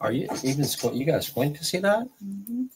Are you even you guys squint to see that? Mm-hmm.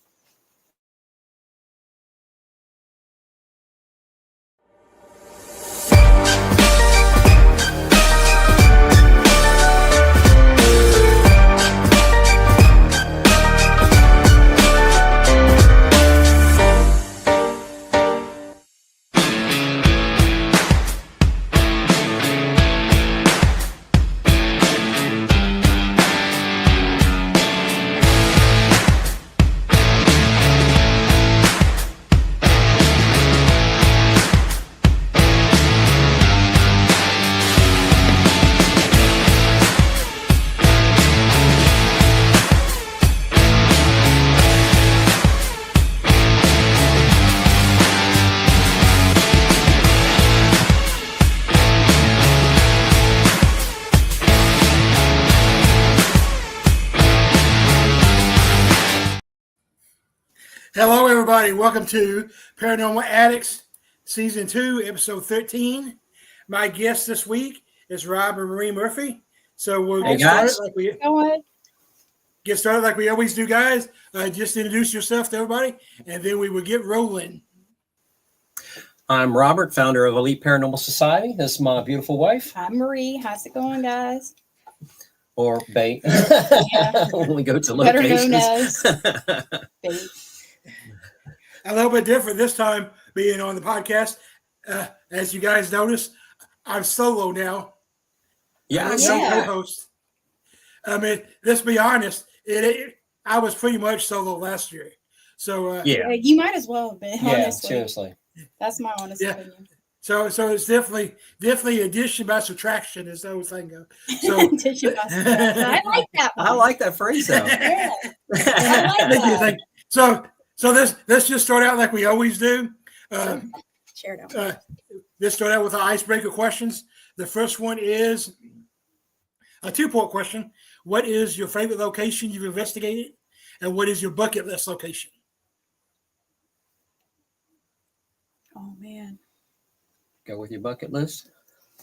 Hello, everybody. Welcome to Paranormal Addicts, Season 2, Episode 13. My guest this week is Rob and Marie Murphy. So we'll get started like we always do, guys. Just introduce yourself to everybody, and then we will get rolling. I'm Robert, founder of Elite Paranormal Society. This is my beautiful wife. I'm Marie. How's it going, guys? Or Bait. When we go to Better locations. known as Bait. A little bit different this time being on the podcast. As you guys notice, I'm solo now. Yeah, I'm no co-host. I mean, let's be honest. I was pretty much solo last year. So You might as well have been. Yeah, honestly. seriously. That's my honest opinion. So it's definitely addition by subtraction, as the old thing goes. So I like that one. I like that phrase though. Yeah. I like that. So let's just start out like we always do. Share it out. Let's start out with our icebreaker questions. The first one is a two-part question. What is your favorite location you've investigated? And what is your bucket list location? Oh, man. Go with your bucket list.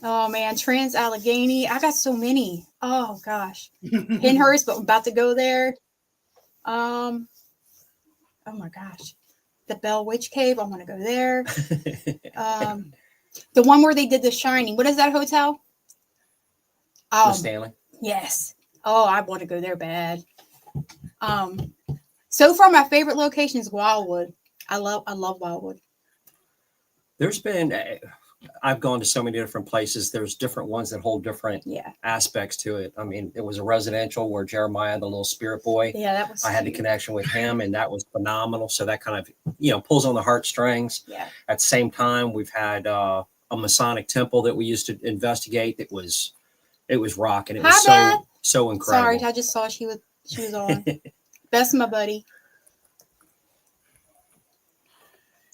Oh, man. Trans-Allegheny. I got so many. Oh, gosh. Pinhurst, but I'm about to go there. Oh, my gosh. The Bell Witch Cave. I want to go there. The one where they did The Shining. What is that hotel? Stanley. Yes. Oh, I want to go there bad. So far, my favorite location is Wildwood. I love Wildwood. There's been, I've gone to so many different places. There's different ones that hold different aspects to it. I mean, it was a residential where Jeremiah, the little spirit boy, that was. I had the connection with him, and that was phenomenal. So that kind of, pulls on the heartstrings. Yeah. At the same time, we've had a Masonic temple that we used to investigate. It was rocking. It was so incredible. Sorry, I just saw she was on. Best my buddy.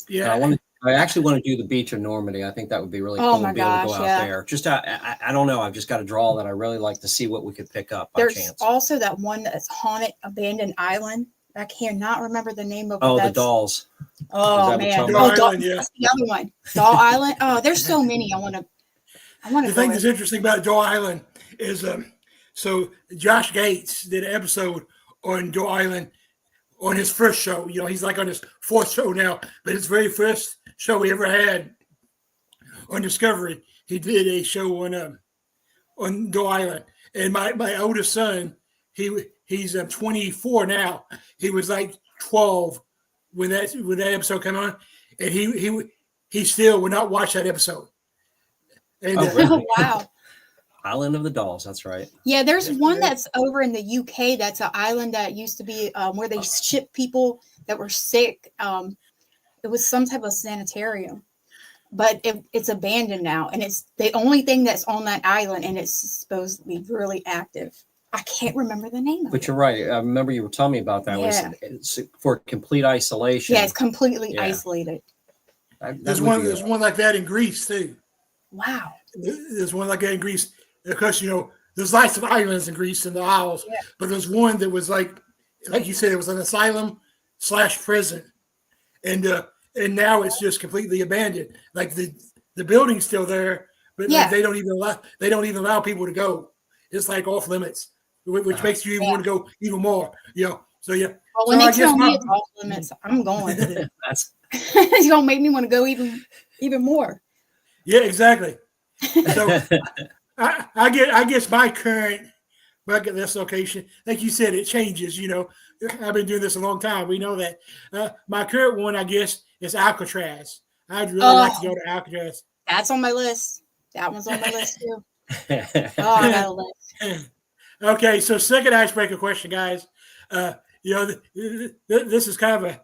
Yeah. I actually want to do the beach in Normandy. I think that would be really Oh cool my to be able to go gosh, out there. Just I don't know. I've just got a draw that I really like to see what we could pick up by There's chance. also that one that's haunted abandoned island. I cannot remember the name of it. Oh, the dolls. Oh man. Doll Island, That's the other one. Doll Island. Oh, there's so many. I want to. The thing that's interesting about Doll Island is so Josh Gates did an episode on Doll Island on his first show. He's like on his fourth show now, but his very first show he ever had on Discovery, he did a show on Doll Island. And my oldest son, he's 24 now. He was like 12 when that episode came on, and he still would not watch that episode. And, really? Wow. Island of the Dolls. That's right. Yeah, there's one that's over in the UK. That's an island that used to be where they ship people that were sick. It was some type of sanitarium, but it's abandoned now, and it's the only thing that's on that island, and it's supposed to be really active. I can't remember the name of it. But you're right. I remember you were telling me about that. Yeah. It's for complete isolation. Yeah, it's completely isolated. There's one like that in Greece too. Wow. There's one like that in Greece because there's lots of islands in Greece and the Isles, but there's one that was like you said, it was an asylum/prison, and now it's just completely abandoned. Like the building's still there, but like they don't even allow people to go. It's like off limits. which makes you even want to go even more. So yeah. Well, when so they tell me it's off limits, I'm going. That's It's gonna make me want to go even more. Yeah, exactly. So I guess my current bucket list location, like you said, it changes. I've been doing this a long time. We know that. My current one, I guess, is Alcatraz. I'd really like to go to Alcatraz. That's on my list. That one's on my list too. I got a list. Okay, so second icebreaker question, guys. This is kind of a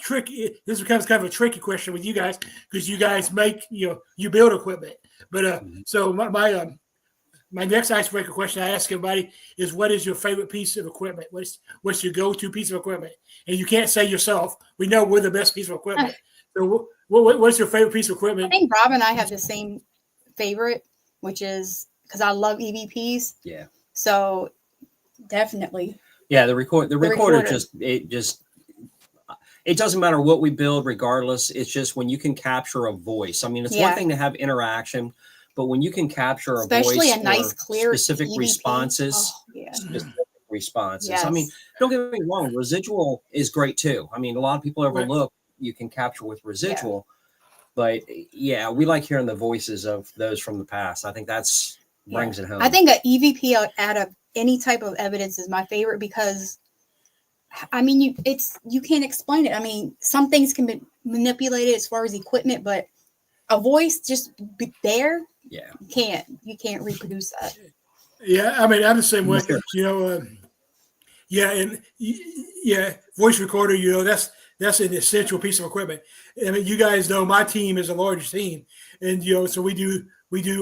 tricky. This becomes kind of a tricky question with you guys because you guys make you build equipment. But so my next icebreaker question I ask everybody is, what is your favorite piece of equipment? What's your go-to piece of equipment? And you can't say yourself. We know we're the best piece of equipment. So what's your favorite piece of equipment? I think Rob and I have the same favorite, which is because I love EVPs. Yeah. So definitely. Yeah, the recorder it doesn't matter what we build, regardless. It's just when you can capture a voice. I mean, it's one thing to have interaction, but when you can capture especially a voice, a nice, clear specific EVP. responses, Specific responses. Yes. I mean, don't get me wrong, residual is great too. I mean, a lot of people overlook you can capture with residual, but yeah, we like hearing the voices of those from the past. I think that's brings it home. I think an EVP out of any type of evidence is my favorite because, I mean, you can't explain it. I mean, some things can be manipulated as far as equipment, but a voice just be there. Yeah, you can't reproduce that. Yeah, I mean, I'm the same way. Voice recorder. That's an essential piece of equipment. I mean, you guys know my team is a large team, and so we do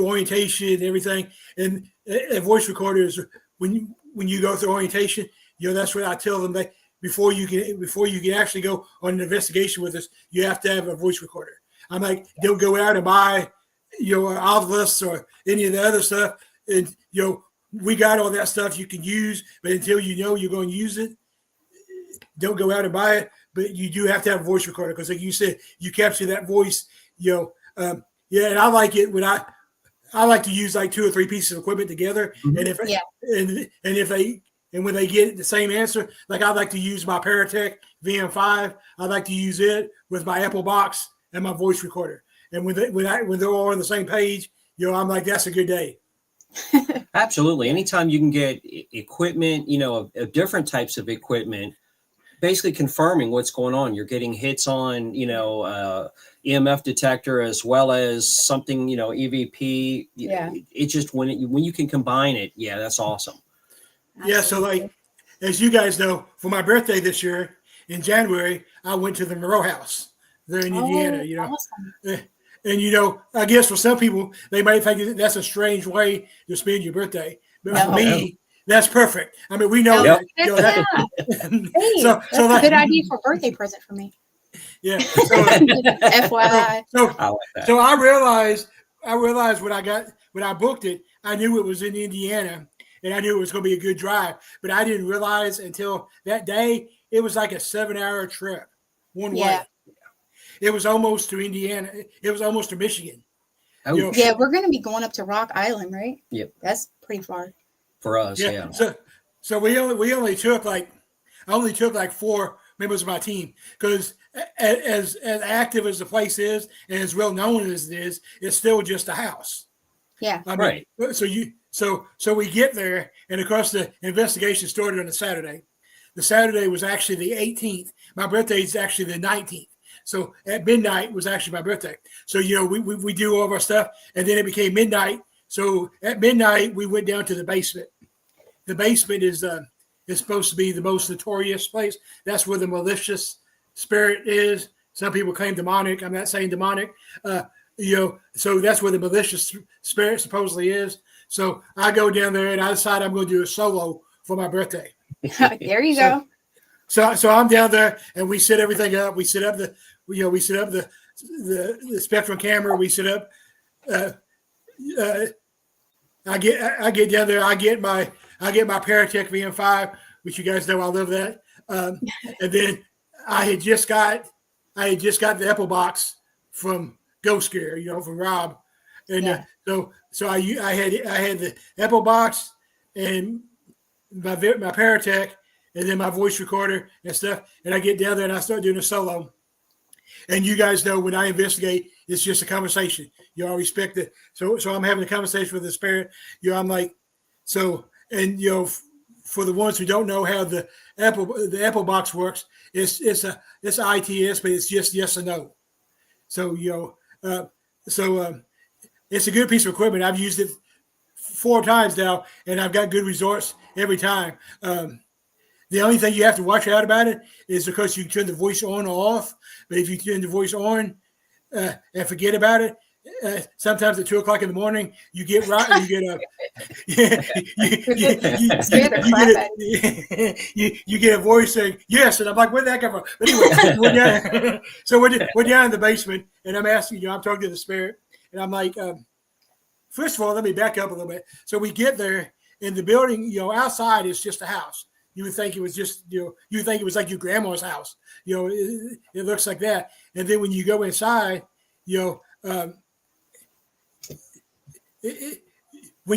orientation and everything. And a voice recorder is when you go through orientation. That's what I tell them, that before you can actually go on an investigation with us, you have to have a voice recorder. I'm like, don't go out and buy Ovilus or any of the other stuff. And we got all that stuff you can use, but until you're going to use it, don't go out and buy it. But you do have to have a voice recorder because, like you said, you capture that voice. And I like it when I like to use like 2 or 3 pieces of equipment together. Mm-hmm. And when they get the same answer, like I like to use my Paratech VM5. I like to use it with my Apple box and my voice recorder. And when they're all on the same page, I'm like, that's a good day. Absolutely. Anytime you can get equipment, of different types of equipment, basically confirming what's going on. You're getting hits on, EMF detector as well as something, EVP. Yeah. It's just when you can combine it. Yeah, that's awesome. Absolutely. Yeah. So like, as you guys know, for my birthday this year in January, I went to the Moreau House there in Indiana, Awesome. And, I guess for some people, they might think that's a strange way to spend your birthday. But for me, that's perfect. I mean, we know that. Hey, that's a good idea for a birthday present for me. Yeah. FYI. So I realized when I booked it, I knew it was in Indiana and I knew it was going to be a good drive, but I didn't realize until that day, it was like a 7-hour trip one way. It was almost to Indiana. It was almost to Michigan. Oh. Yeah, we're going to be going up to Rock Island, right? Yep. That's pretty far. For us, yeah. So we only took I only took 4 members of my team because as active as the place is and as well known as it is, it's still just a house. Yeah. I mean, right. So we get there, and of course the investigation started on a Saturday. The Saturday was actually the 18th. My birthday is actually the 19th. So at midnight was actually my birthday. So we do all of our stuff, and then it became midnight. So at midnight we went down to the basement. The basement is supposed to be the most notorious place. That's where the malicious spirit is. Some people claim demonic. I'm not saying demonic. So that's where the malicious spirit supposedly is. So I go down there and I decide I'm going to do a solo for my birthday. There you go. So I'm down there and we set everything up. We set up the Spectrum camera. We set up. I get down there. I get my Paratech VM5, which you guys know I love that. And then I had just got the Apple box from Ghost Scare, from Rob, and so I had the Apple box, and my Paratech, and then my voice recorder and stuff. And I get down there and I start doing a solo. And you guys know when I investigate, it's just a conversation. You all respect it. So I'm having a conversation with the spirit. I'm like, so, and for the ones who don't know how the Apple box works, it's ITS, but it's just yes or no. So it's a good piece of equipment. I've used it 4 times now, and I've got good results every time. The only thing you have to watch out about it is because you turn the voice on or off. But if you turn the voice on and forget about it, sometimes at 2:00 in the morning, you get right. You get a you get a voice saying yes, and I'm like, where did that come from? But anyway, we're down in the basement, and I'm asking I'm talking to the spirit, and I'm like, first of all, let me back up a little bit. So we get there, and the building, outside is just a house. You would think it was just, you would think it was like your grandma's house. It looks like that. And then when you go inside, when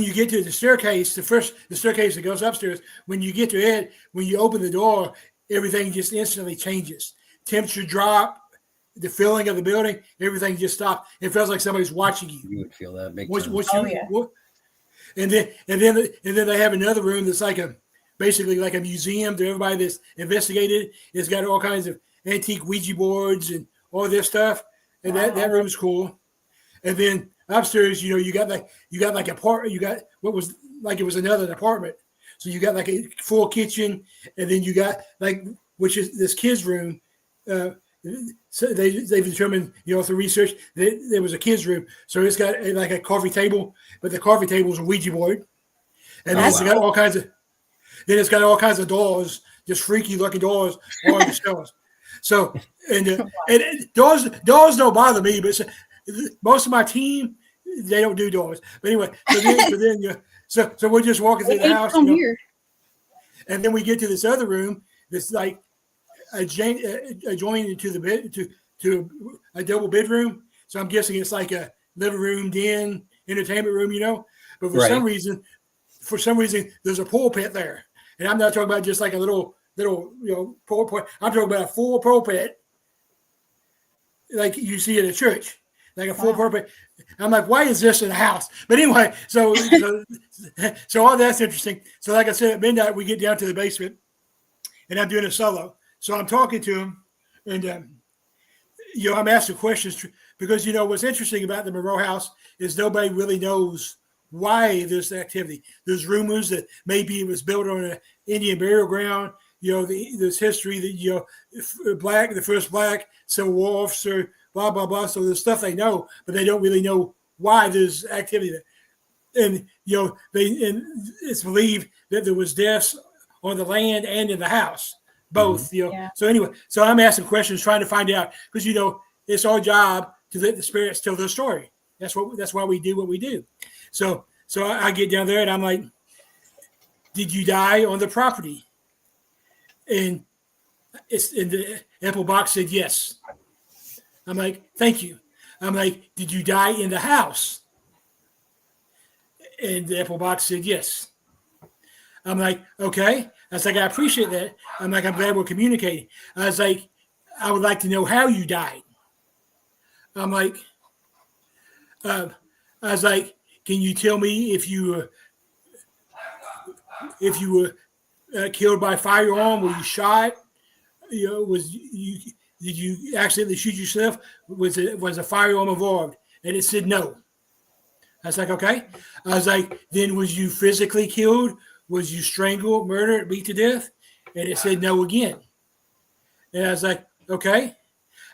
you get to the staircase, the staircase that goes upstairs, when you get to it, when you open the door, everything just instantly changes. Temperature drop, the feeling of the building, everything just stops. It feels like somebody's watching you. You would feel that big time. And then they have another room that's like basically like a museum to everybody that's investigated. It's got all kinds of antique Ouija boards and all this stuff. And that room's cool. And then upstairs, you got like apartment. You got what was like it was another apartment. So you got like a full kitchen, and then you got which is this kids' room. So they've determined, through research that there was a kids' room. So it's got like a coffee table, but the coffee table is a Ouija board, and it's got all kinds of. Then it's got all kinds of doors, just freaky looking doors on the shelves. So and doors don't bother me, but most of my team, they don't do doors. But anyway, so we're just walking through the house, and then we get to this other room that's like adjoined into the bed to a double bedroom. So I'm guessing it's like a living room, den, entertainment room, But for some reason, there's a pulpit there. And I'm not talking about just like a little pulpit. I'm talking about a full pulpit, like you see at a church, like a full pulpit. I'm like, why is this in a house? But anyway, so all that's interesting. So like I said, at midnight we get down to the basement, and I'm doing a solo. So I'm talking to him, and I'm asking questions because what's interesting about the Monroe House is nobody really knows why there's activity. There's rumors that maybe it was built on an Indian burial ground. There's history that the first black Civil War officer, blah blah blah. So there's stuff they know, but they don't really know why there's activity there. And it's believed that there was deaths on the land and in the house, both. So anyway, so I'm asking questions, trying to find out because it's our job to let the spirits tell their story. That's why we do what we do. So I get down there and I'm like, did you die on the property? And it's in the Apple box said yes. I'm like, thank you. I'm like, did you die in the house? And the Apple box said yes. I'm like, okay. I was like, I appreciate that. I'm like, I'm glad we're communicating. I was like, I would like to know how you died. I'm like, I was like, can you tell me if you were killed by firearm? Were you shot? Did you accidentally shoot yourself? Was a firearm involved? And it said no. I was like, okay. I was like, then was you physically killed? Was you strangled, murdered, beat to death? And it said no again. And I was like, okay.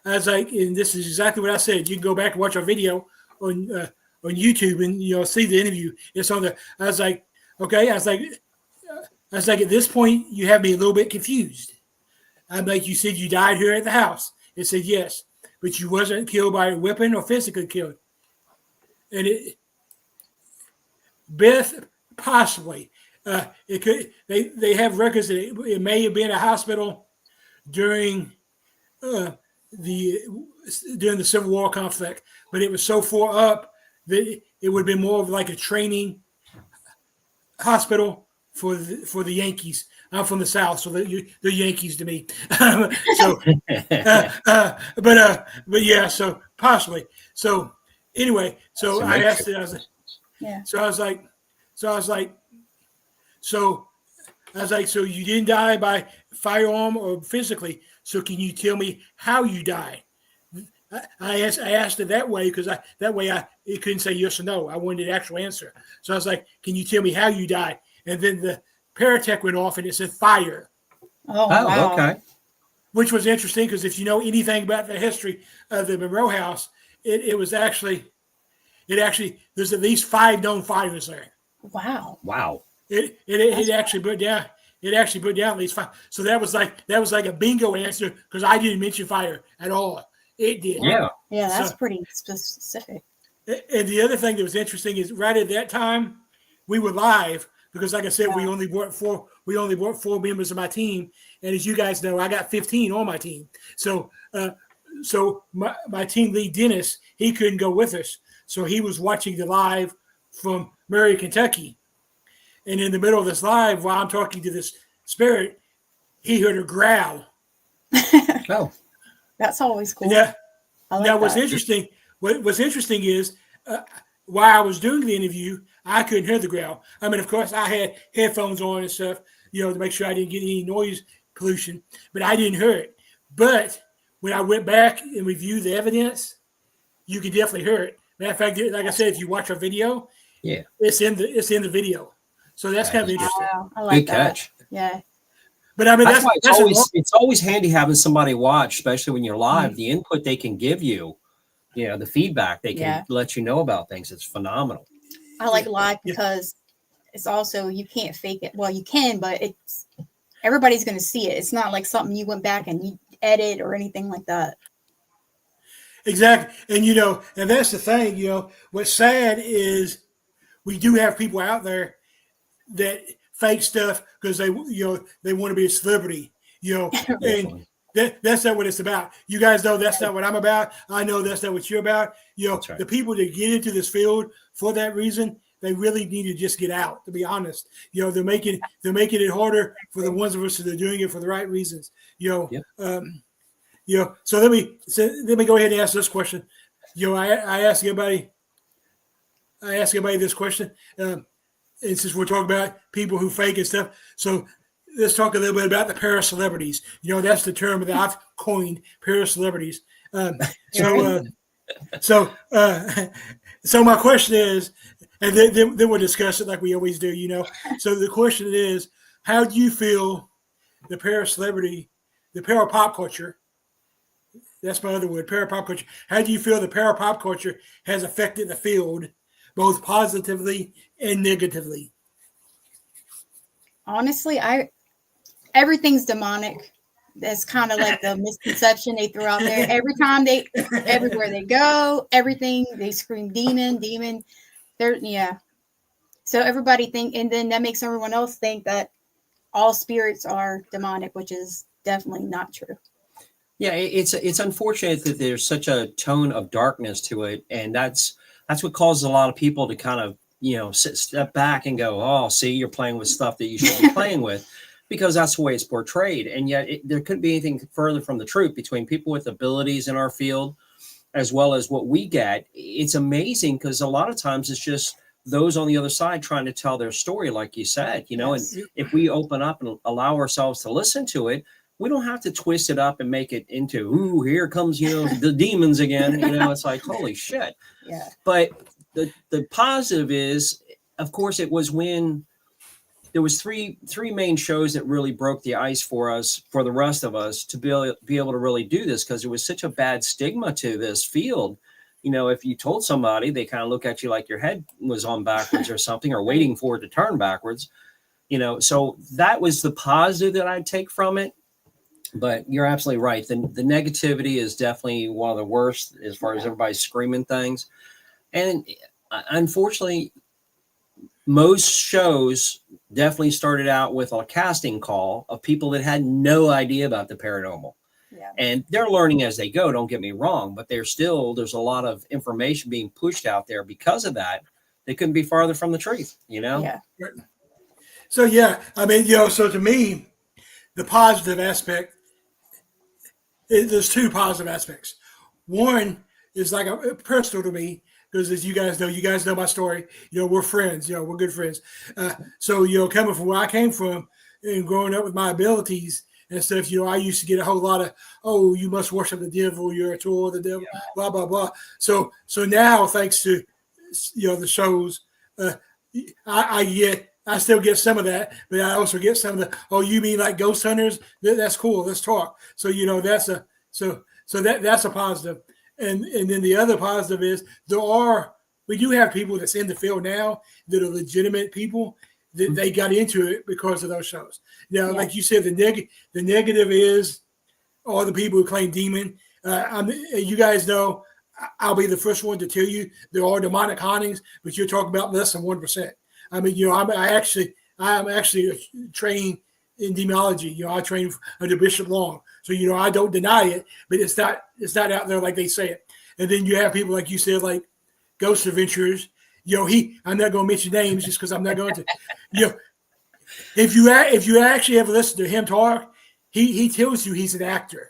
I was like, and this is exactly what I said. You can go back and watch our video on YouTube and see the interview. It's on there. I was like, okay. I was like, at this point, you have me a little bit confused. I'm like, you said you died here at the house. It said yes, but you wasn't killed by a weapon or physically killed. And Beth, possibly. It could. They have records that it may have been a hospital during the Civil War conflict, but it was so far up that it would have been more of like a training hospital for the Yankees. I'm from the South, so they're Yankees to me. So, but yeah, so possibly. So anyway, so I asked it. So I was like, so you didn't die by firearm or physically. So can you tell me how you died? I asked it that way because it couldn't say yes or no. I wanted an actual answer. So I was like, can you tell me how you died? And then the paratech went off and it said fire. Oh, wow. Okay. Which was interesting because if you know anything about the history of the Monroe House, it actually there's at least 5 known fires there. Wow. Wow. It actually put down at least 5. So that was like a bingo answer because I didn't mention fire at all. It did. Yeah. Yeah, that's pretty specific. And the other thing that was interesting is right at that time we were live because, like I said, we only brought 4 members of my team, and as you guys know, I got 15 on my team. So my team lead Dennis, he couldn't go with us, so he was watching the live from Murray, Kentucky. And in the middle of this live, while I'm talking to this spirit, he heard a growl. Oh, that's always cool. Yeah. Now, what's interesting is while I was doing the interview, I couldn't hear the growl. I mean, of course, I had headphones on and stuff, to make sure I didn't get any noise pollution, but I didn't hear it. But when I went back and reviewed the evidence, you could definitely hear it. Matter of fact, like I said, if you watch our video, it's in the video. So that's kind of interesting. Wow. I like good catch. Yeah. But I mean, that's why it's always handy having somebody watch, especially when you're live. The input they can give you, the feedback they can let you know about things. It's phenomenal. I like live because it's also, you can't fake it. Well, you can, but everybody's going to see it. It's not like something you went back and you edit or anything like that. Exactly. And, and that's the thing, what's sad is we do have people out there that fake stuff because they want to be a celebrity, and that's not what it's about. You guys know that's not what I'm about. I know that's not what you're about. Right. The people that get into this field for that reason, they really need to just get out, to be honest. They're making it harder for the ones of us that are doing it for the right reasons. So let me go ahead and ask this question. I ask everybody this question. And since we're talking about people who fake and stuff, so let's talk a little bit about the paracelebrities. That's the term that I've coined, paracelebrities. So my question is, and then we'll discuss it like we always do. So the question is, how do you feel the paracelebrity, the parapop culture? That's my other word, parapop culture. How do you feel the parapop culture has affected the field, both positively and negatively? Honestly, everything's demonic. That's kind of like the misconception they threw out there. Everywhere they go, everything they scream demon. So everybody and then that makes everyone else think that all spirits are demonic, which is definitely not true. Yeah, it's unfortunate that there's such a tone of darkness to it, and that's what causes a lot of people to kind of step back and go, oh, see, you're playing with stuff that you shouldn't be playing with, because that's the way it's portrayed. And yet there couldn't be anything further from the truth between people with abilities in our field as well as what we get. It's amazing because a lot of times it's just those on the other side trying to tell their story, like you said, Yes. And if we open up and allow ourselves to listen to it, we don't have to twist it up and make it into, ooh, here comes, the demons again. It's like, holy shit. Yeah. But the positive is, of course, it was when there was three main shows that really broke the ice for us, for the rest of us, to be able to really do this, because there was such a bad stigma to this field. If you told somebody, they kind of look at you like your head was on backwards or something, or waiting for it to turn backwards. So that was the positive that I'd take from it. But you're absolutely right. The negativity is definitely one of the worst as far as everybody screaming things. And unfortunately, most shows definitely started out with a casting call of people that had no idea about the paranormal. Yeah. And they're learning as they go, don't get me wrong, but there's a lot of information being pushed out there because of that. They couldn't be farther from the truth, Yeah. So yeah, I mean, so to me, the positive aspect, there's two positive aspects. One is like a personal to me because as you guys know my story. We're friends. We're good friends. So coming from where I came from and growing up with my abilities and stuff, I used to get a whole lot of, oh, you must worship the devil, you're a tool of the devil, blah blah blah. So now, thanks to the shows, I still get some of that, but I also get some of the, oh, you mean like ghost hunters? That's cool. Let's talk. So that's a positive. And then the other positive is we do have people that's in the field now that are legitimate people that they got into it because of those shows. Now, like you said, the negative is all the people who claim demon. You guys know, I'll be the first one to tell you there are demonic hauntings, but you're talking about less than 1%. I mean, I'm actually trained in demonology. I trained under Bishop Long, so I don't deny it, but it's not out there like they say it. And then you have people like you said, like Ghost Adventurers. I'm not going to mention names just because I'm not going to. If you actually ever listen to him talk, he tells you he's an actor.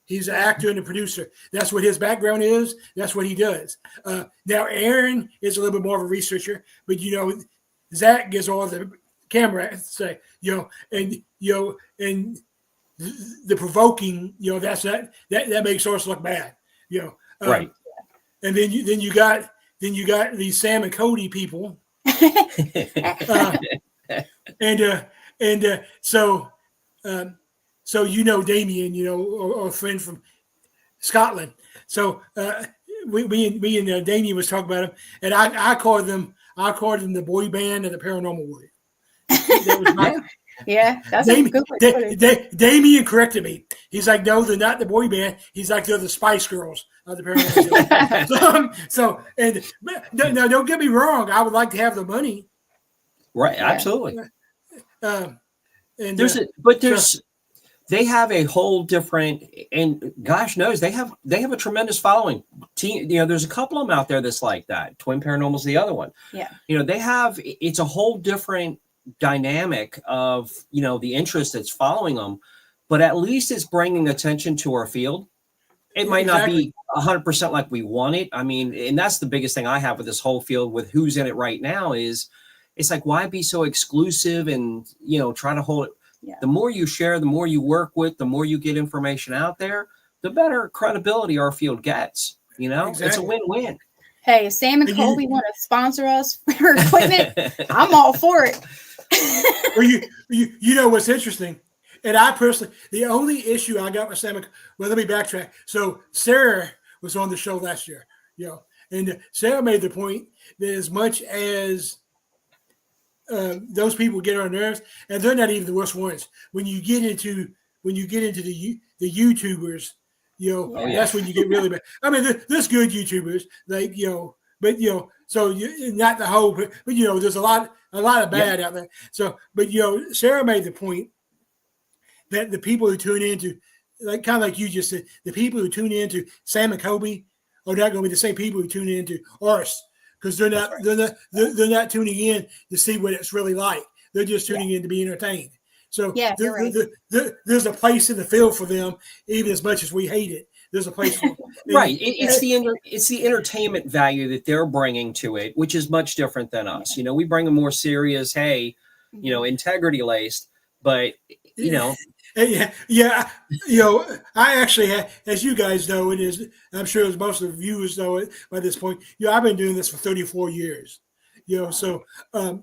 He's an actor and a producer. That's what his background is. That's what he does. Now, Aaron is a little bit more of a researcher, but Zach gets all the camera say, and the provoking, that makes us look bad, right. And then you got these Sam and Cody people, so Damien, or a friend from Scotland. So me and Damien was talking about him, and I called them the boy band of the paranormal world. That was my, that's a good one. Damien corrected me. He's like, no, they're not the boy band. He's like, they're the Spice Girls of the paranormal world. And now don't get me wrong. I would like to have the money. Right, absolutely. And they have a whole different, and gosh knows they have a tremendous following. There's a couple of them out there that's like that. Twin Paranormal's the other one. Yeah. It's a whole different dynamic of the interest that's following them, but at least it's bringing attention to our field. It might not be 100% like we want it. I mean, and that's the biggest thing I have with this whole field with who's in it right now is it's like, why be so exclusive and try to hold it. Yeah. The more you share, the more you work with, the more you get information out there, the better credibility our field gets. Exactly. It's a win-win. Hey, if Sam and Colby want to sponsor us for equipment, I'm all for it. Well, what's interesting, and I personally, the only issue I got with Sam, well, let me backtrack. So Sarah was on the show last year, and Sarah made the point that as much as those people get on our nerves, and they're not even the worst ones. When you get into the YouTubers, that's when you get really bad. I mean, there's good YouTubers, like but so not the whole, but there's a lot of bad out there. So, but Sarah made the point that the people who tune into, like kind of like you just said, the people who tune into Sam and Kobe are not going to be the same people who tune into ours. Because they're not tuning in to see what it's really like. They're just tuning in to be entertained. So there's a place in the field for them, even as much as we hate it. There's a place for them. Right. It's the entertainment value that they're bringing to it, which is much different than us. We bring a more serious, hey, integrity laced, but I actually have, as you guys know, it is. I'm sure as most of the viewers know it by this point. I've been doing this for 34 years. So I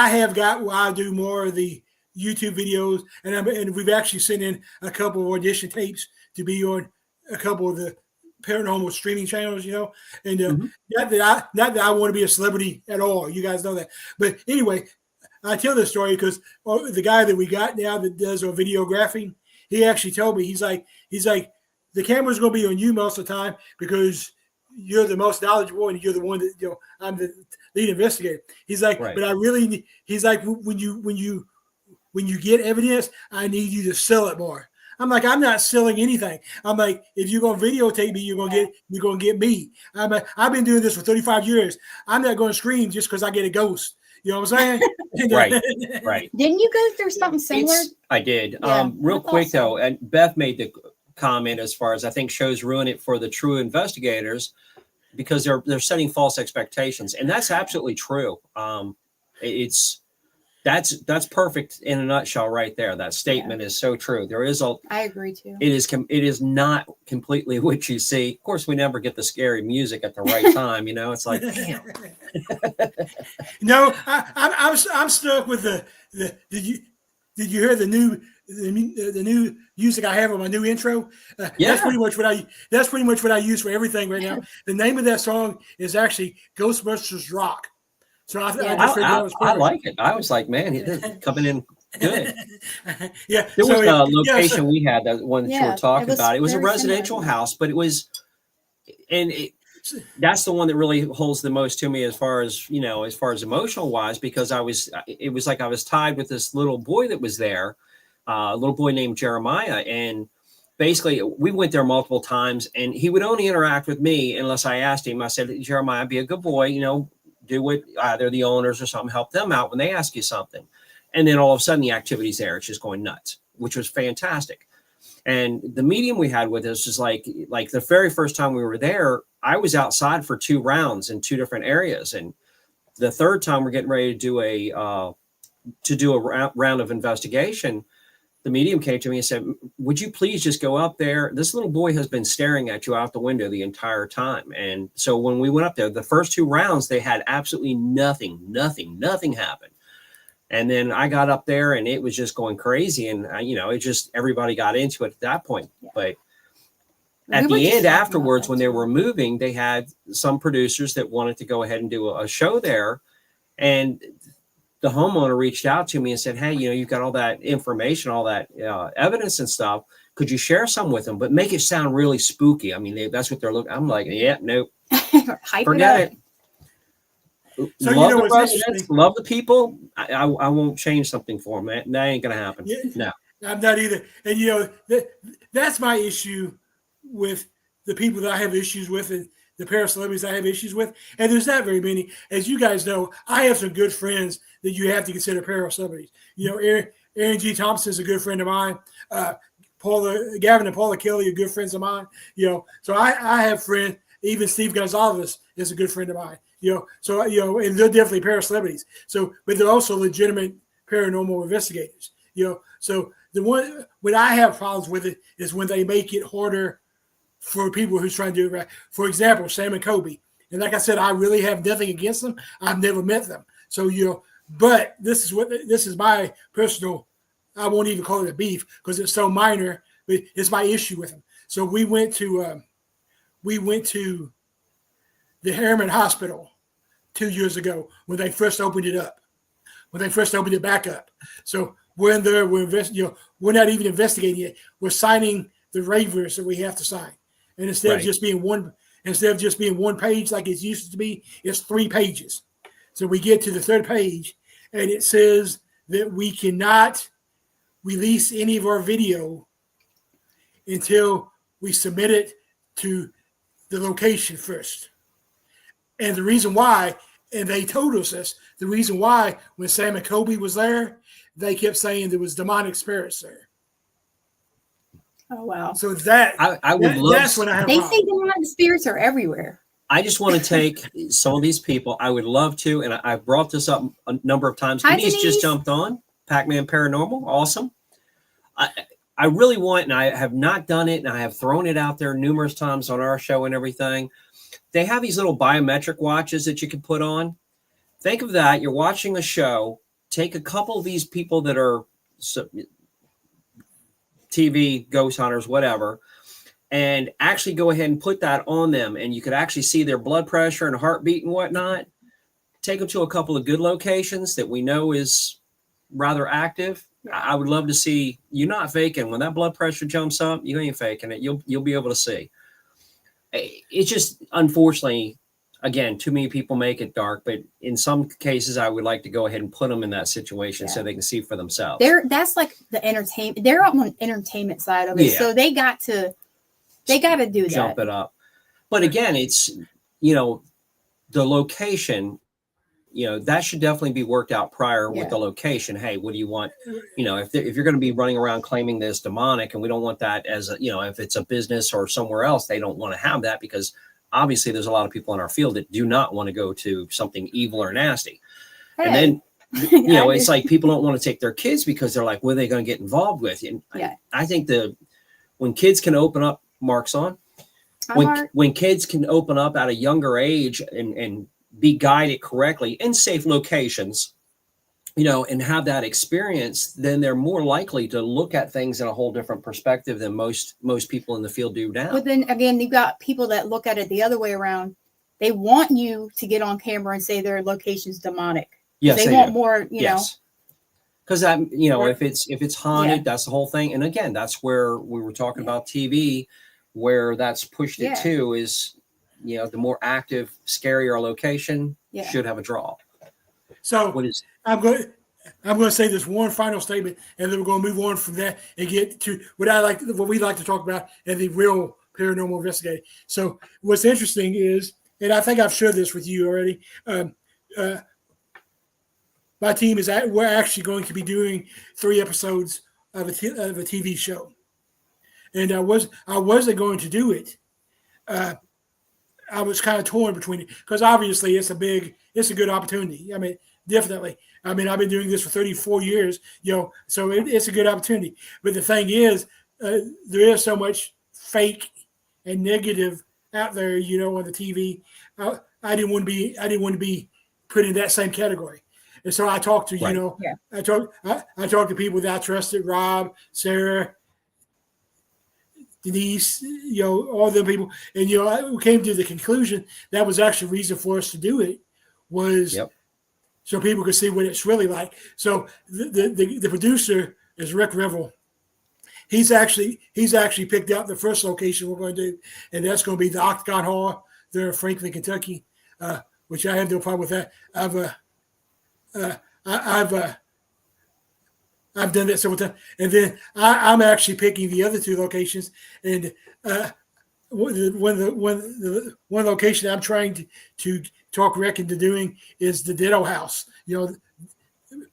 have got where I do more of the YouTube videos, and we've actually sent in a couple of audition tapes to be on a couple of the paranormal streaming channels. And not that I want to be a celebrity at all. You guys know that, but anyway. I tell this story because the guy that we got now that does our videography, he actually told me, he's like, the camera's going to be on you most of the time because you're the most knowledgeable and you're the one that, I'm the lead investigator. He's like, right. But I really, he's like, when you get evidence, I need you to sell it more. I'm like, I'm not selling anything. I'm like, if you're going to videotape me, you're going to get me. I'm like, I've been doing this for 35 years. I'm not going to scream just because I get a ghost. You know what I'm saying? Right. Didn't you go through something similar? I did. Yeah, Real I thought quick so. though, and Beth made the comment as far as I think shows ruin it for the true investigators because they're setting false expectations, and that's absolutely true. It's that's perfect in a nutshell right there. That statement is so true. There is I agree too. it is not completely what you see. Of course, we never get the scary music at the right time. It's like, damn. No, I'm stuck with the did you hear the new music I have on my new intro? Yeah. That's pretty much what I use for everything right now. The name of that song is actually Ghostbusters Rock. So I just figured that was I perfect. like it. I was like, man, he's coming in good. Yeah, There was a yeah, location we had, that one that you Yeah, were talking it was about. It was a very residential similar. house, but that's the one that really holds the most to me as far as emotional wise, because it was like I was tied with this little boy that was there, a little boy named Jeremiah, and basically we went there multiple times, and he would only interact with me unless I asked him. I said, Jeremiah, be a good boy, do what either the owners or something, help them out when they ask you something. And then all of a sudden the activity's there. It's just going nuts, which was fantastic. And the medium we had with us is like the very first time we were there, I was outside for 2 rounds in 2 different areas. And the third time we're getting ready to do a round of investigation, the medium came to me and said, would you please just go up there? This little boy has been staring at you out the window the entire time. And so when we went up there, the first 2 rounds, they had absolutely nothing happened. And then I got up there and it was just going crazy. And, it just, everybody got into it at that point. Yeah. But at the end afterwards, when they were moving, they had some producers that wanted to go ahead and do a show there. And the homeowner reached out to me and said, hey, you've got all that information, all that evidence and stuff. Could you share some with them, but make it sound really spooky? I mean, that's what they're looking. I'm like, yeah, nope. Forget it. So love the residents, love the people. I won't change something for them. That ain't gonna happen. Yeah, no, I'm not either. And that's my issue with the people that I have issues with, and the paracelebrities I have issues with. And there's not very many. As you guys know, I have some good friends that you have to consider paracelebrities. Aaron G. Thompson is a good friend of mine. Gavin and Paula Kelly are good friends of mine. So I have friends. Even Steve Gonzalez is a good friend of mine. And they're definitely paracelebrities. So, but they're also legitimate paranormal investigators. So the one when I have problems with it is when they make it harder for people who's trying to do it right. For example, Sam and Kobe. And like I said, I really have nothing against them. I've never met them. So but this is my personal. I won't even call it a beef because it's so minor. But it's my issue with them. So we went to the Harriman Hospital 2 years ago when they first opened it up, when they first opened it back up. So we're in there, we're not even investigating it. We're signing the waivers that we have to sign. And instead of just being one page like it used to be, it's 3 pages. So we get to the 3rd page and it says that we cannot release any of our video until we submit it to the location first. And the reason why, and they told us this, the reason why when Sam and Kobe was there, they kept saying there was demonic spirits there. Oh, wow. So that's when I have They say demonic spirits are everywhere. I just want to take some of these people. I would love to, and I brought this up a number of times. Denise just jumped on Pac-Man Paranormal. Awesome. I really want, and I have not done it, and I have thrown it out there numerous times on our show and everything. They have these little biometric watches that you can put on. Think of that. You're watching a show. Take a couple of these people that are TV ghost hunters, whatever, and actually go ahead and put that on them. And you could actually see their blood pressure and heartbeat and whatnot. Take them to a couple of good locations that we know is rather active. I would love to see you not faking. When that blood pressure jumps up, you ain't faking it. You'll be able to see. It's just, unfortunately, again, too many people make it dark, but in some cases I would like to go ahead and put them in that situation so they can see for themselves. That's like the entertainment. They're on the entertainment side of it. So they got to do that. Jump it up. But again, it's, the location, that should definitely be worked out prior with the location. Hey, what do you want? If you're going to be running around claiming this demonic, and we don't want that as if it's a business or somewhere else, they don't want to have that, because obviously there's a lot of people in our field that do not want to go to something evil or nasty. Hey. And then, it's like people don't want to take their kids because they're like, what are they going to get involved with? And I think when kids can open up, Mark's on, when kids can open up at a younger age and be guided correctly in safe locations, and have that experience, then they're more likely to look at things in a whole different perspective than most people in the field do now. But then again, you've got people that look at it the other way around. They want you to get on camera and say their location's demonic. Yes, they want more, know. Because if it's haunted, that's the whole thing. And again, that's where we were talking about TV, where that's pushed it to is, the more active, scarier location should have a draw. So I'm going to say this one final statement, and then we're going to move on from that and get to what we like to talk about and the real paranormal investigating. So what's interesting is, and I think I've shared this with you already, my team we're actually going to be doing 3 episodes of a TV show, and I wasn't going to do it. I was kind of torn between it because obviously it's a good opportunity. I mean, definitely. I mean, I've been doing this for 34 years, so it's a good opportunity. But the thing is, there is so much fake and negative out there, on the TV. I didn't want to be put in that same category. And so I talked to, I talked to people that I trusted, Rob, Sarah, Denise, all them people. And, we came to the conclusion that was actually the reason for us to do it was so people could see what it's really like. So the producer is Rick Revel. He's actually picked out the first location we're going to do, and that's going to be the Octagon Hall there in Franklin, Kentucky, which I have no problem with that. I've done that several times, and then I'm actually picking the other 2 locations. And one location I'm trying to talk Rick into doing is the Ditto House.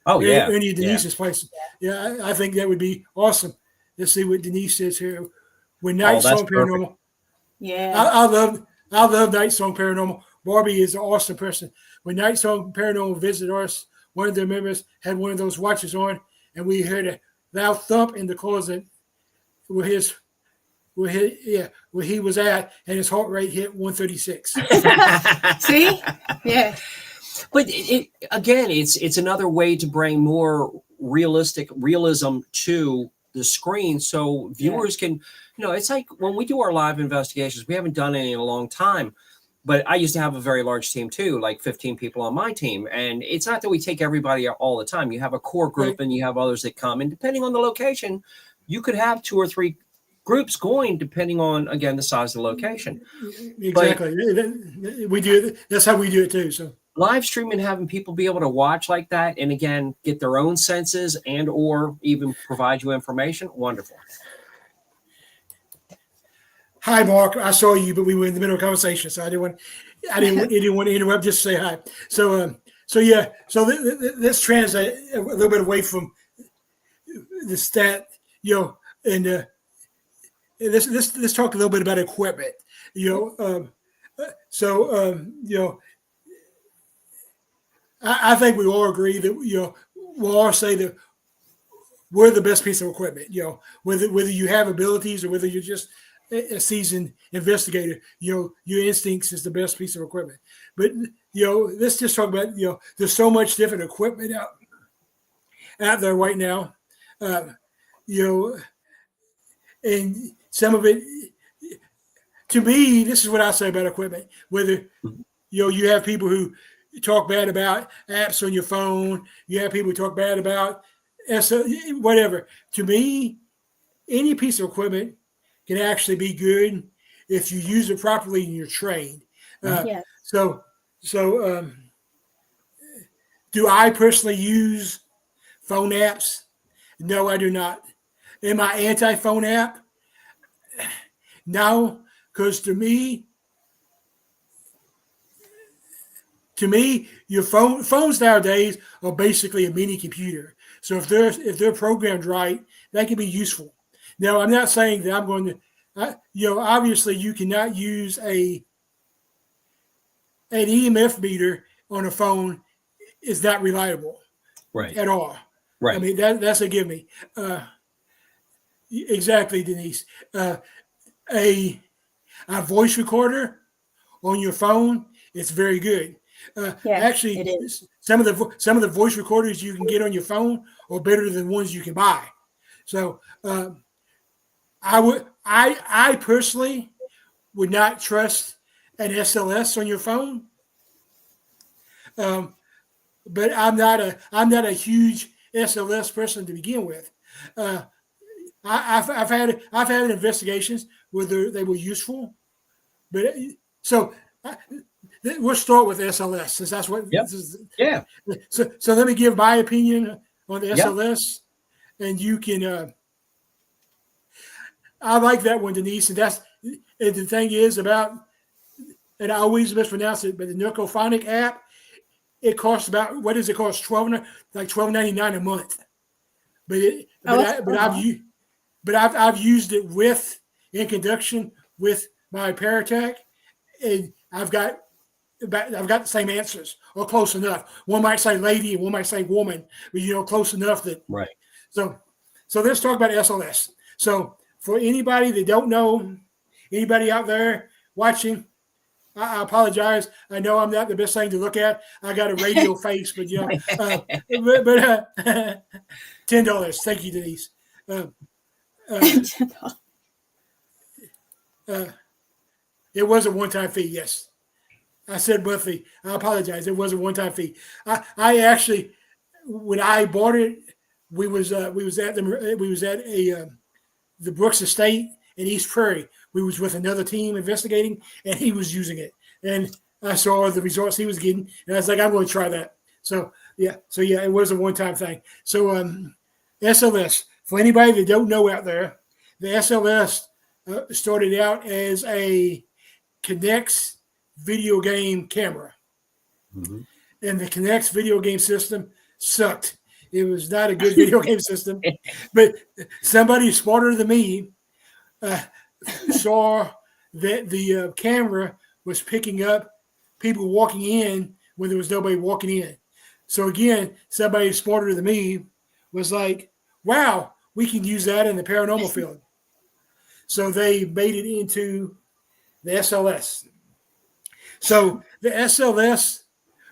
Ernie Denise's place. Yeah, I think that would be awesome. Let's see what Denise says here. When Night Song Paranormal. Yeah, I love Night Song Paranormal. Barbie is an awesome person. When Night Song Paranormal visited us, one of their members had one of those watches on, and we heard a loud thump in the closet where he was at, and his heart rate hit 136. See? Yeah. But it's another way to bring more realism to the screen, so viewers can, it's like when we do our live investigations, we haven't done any in a long time. But I used to have a very large team too, like 15 people on my team. And it's not that we take everybody all the time. You have a core group and you have others that come. And depending on the location, you could have 2 or 3 groups going, depending on, again, the size of the location. Exactly. We do. That's how we do it too. So live streaming, having people be able to watch like that, and again, get their own senses and or even provide you information. Wonderful. Hi, Mark. I saw you, but we were in the middle of a conversation, so I didn't want to interrupt. Just to say hi. So let's translate a little bit away from the stat, and let's talk a little bit about equipment, I think we all agree that we'll all say that we're the best piece of equipment, whether you have abilities or whether you're just a seasoned investigator, your instincts is the best piece of equipment. But let's just talk about there's so much different equipment out there right now, and some of it, to me, this is what I say about equipment. Whether you have people who talk bad about apps on your phone, you have people who talk bad about whatever. To me, any piece of equipment can actually be good if you use it properly and you're trained. So do I personally use phone apps? No, I do not. Am I anti-phone app? No, because to me, to me, your phones nowadays are basically a mini computer. So if they're programmed right, that can be useful. Now, I'm not saying that I'm going to, obviously you cannot use an EMF meter on a phone. Is not reliable Right. at all. Right. I mean, that's a give me. Exactly, Denise. A voice recorder on your phone, it's very good. Yeah, Actually, it is. some of the voice recorders you can get on your phone are better than ones you can buy. So I personally would not trust an SLS on your phone. But I'm not a huge SLS person to begin with. Uh, I've had investigations where they were useful, but so we'll start with SLS since that's what Yep. this is. Yeah. So let me give my opinion on the Yep. SLS, and you can. I like that one, Denise, and the thing is about, and I always mispronounce it, but the Nucophonic app, it costs about, what does it cost? $12.99 a month. But I've used it in conjunction with my Paratech, and I've got the same answers or close enough. One might say lady and one might say woman, but close enough that. Right. So let's talk about SLS. So for anybody that don't know, anybody out there watching, I apologize. I know I'm not the best thing to look at. I got a radio face, but $10. Thank you, Denise. It was a one-time fee. Yes, I said monthly. I apologize. It was a one-time fee. I actually, when I bought it, we was at the Brooks Estate in East Prairie. We was with another team investigating, and he was using it, and I saw the results he was getting, and I was like, I'm going to try that. So yeah, it was a one-time thing. So SLS, for anybody that don't know out there, the SLS started out as a Kinect's video game camera, and the Kinect's video game system sucked. It was not a good video game system, but somebody smarter than me saw that the camera was picking up people walking in when there was nobody walking in. So again, somebody smarter than me was like, wow, we can use that in the paranormal field. So they made it into the SLS. So the SLS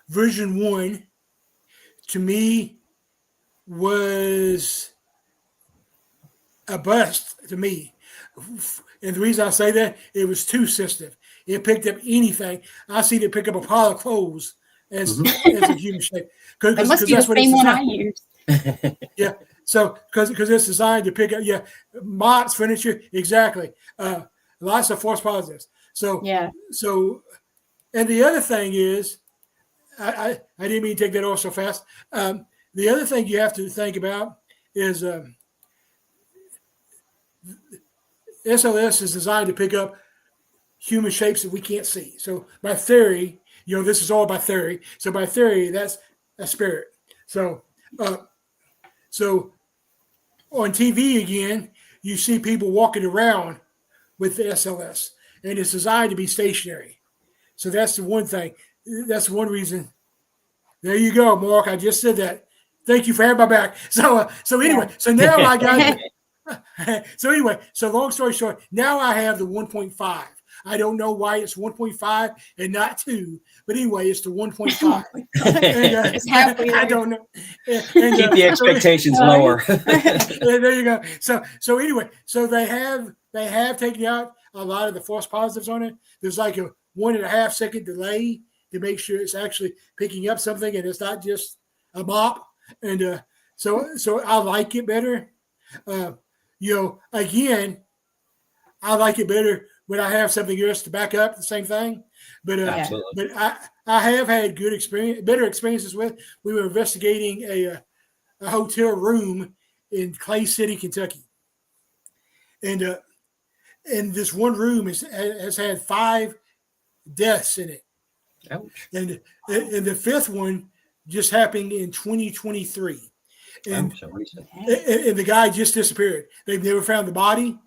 version 1 to me was a bust to me. And the reason I say that, it was too sensitive. It picked up anything. I seen it pick up a pile of clothes as a human shape. It must be the same one I used. Yeah. So because it's designed to pick up, mops, furniture, exactly. Lots of false positives. So yeah. So, and the other thing is, I didn't mean to take that off so fast. The other thing you have to think about is SLS is designed to pick up human shapes that we can't see. So by theory, this is all by theory. So by theory, that's a spirit. So on TV again, you see people walking around with the SLS, and it's designed to be stationary. So that's the one thing. That's one reason. There you go, Mark. I just said that. Thank you for having my back. So anyway, so now I got. So long story short, now I have the 1.5. I don't know why it's 1.5 and not 2, but anyway, it's the 1.5. It's halfway there. I don't know. Keep the expectations lower. There you go. So anyway, so they have taken out a lot of the false positives on it. There's like a 1.5 second delay to make sure it's actually picking up something and it's not just a mop. And so I like it better. Again, I like it better when I have something else to back up the same thing. But I have had better experiences with. We were investigating a hotel room in Clay City, Kentucky, and this one room has had 5 deaths in it. Ouch. And the fifth one just happened in 2023. And, So recent. and the guy just disappeared. They've never found the body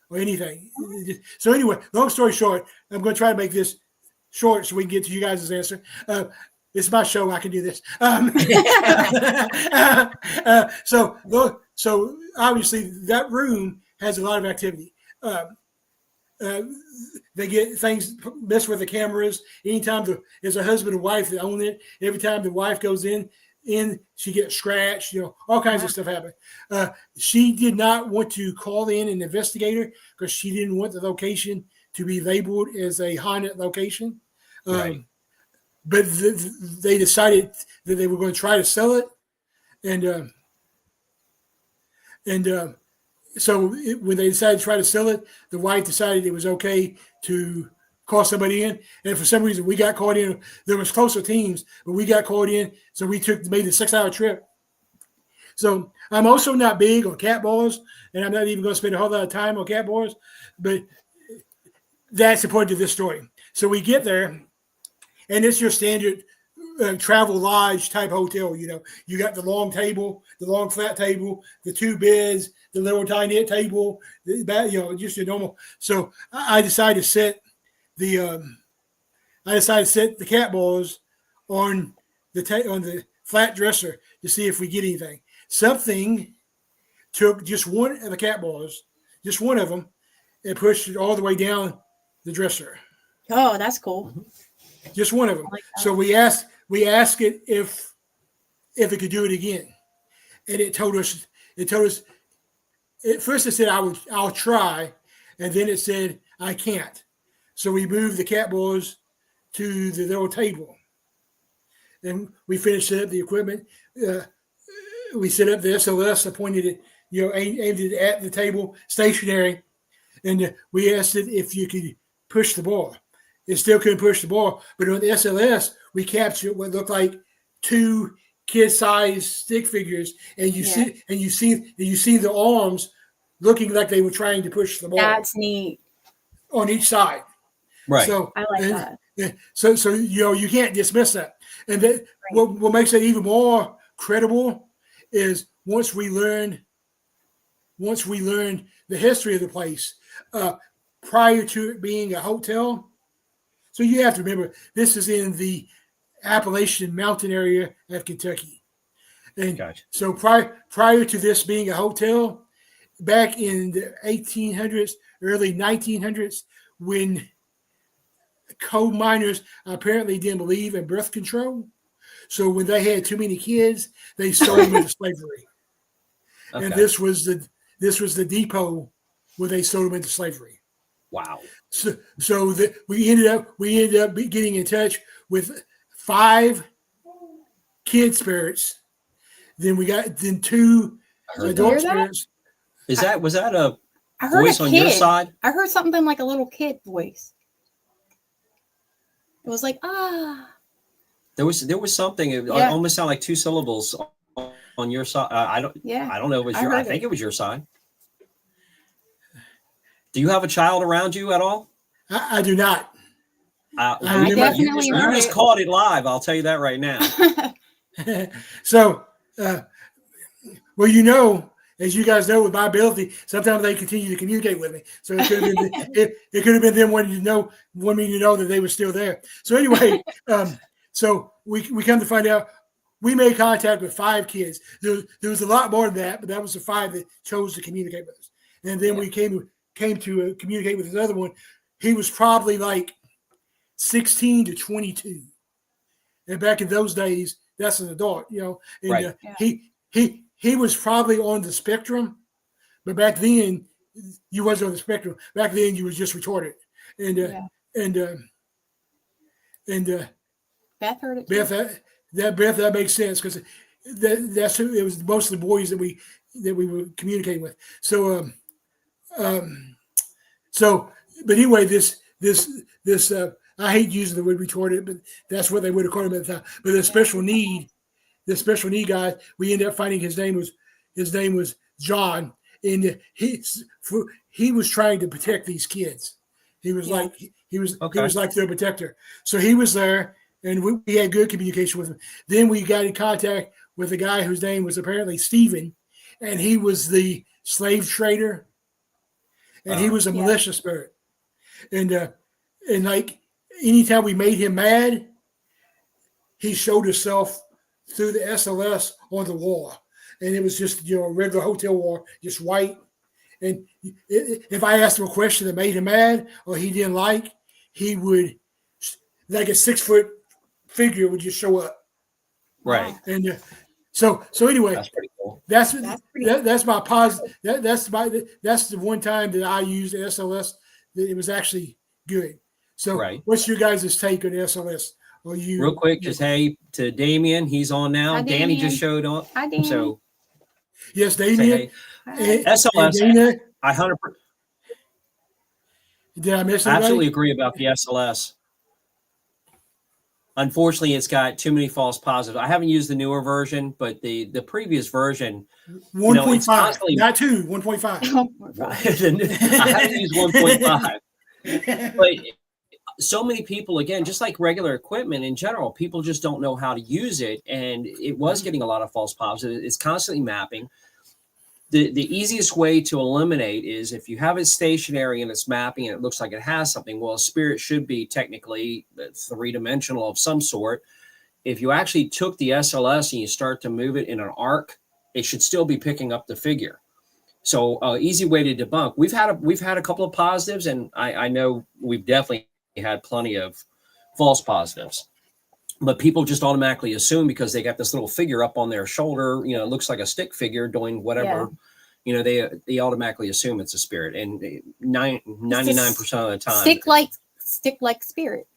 or anything. So anyway, long story short, I'm going to try to make this short so we can get to you guys' answer. It's my show. I can do this. So obviously that room has a lot of activity. They get things messed with the cameras. Anytime there's a husband and wife that own it, every time the wife goes in, she gets scratched. All kinds of stuff happen. She did not want to call in an investigator because she didn't want the location to be labeled as a haunted location. Right. But they decided that they were going to try to sell it, so when they decided to try to sell it, the wife decided it was okay to call somebody in. And for some reason, we got called in. There was closer teams, but we got called in, so we made the 6-hour trip. So I'm also not big on cat balls, and I'm not even going to spend a whole lot of time on cat balls, but that's important to this story. So we get there, and it's your standard travel lodge type hotel. You got the long table, the long flat table, the 2 beds, the little tiny table, just your normal. So I decided to set the cat balls on the flat dresser to see if we get anything. Something took just one of the cat balls, just one of them, and pushed it all the way down the dresser. Oh, that's cool. Just one of them. Like so we asked it if it could do it again, and it told us. At first it said I'll try, and then it said I can't. So we moved the cat balls to the little table, and we finished setting up the equipment. We set up the SLS, appointed it, aimed it at the table, stationary, and we asked it if you could push the ball. It still couldn't push the ball, but on the SLS, we captured what looked like 2 kid-sized stick figures, and you see the arms looking like they were trying to push the ball. That's neat. On each side, right? So I like that. So you can't dismiss that. And that what makes it even more credible is once we learned the history of the place prior to it being a hotel. So you have to remember, this is in the Appalachian Mountain area of Kentucky. And Gotcha. So prior to this being a hotel, back in the 1800s, early 1900s, when coal miners apparently didn't believe in birth control. So when they had too many kids, they sold them into slavery. Okay. And this was the depot where they sold them into slavery. Wow. So we ended up getting in touch with 5 kid spirits. Then we got 2 adult spirits. Was that a I heard voice a on kid. your side? I heard something like a little kid voice. It was like, ah. There was something. It almost sounded like 2 syllables on your side. I don't know. It was I think it was your side. Do you have a child around you at all? I do not. You just caught it live. I'll tell you that right now. So, as you guys know, with my ability, sometimes they continue to communicate with me. So it could have been them wanting me to know that they were still there. So anyway, so we come to find out we made contact with 5 kids. There was a lot more than that, but that was the 5 that chose to communicate with us. And then we came to communicate with another one. He was probably like 16 to 22, and back in those days, that's an adult, And right. He was probably on the spectrum, but back then you wasn't on the spectrum. Back then you was just retarded. Beth heard it. Beth, that makes sense because that's who it was. Mostly boys that we were communicating with. So but anyway, this I hate using the word retarded, but that's what they would have called him at the time. But the special need guy, we ended up finding his name was John, and he was trying to protect these kids. He was like their protector. So he was there, and we had good communication with him. Then we got in contact with a guy whose name was apparently Stephen, and he was the slave trader, and he was a militia spirit. And like anytime we made him mad, he showed himself through the SLS on the wall, and it was just a regular hotel wall, just white. And if I asked him a question that made him mad or he didn't like, he would, like a 6-foot figure would just show up. Right. And so anyway, that's pretty cool. That's my positive. That's the one time that I used SLS that it was actually good. So what's your guys' take on SLS? Or you real quick, just hey to Damien, he's on now. Hi, Danny just showed up. Hi, Danny. So yes, Damien. SLS. Dana, I 100%. Did I miss I anybody? absolutely agree about the SLS. Unfortunately, it's got too many false positives. I haven't used the newer version, but the previous version, 1.5, not 2, 1.5. I haven't used 1.5. But so many people, again, just like regular equipment in general, people just don't know how to use it, and it was getting a lot of false positives. It's constantly mapping. The easiest way to eliminate is if you have it stationary and it's mapping and it looks like it has something. Well, a spirit should be technically 3-dimensional of some sort. If you actually took the SLS and you start to move it in an arc, it should still be picking up the figure. So easy way to debunk. We've had a couple of positives, and I know we've definitely had plenty of false positives. But people just automatically assume because they got this little figure up on their shoulder, it looks like a stick figure doing whatever, they automatically assume it's a spirit. And 99% of the time, stick like spirit.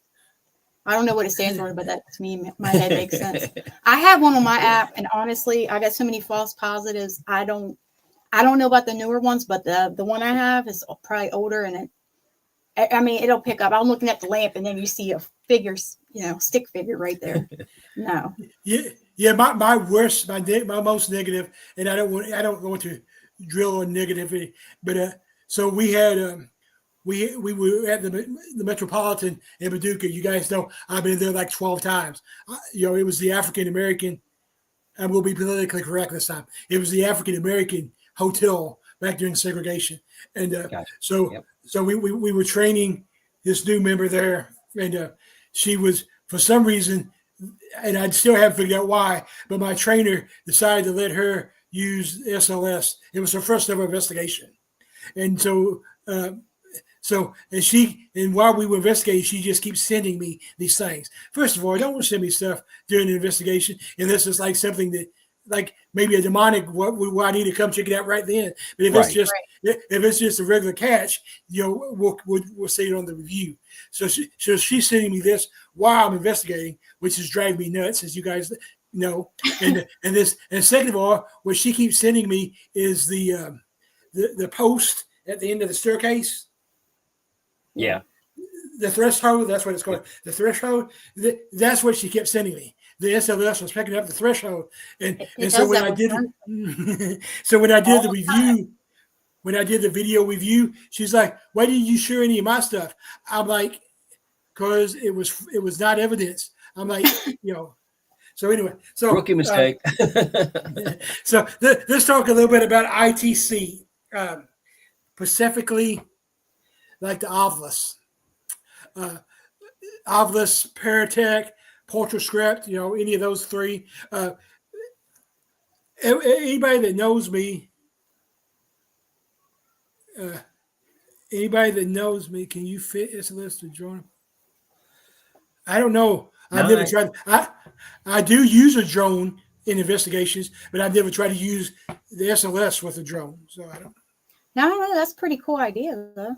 I don't know what it stands for, but that to me, my head makes sense. I have one on my app, and honestly, I got so many false positives. I don't know about the newer ones, but the one I have is probably older, and it'll pick up. I'm looking at the lamp, and then you see a figure, stick figure right there. No. Yeah. My worst, my most negative, and I don't want to drill on negativity, but so we had we were at the Metropolitan in Paducah. You guys know I've been there like 12 times. It was the African American. I will be politically correct this time. It was the African American hotel back during segregation, and so we were training this new member there, and she was, for some reason, and I still haven't figured out why, but my trainer decided to let her use SLS. It was her first ever investigation, and so and while we were investigating, she just keeps sending me these things. First of all, don't send me stuff during the investigation unless it's like something that, like maybe a demonic, what I need to come check it out right then. But if it's just a regular catch, we'll say it on the review. So she's sending me this while I'm investigating, which is driving me nuts, as you guys know. And second of all, what she keeps sending me is the post at the end of the staircase. Yeah. The threshold, that's what it's called. The threshold, that's what she kept sending me. The SLS was picking up the threshold. And so when I did the review, when I did the video review, she's like, why didn't you share any of my stuff? I'm like, because it was not evidence. I'm like, So anyway, rookie mistake. So let's talk a little bit about ITC, specifically like the Ovilus, Paratech, Polterscript, any of those three. Anybody that knows me, can you fit SLS to drone? I don't know. I've never tried. I do use a drone in investigations, but I've never tried to use the SLS with a drone. So I don't. No, that's a pretty cool idea, though.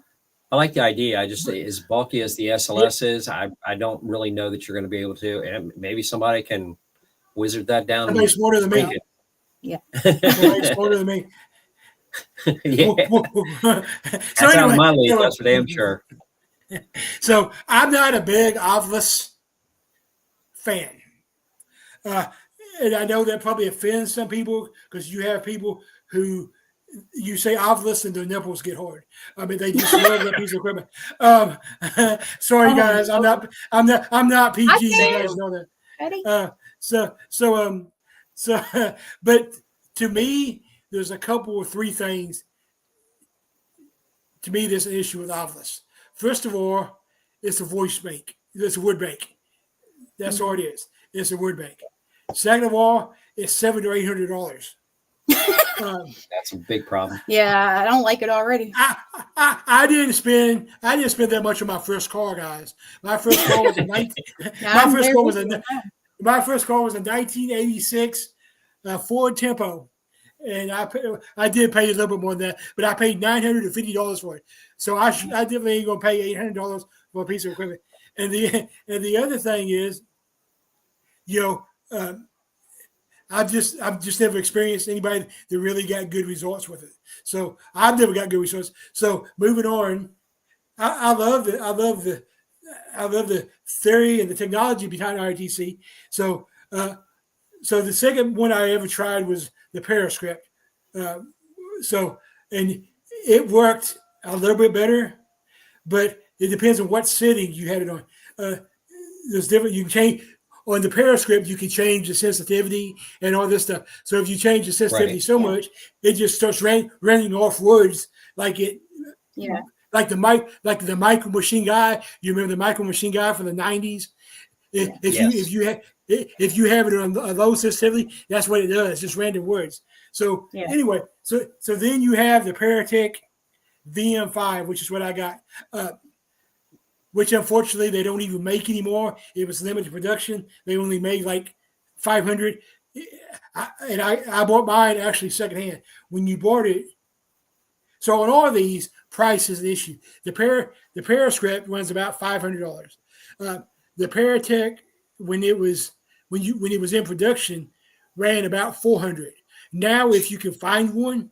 I like the idea. I just, as bulky as the SLS is, I don't really know that you're going to be able to. And maybe somebody can wizard that down. Somebody's smarter than me. Yeah. Somebody's smarter than me. Yeah. That's out of my league, that's for damn sure. So I'm not a big Ovilus fan. And I know that probably offends some people because you have people who you say ovulus and the nipples get hard. I mean, they just love that piece of equipment. Sorry guys, I'm not PG. You guys know that. Ready? But to me, there's a couple or three things. To me, there's an issue with ovulus. First of all, it's a voice bank. It's a word bank. That's all it is. It's a word bank. Second of all, it's $700 to $800. That's a big problem. Yeah, I don't like it already. I didn't spend that much on my first car, guys. My first car was my first car was a 1986 Ford Tempo, and I did pay a little bit more than that, but I paid $950 for it. So I definitely ain't gonna pay $800 for a piece of equipment. And the other thing is, I've just never experienced anybody that really got good results with it. So I've never got good results. So moving on, I love the theory and the technology behind RTC. So the second one I ever tried was the Periscript. And it worked a little bit better, but it depends on what setting you had it on. There's different. You can change on the Periscript. You can change the sensitivity and all this stuff. So if you change the sensitivity so much, it just starts running off words like it. Yeah. Like the Micro Machine Guy. You remember the Micro Machine Guy from the 90s? If you have it on a low sensitivity, that's what it does. Just random words. So anyway, so then you have the Paratech VM5, which is what I got. Which unfortunately they don't even make anymore. It was limited production. They only made like 500. I bought mine actually secondhand. When you bought it, so on all of these, price is an issue. The Periscript runs about $500. The Paratech, when it was in production, ran about $400. Now, if you can find one,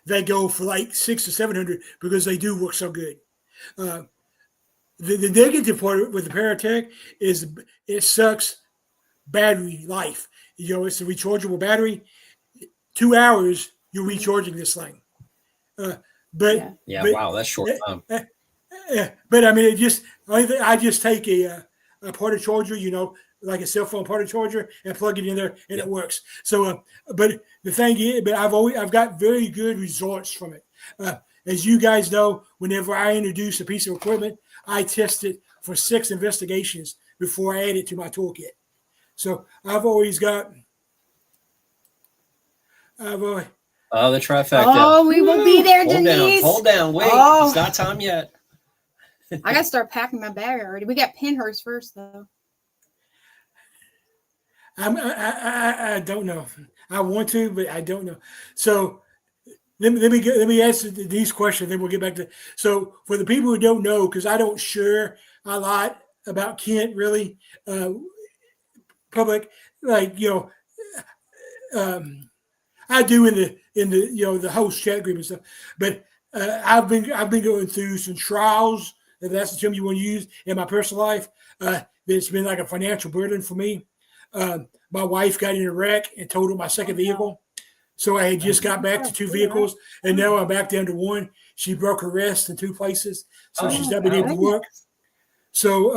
they go for like $600 to $700 because they do work so good. The negative part with the Paratech is it sucks battery life. It's a rechargeable battery. 2 hours you're recharging this thing. Wow, that's short time. But I mean, I just take a porta charger, like a cell phone porta charger, and plug it in there, and it works. So, but the thing is, I've got very good results from it. As you guys know, whenever I introduce a piece of equipment, I test it for 6 investigations before I add it to my toolkit. So I've always got. The trifecta. Oh, we will be there, Denise. Hold down. Wait, it's not time yet. I got to start packing my bag already. We got Pinhurst first, though. I don't know. I want to, but I don't know. So let me answer these questions. Then we'll get back to. So for the people who don't know, because I don't share a lot about Kent really, public, I do in the host chat group and stuff. But I've been going through some trials, if that's the term you want to use, in my personal life. It's been like a financial burden for me. My wife got in a wreck and totaled my second vehicle. So I had just got back to 2 vehicles, and now I'm back down to 1. She broke her wrist in 2 places, so she's not been able to work. So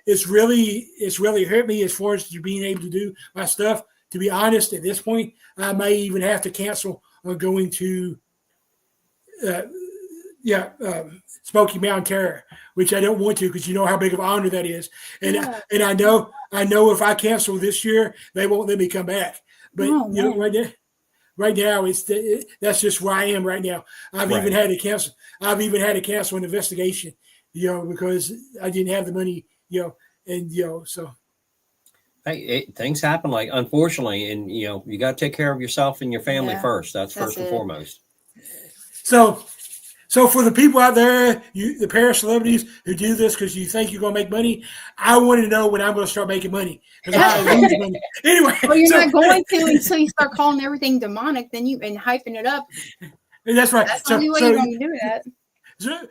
it's really hurt me as far as being able to do my stuff. To be honest, at this point, I may even have to cancel on going to Smoky Mountain Terror, which I don't want to, because you know how big of an honor that is. And I know if I cancel this year, they won't let me come back. But right now that's just where I am right now. I've even had to cancel an investigation, because I didn't have the money, so. Hey, things happen, unfortunately, and you got to take care of yourself and your family first. That's first and foremost. So for the people out there, the pair of celebrities who do this because you think you're going to make money, I want to know when I'm going to start making money, because I lose money anyway. Well, you're not going to until you start calling everything demonic, and hyping it up. And that's right. That's the only way you're going to do that.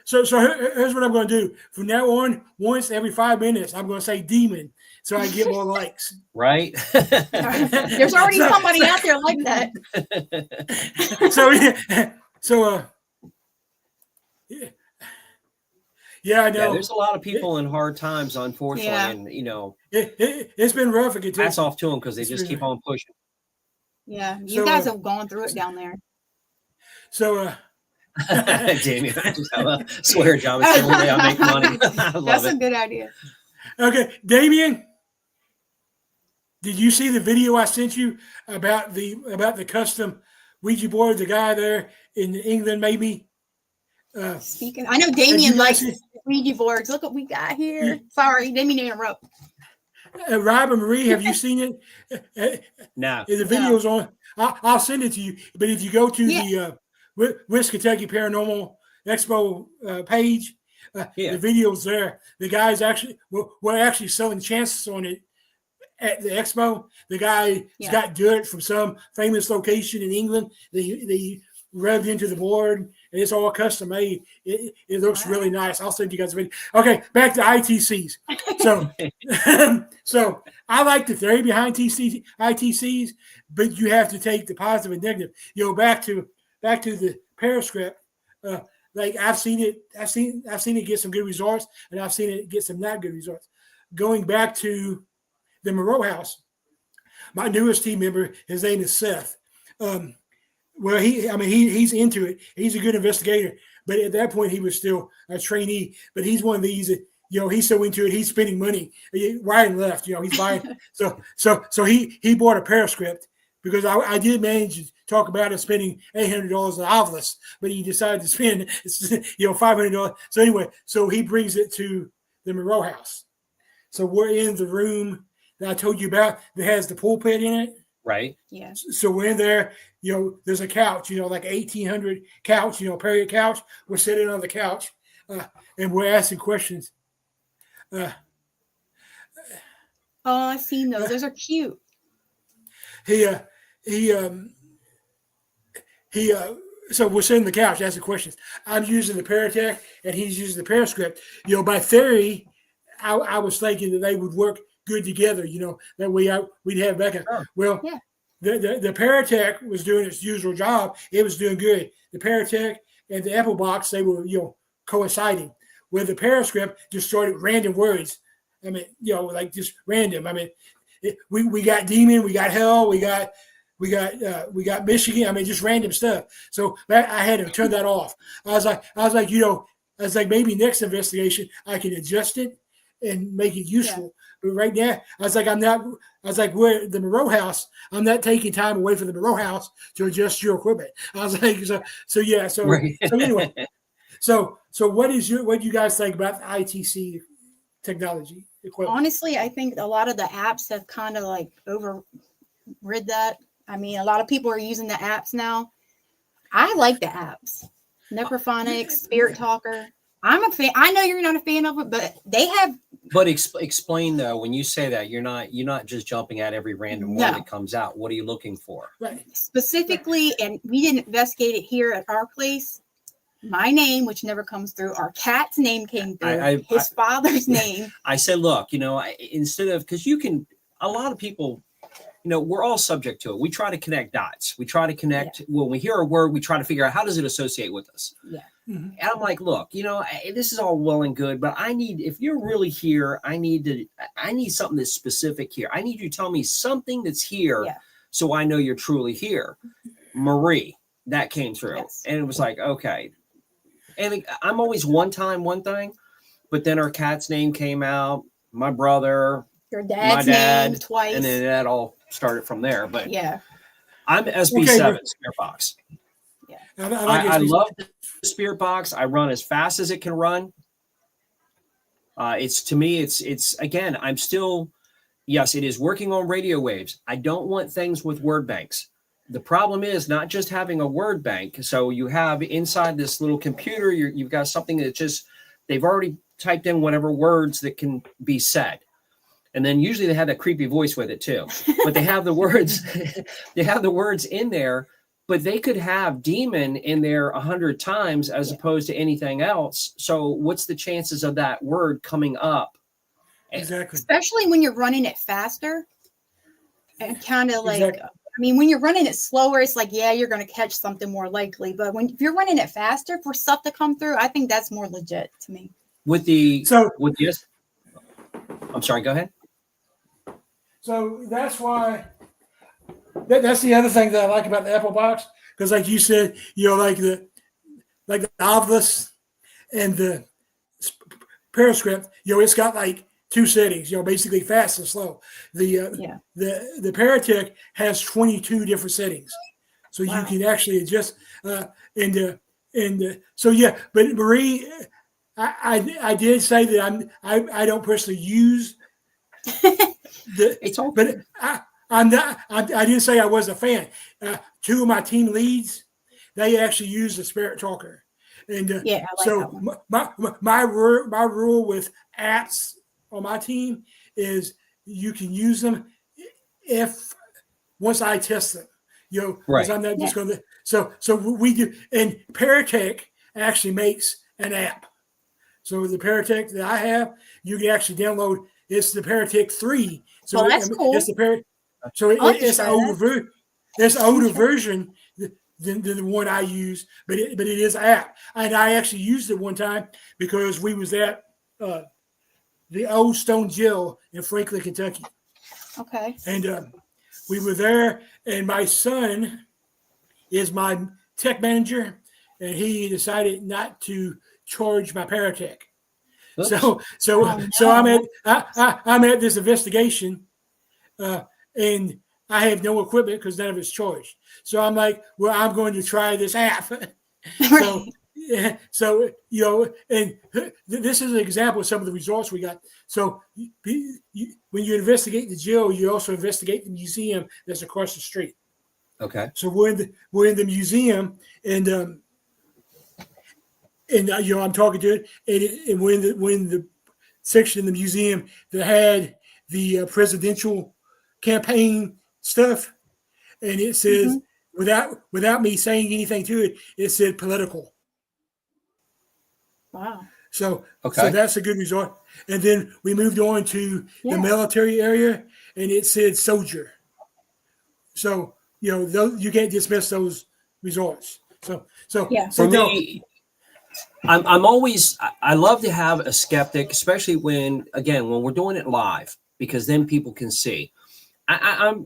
So here's what I'm going to do. From now on, once every 5 minutes, I'm going to say demon. so I get more likes. Right? There's already somebody out there like that. So yeah, I know. Yeah, there's a lot of people in hard times, unfortunately, and it's been rough again. Hats off to them because they just keep on pushing. Yeah, you guys have gone through it down there. So, Damien, I just have a swear job. It's the only way I make money. That's a good idea. Okay, Damien, did you see the video I sent you about the custom Ouija board? The guy there in England made me. Speaking, I know Damien likes Ouija boards. Look what we got here. Yeah. Sorry, didn't mean to interrupt. Rob and Marie, have you seen it? No. The video's on. I'll send it to you. But if you go to the West Kentucky Paranormal Expo page, the video's there. The guys we're actually selling chances on it at the expo. The guy got dirt from some famous location in England. They rubbed into the board, and it's all custom made. It looks really nice. I'll send you guys a video. Okay, back to ITCs. So, so I like the theory behind ITCs, but you have to take the positive and negative. Back to the Periscript. Like I've seen it get some good results, and I've seen it get some not good results. Going back to the Moreau House, my newest team member, his name is Seth. Well, he's into it. He's a good investigator, but at that point he was still a trainee. But he's one of these that, he's so into it. He's spending money right and left. He's buying. So he bought a Periscript because I did manage to talk about it spending $800 on Ovilus, but he decided to spend $500. So anyway, so he brings it to the Moreau House. So we're in the room that I told you about that has the pulpit in it. Right. Yeah. So we're in there, there's a couch, like 1800 couch, period couch. We're sitting on the couch and we're asking questions. Oh, I've seen those. Those are cute. So we're sitting on the couch asking questions. I'm using the Paratech and he's using the Periscript. By theory, I was thinking that they would work good together, that we'd have backup. Sure. Well, the Paratech was doing its usual job. It was doing good. The Paratech and the Apple Box, they were, coinciding. Where the Periscript just started random words. I mean, like just random. I mean, we got demon, we got hell, we got Michigan. I mean, just random stuff. So I had to turn that off. I was like, maybe next investigation I can adjust it and make it useful. Yeah. But right now, we're at the Moreau House. I'm not taking time away from the Moreau House to adjust your equipment. I was like, so anyway, so what do you guys think about the ITC technology equipment? Honestly, I think a lot of the apps have kind of like overrid that. I mean, a lot of people are using the apps now. I like the apps. Necrophonics, Spirit Talker. I'm a fan. I know you're not a fan of it, but they have. But explain though, when you say that, you're not just jumping at every random one that comes out. What are you looking for? Right. Specifically, and we didn't investigate it here at our place. My name, which never comes through, our cat's name came through. His father's name. I said, look, instead of, because a lot of people, we're all subject to it. We try to connect dots. We try to connect, when we hear a word, we try to figure out how does it associate with us. Yeah. Mm-hmm. And I'm like, look, this is all well and good, but if you're really here, I need something that's specific here. I need you to tell me something that's here so I know you're truly here. Marie, that came through. Yes. And it was like, okay. And I'm always one thing, but then our cat's name came out, my brother, your dad's name twice. And then that all started from there. But yeah, I'm SB7 Spirit Box. Yeah, I love the Spirit Box. I run as fast as it can run. It's again, I'm still, yes, it is working on radio waves. I don't want things with word banks. The problem is not just having a word bank. So you have inside this little computer, you've got something that they've already typed in whatever words that can be said. And then usually they have that creepy voice with it too, but they have the words, in there, but they could have demon in there 100 times as opposed to anything else. So what's the chances of that word coming up Exactly. Especially when you're running it faster and kind of like, Exactly. I mean, when you're running it slower, it's like, yeah, you're going to catch something more likely. But if you're running it faster for stuff to come through, I think that's more legit to me. With the So I'm sorry, go ahead. So that's why that's the other thing that I like about the Apple Box, because like you said, like the Ovilus and the Periscript, it's got like two settings, basically fast and slow. The Paratech has 22 different settings, so you can actually adjust. So yeah, but Marie, I did say that I don't personally use It's all but I'm not. I didn't say I was a fan. Two of my team leads, they actually use the Spirit Talker, and I like so that one. my rule with apps on my team is you can use them if once I test them, because I'm not just going to. So we do, and Paratech actually makes an app. So the Paratech that I have, you can actually download. It's the Paratech 3. So that's cool. It's the So it's older. It's older version than the one I use, but it is an app. And I actually used it one time because we was at the Old Stone Jail in Franklin, Kentucky. Okay. And we were there, and my son is my tech manager, and he decided not to charge my Paratech. So I'm at this investigation, and I have no equipment because none of it's charged. So I'm like, well, I'm going to try this app. So and this is an example of some of the results we got. So when you investigate the jail, you also investigate the museum that's across the street. Okay. So we're in the museum, and I'm talking to it, and we're in the section in the museum that had the presidential campaign stuff, and it says without me saying anything to it, it said political. Wow. So that's a good result. And then we moved on to the military area, and it said soldier. So you can't dismiss those results. So for me, I'm always, I love to have a skeptic, especially when we're doing it live, because then people can see. I'm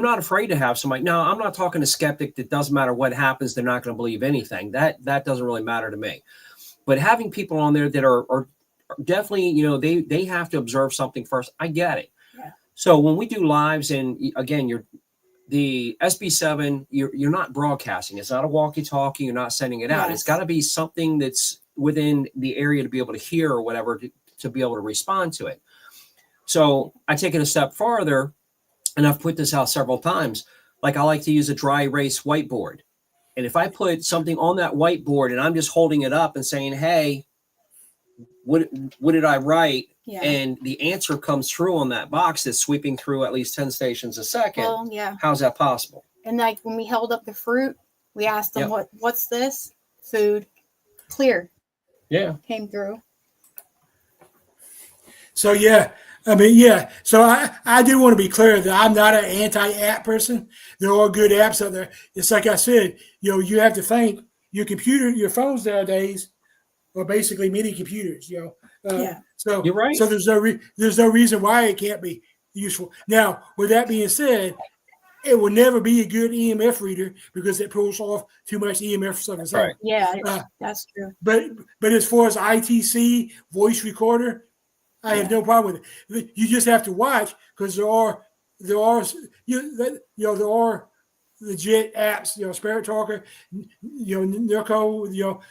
not afraid to have somebody. Now, I'm not talking a skeptic that doesn't matter what happens, they're not going to believe anything. That doesn't really matter to me. But having people on there that are definitely, they have to observe something first. I get it. Yeah. So when we do lives, and again, the SB7, you're not broadcasting. It's not a walkie-talkie. You're not sending it out. It's got to be something that's within the area to be able to hear or whatever to be able to respond to it. So I take it a step farther, and I've put this out several times. Like I like to use a dry erase whiteboard. And if I put something on that whiteboard and I'm just holding it up and saying, hey, what did I write? Yeah. And the answer comes through on that box that's sweeping through at least 10 stations a second. Well, yeah. How's that possible? And like when we held up the fruit, we asked them, what's this? Food. Clear. Yeah. Came through. So, So I do want to be clear that I'm not an anti-app person. There are good apps out there. It's like I said, you have to think your phones nowadays are basically mini computers, So you're right. So there's no reason why it can't be useful. Now, with that being said, it will never be a good EMF reader because it pulls off too much EMF stuff. Right. Yeah, that's true. But as far as ITC voice recorder, I have no problem with it. You just have to watch because there are legit apps, Spirit Talker, Nirco,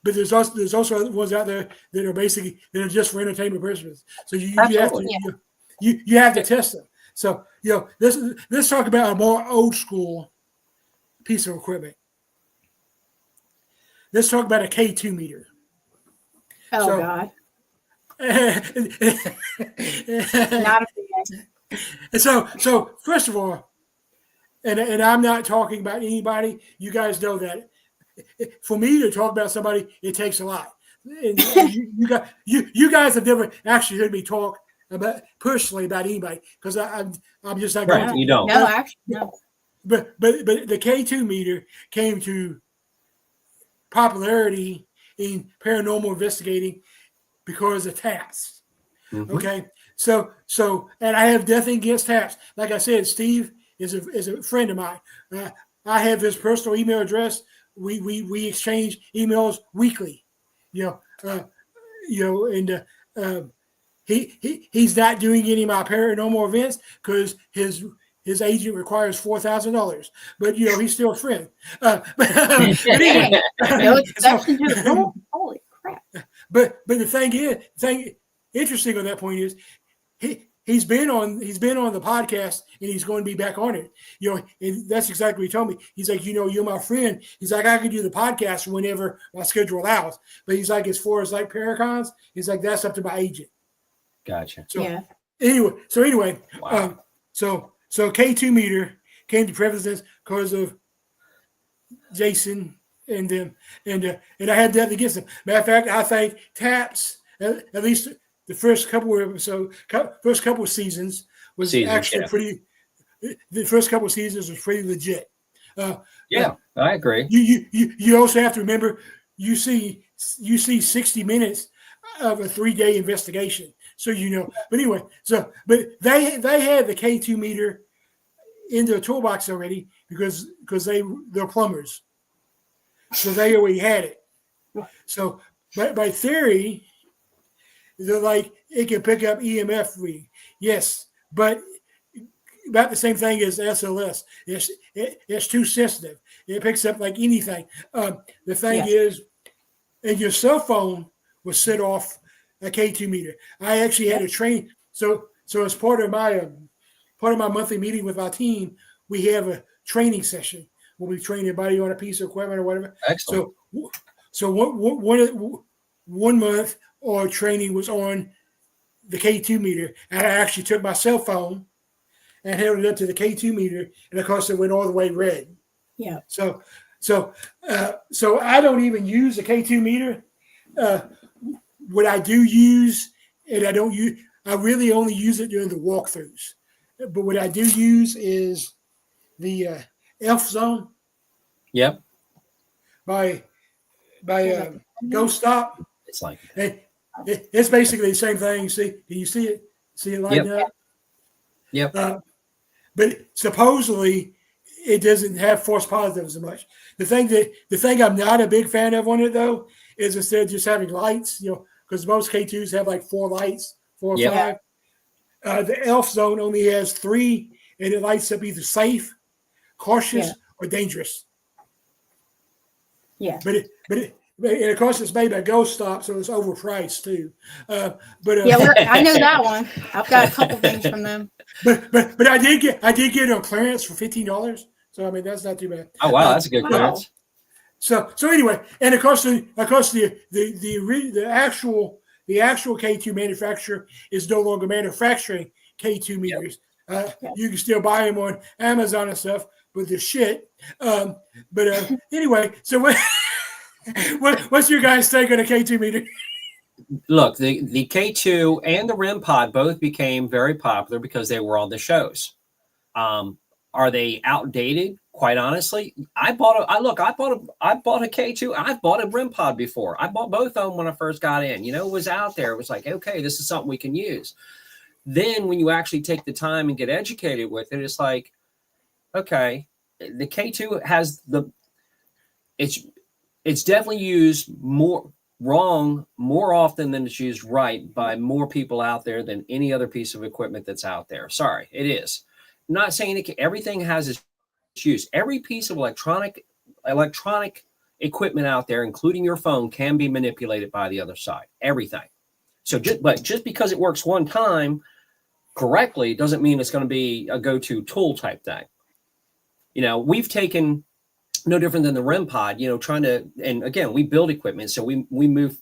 but there's also other ones out there that are just for entertainment purposes. So you have to test them. So let's talk about a more old school piece of equipment. Let's talk about a K2 meter. Oh God. Not a fan. And so first of all, and I'm not talking about anybody. You guys know that. For me to talk about somebody, it takes a lot. And you guys have never actually heard me talk personally about anybody because I'm just not Right, going to. you don't. No, actually, no. But the K2 meter came to popularity in paranormal investigating because of taps. Mhm. Okay, so and I have nothing against taps. Like I said, Steve is a friend of mine. I have his personal email address. We exchange emails weekly. You know, and he's not doing any of my paranormal events because his agent requires $4,000. But he's still a friend. But anyway, No so, exception to the rule. Holy crap. but the thing interesting on that point is he's been on the podcast and he's going to be back on it. And that's exactly what he told me. He's like, you're my friend. He's like, I can do the podcast whenever my schedule allows. But he's like, as far as like Paracons, he's like, that's up to my agent. Gotcha. So Yeah. anyway, Wow. so K2 meter came to prevalence because of Jason and them, and I had nothing against them. Matter of fact, I think taps at least the first couple of seasons was actually pretty. The first couple of seasons was pretty legit. Yeah, I agree. You also have to remember you see 60 minutes of a 3-day investigation. So but anyway, but they had the K2 meter in their toolbox already because they're plumbers, so they already had it. So by theory, they're like it can pick up EMF reading, yes, but about the same thing as SLS. It's too sensitive. It picks up like anything. The thing is, and your cell phone will set off a K2 meter. I actually had a train. So as part of my monthly meeting with our team, we have a training session where we train everybody on a piece of equipment or whatever. Excellent. So one month our training was on the K2 meter, and I actually took my cell phone and held it up to the K2 meter, and of course it went all the way red. Yeah. So I don't even use the K2 meter. What I do use, and I really only use it during the walkthroughs. But what I do use is the Elf Zone. Yep. By Ghost Stop. It's like it's basically the same thing. See, can you see it? See it lighting up? Yep. But supposedly it doesn't have false positives as much. The thing I'm not a big fan of on it though is instead of just having lights, because most K2s have like 4 lights, 4 or 5. The Elf Zone only has 3, and it lights up either safe, cautious, or dangerous. Yeah. And of course it's made by Ghost Stop, so it's overpriced too. I know that one. I've got a couple things from them. But I did get it on clearance for $15. So I mean that's not too bad. Oh wow, that's a good clearance. So anyway, and of course the actual K2 manufacturer is no longer manufacturing K2 meters. You can still buy them on Amazon and stuff, but they're shit. But anyway, so what's your guys' take on a K2 meter? Look, the K2 and the REM pod both became very popular because they were on the shows. Are they outdated? Quite honestly, I bought a K2. I've bought a REM pod before. I bought both of them when I first got in. It was out there. It was like, okay, this is something we can use. Then when you actually take the time and get educated with it, it's like, okay, the K2 has it's definitely used more often than it's used right by more people out there than any other piece of equipment that's out there. Sorry, it is. I'm not saying everything has its use. Every piece of electronic equipment out there, including your phone, can be manipulated by the other side. Everything. So just because it works one time correctly doesn't mean it's going to be a go-to tool type thing. We've taken no different than the REM pod, and again, we build equipment. So we move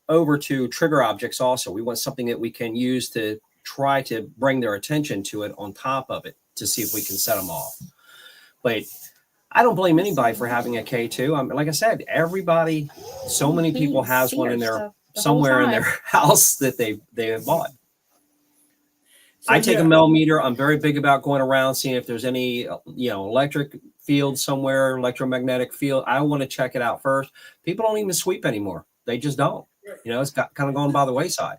over to trigger objects also. We want something that we can use to try to bring their attention to it on top of it to see if we can set them off. But I don't blame anybody for having a K2. Like I said, so many people has one in their somewhere in their house that they have bought. I take a millimeter. I'm very big about going around, seeing if there's any, electric field somewhere, electromagnetic field. I want to check it out first. People don't even sweep anymore. They just don't. It's got kind of gone by the wayside.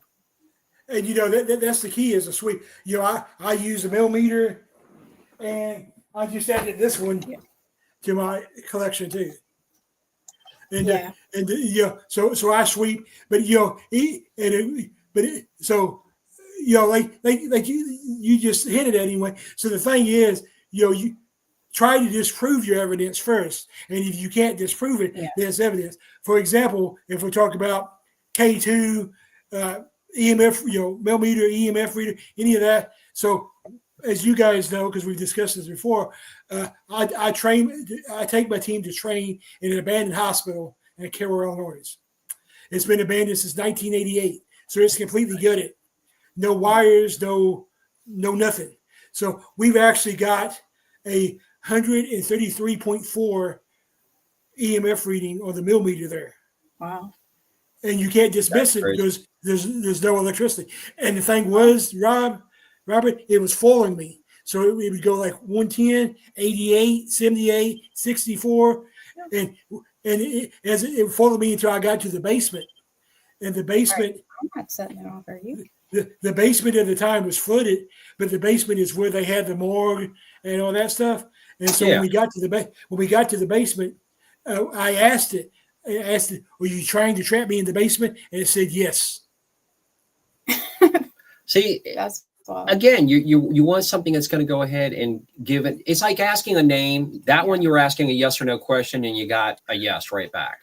And that's the key, is a sweep. I use a millimeter, and I just added this one to my collection too. And so I sweep, but like you just hit it anyway. So the thing is, you try to disprove your evidence first, and if you can't disprove it, there's evidence. For example, if we talk about K2, EMF, millimeter, EMF reader, any of that. So as you guys know, because we've discussed this before, I take my team to train in an abandoned hospital in Carroll, Illinois. It's been abandoned since 1988, so it's completely gutted. No wires, no nothing. So we've actually got a 133.4 EMF reading on the millimeter there. Wow. And you can't dismiss it because there's no electricity. And the thing was, Robert, it was following me. So it would go like 110, 88, 78, 64. And it followed me until I got to the basement. And the basement. Right. I'm not setting it off, are you? The basement at the time was flooded, but the basement is where they had the morgue and all that stuff. And so when we got to the basement, I asked it, were you trying to trap me in the basement? And it said yes. See, that's again, you want something that's going to go ahead and give it. It's like asking a name. That one you were asking a yes or no question, and you got a yes right back.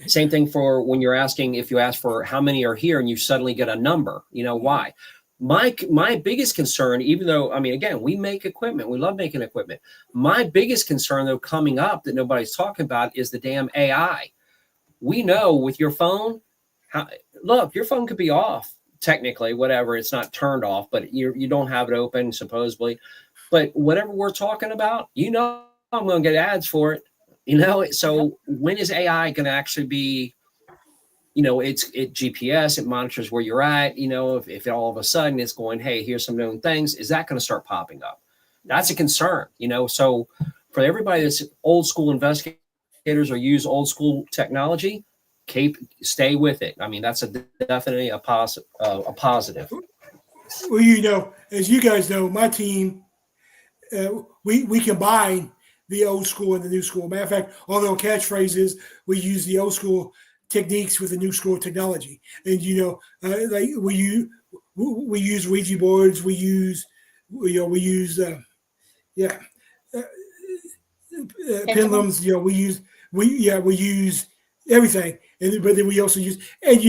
Same thing for when you're asking, if you ask for how many are here and you suddenly get a number. Why? My biggest concern, even though, again, we make equipment. We love making equipment. My biggest concern, though, coming up that nobody's talking about is the damn AI. We know with your phone, look, your phone could be off, technically, whatever. It's not turned off, but you don't have it open, supposedly. But whatever we're talking about, I'm going to get ads for it. So when is AI going to actually be, it GPS, it monitors where you're at, if all of a sudden it's going, hey, here's some known things, is that going to start popping up? That's a concern, so for everybody that's old school investigators or use old school technology, stay with it. That's definitely a positive. Well, as you guys know, my team, we combine the old school and the new school. Matter of fact, although catchphrase is we use the old school techniques with the new school technology, and like we use Ouija boards, we use pendulums, we use everything, but then we also use, and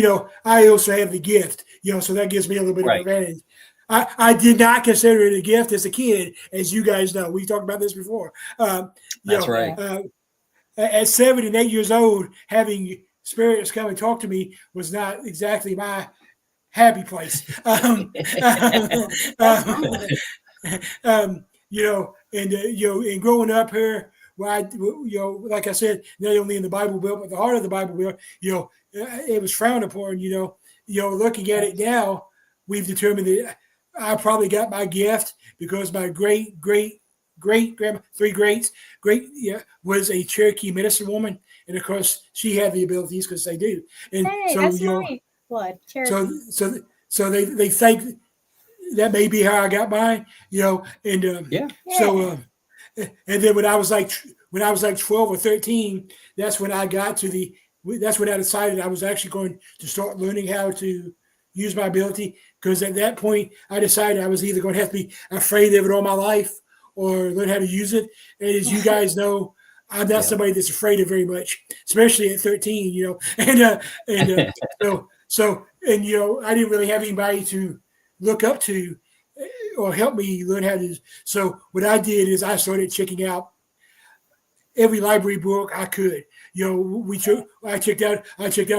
I also have the gift, so that gives me a little bit of advantage. I did not consider it a gift as a kid, as you guys know. We talked about this before. That's right. At 7 and 8 years old, having spirits come and talk to me was not exactly my happy place. And growing up here, where like I said, not only in the Bible Belt, but the heart of the Bible Belt, it was frowned upon. Looking at it now, we've determined that I probably got my gift because my great grandma, was a Cherokee medicine woman, and of course she had the abilities because they do. And that's right. Blood, Cherokee. So they think that may be how I got mine, and So and then when I was like 12 or 13, that's when I decided I was actually going to start learning how to use my ability, because at that point I decided I was either going to have to be afraid of it all my life or learn how to use it. And as you guys know, I'm not somebody that's afraid of very much, especially at 13, so I didn't really have anybody to look up to or help me learn how to. So what I did is I started checking out every library book I could. I checked out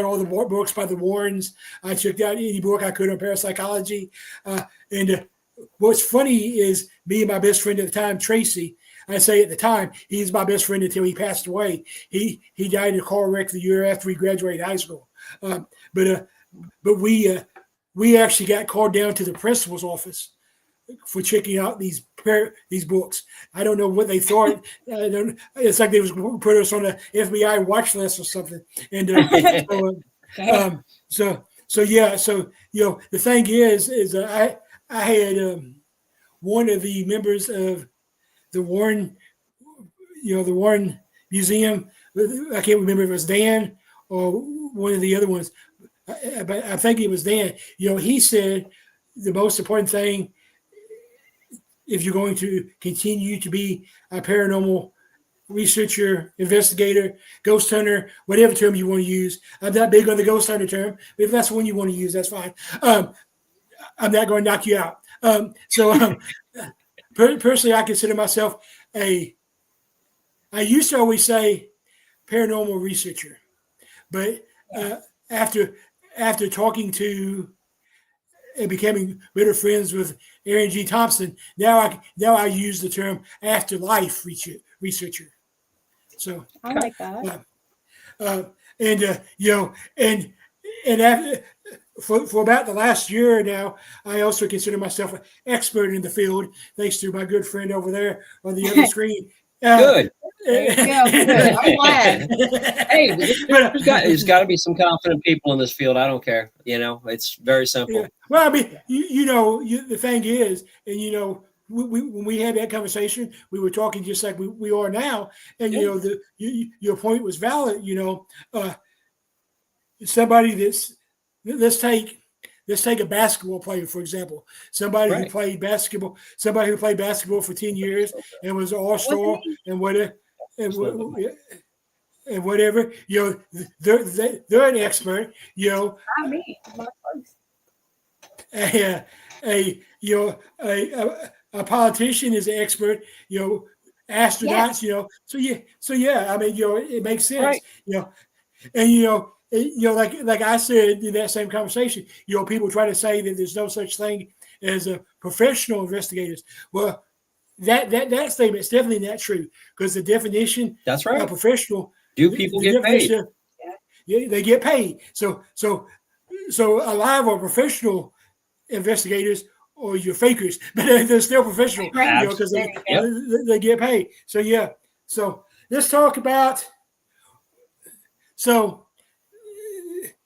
all the books by the Warrens. I checked out any book I could on parapsychology. And what's funny is me and my best friend at the time, Tracy. I say at the time, he's my best friend until he passed away. He died in a car wreck the year after we graduated high school. But we actually got called down to the principal's office for checking out these books. I don't know what they thought. It's like they was put us on the FBI watch list or something. And so yeah. So the thing is I had one of the members of the Warren, the Warren Museum. I can't remember if it was Dan or one of the other ones, but I think it was Dan. He said the most important thing, if you're going to continue to be a paranormal researcher, investigator, ghost hunter, whatever term you want to use. I'm not big on the ghost hunter term, but if that's the one you want to use, that's fine. I'm not going to knock you out. Personally, I consider myself I used to always say paranormal researcher, but after talking to and becoming better friends with Aaron G. Thompson, now I use the term afterlife researcher. So I like that. And after, for about the last year now, I also consider myself an expert in the field, thanks to my good friend over there on the other screen. Good. There you go. Good. I'm glad. Hey, there's got to be some confident people in this field. I don't care. It's very simple. Yeah. Well, I mean, the thing is, and when we had that conversation, we were talking just like we are now, and your point was valid. Somebody let's take a basketball player, for example. Somebody who played basketball for 10 years and was an all-star and whatever. And whatever, they're an expert. Not me. A politician is an expert. Astronauts. Yes. So yeah. I mean, it makes sense. And like I said in that same conversation, people try to say that there's no such thing as a professional investigators. Well, that statement is definitely not true, because the definition that's right. of professional. Do people get paid? Yeah, they get paid. So a lot of our professional investigators, or your fakers, but they're still professional, because they get paid. So yeah. So let's talk about. So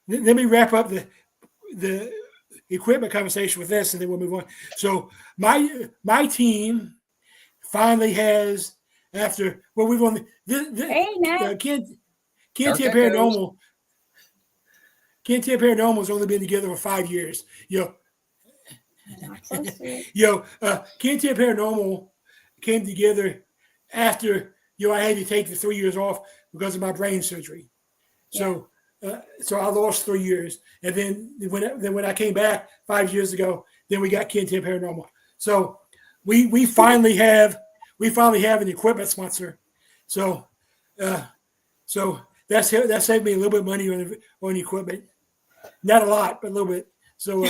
let me wrap up the equipment conversation with this, and then we'll move on. So my team finally has, after we've only Ken Paranormal has only been together for 5 years. Ken Paranormal came together after I had to take the 3 years off because of my brain surgery. So I lost 3 years, and then when I came back 5 years ago, then we got Ken Paranormal. So we finally have an equipment sponsor. So that saved me a little bit of money on equipment, not a lot, but a little bit. So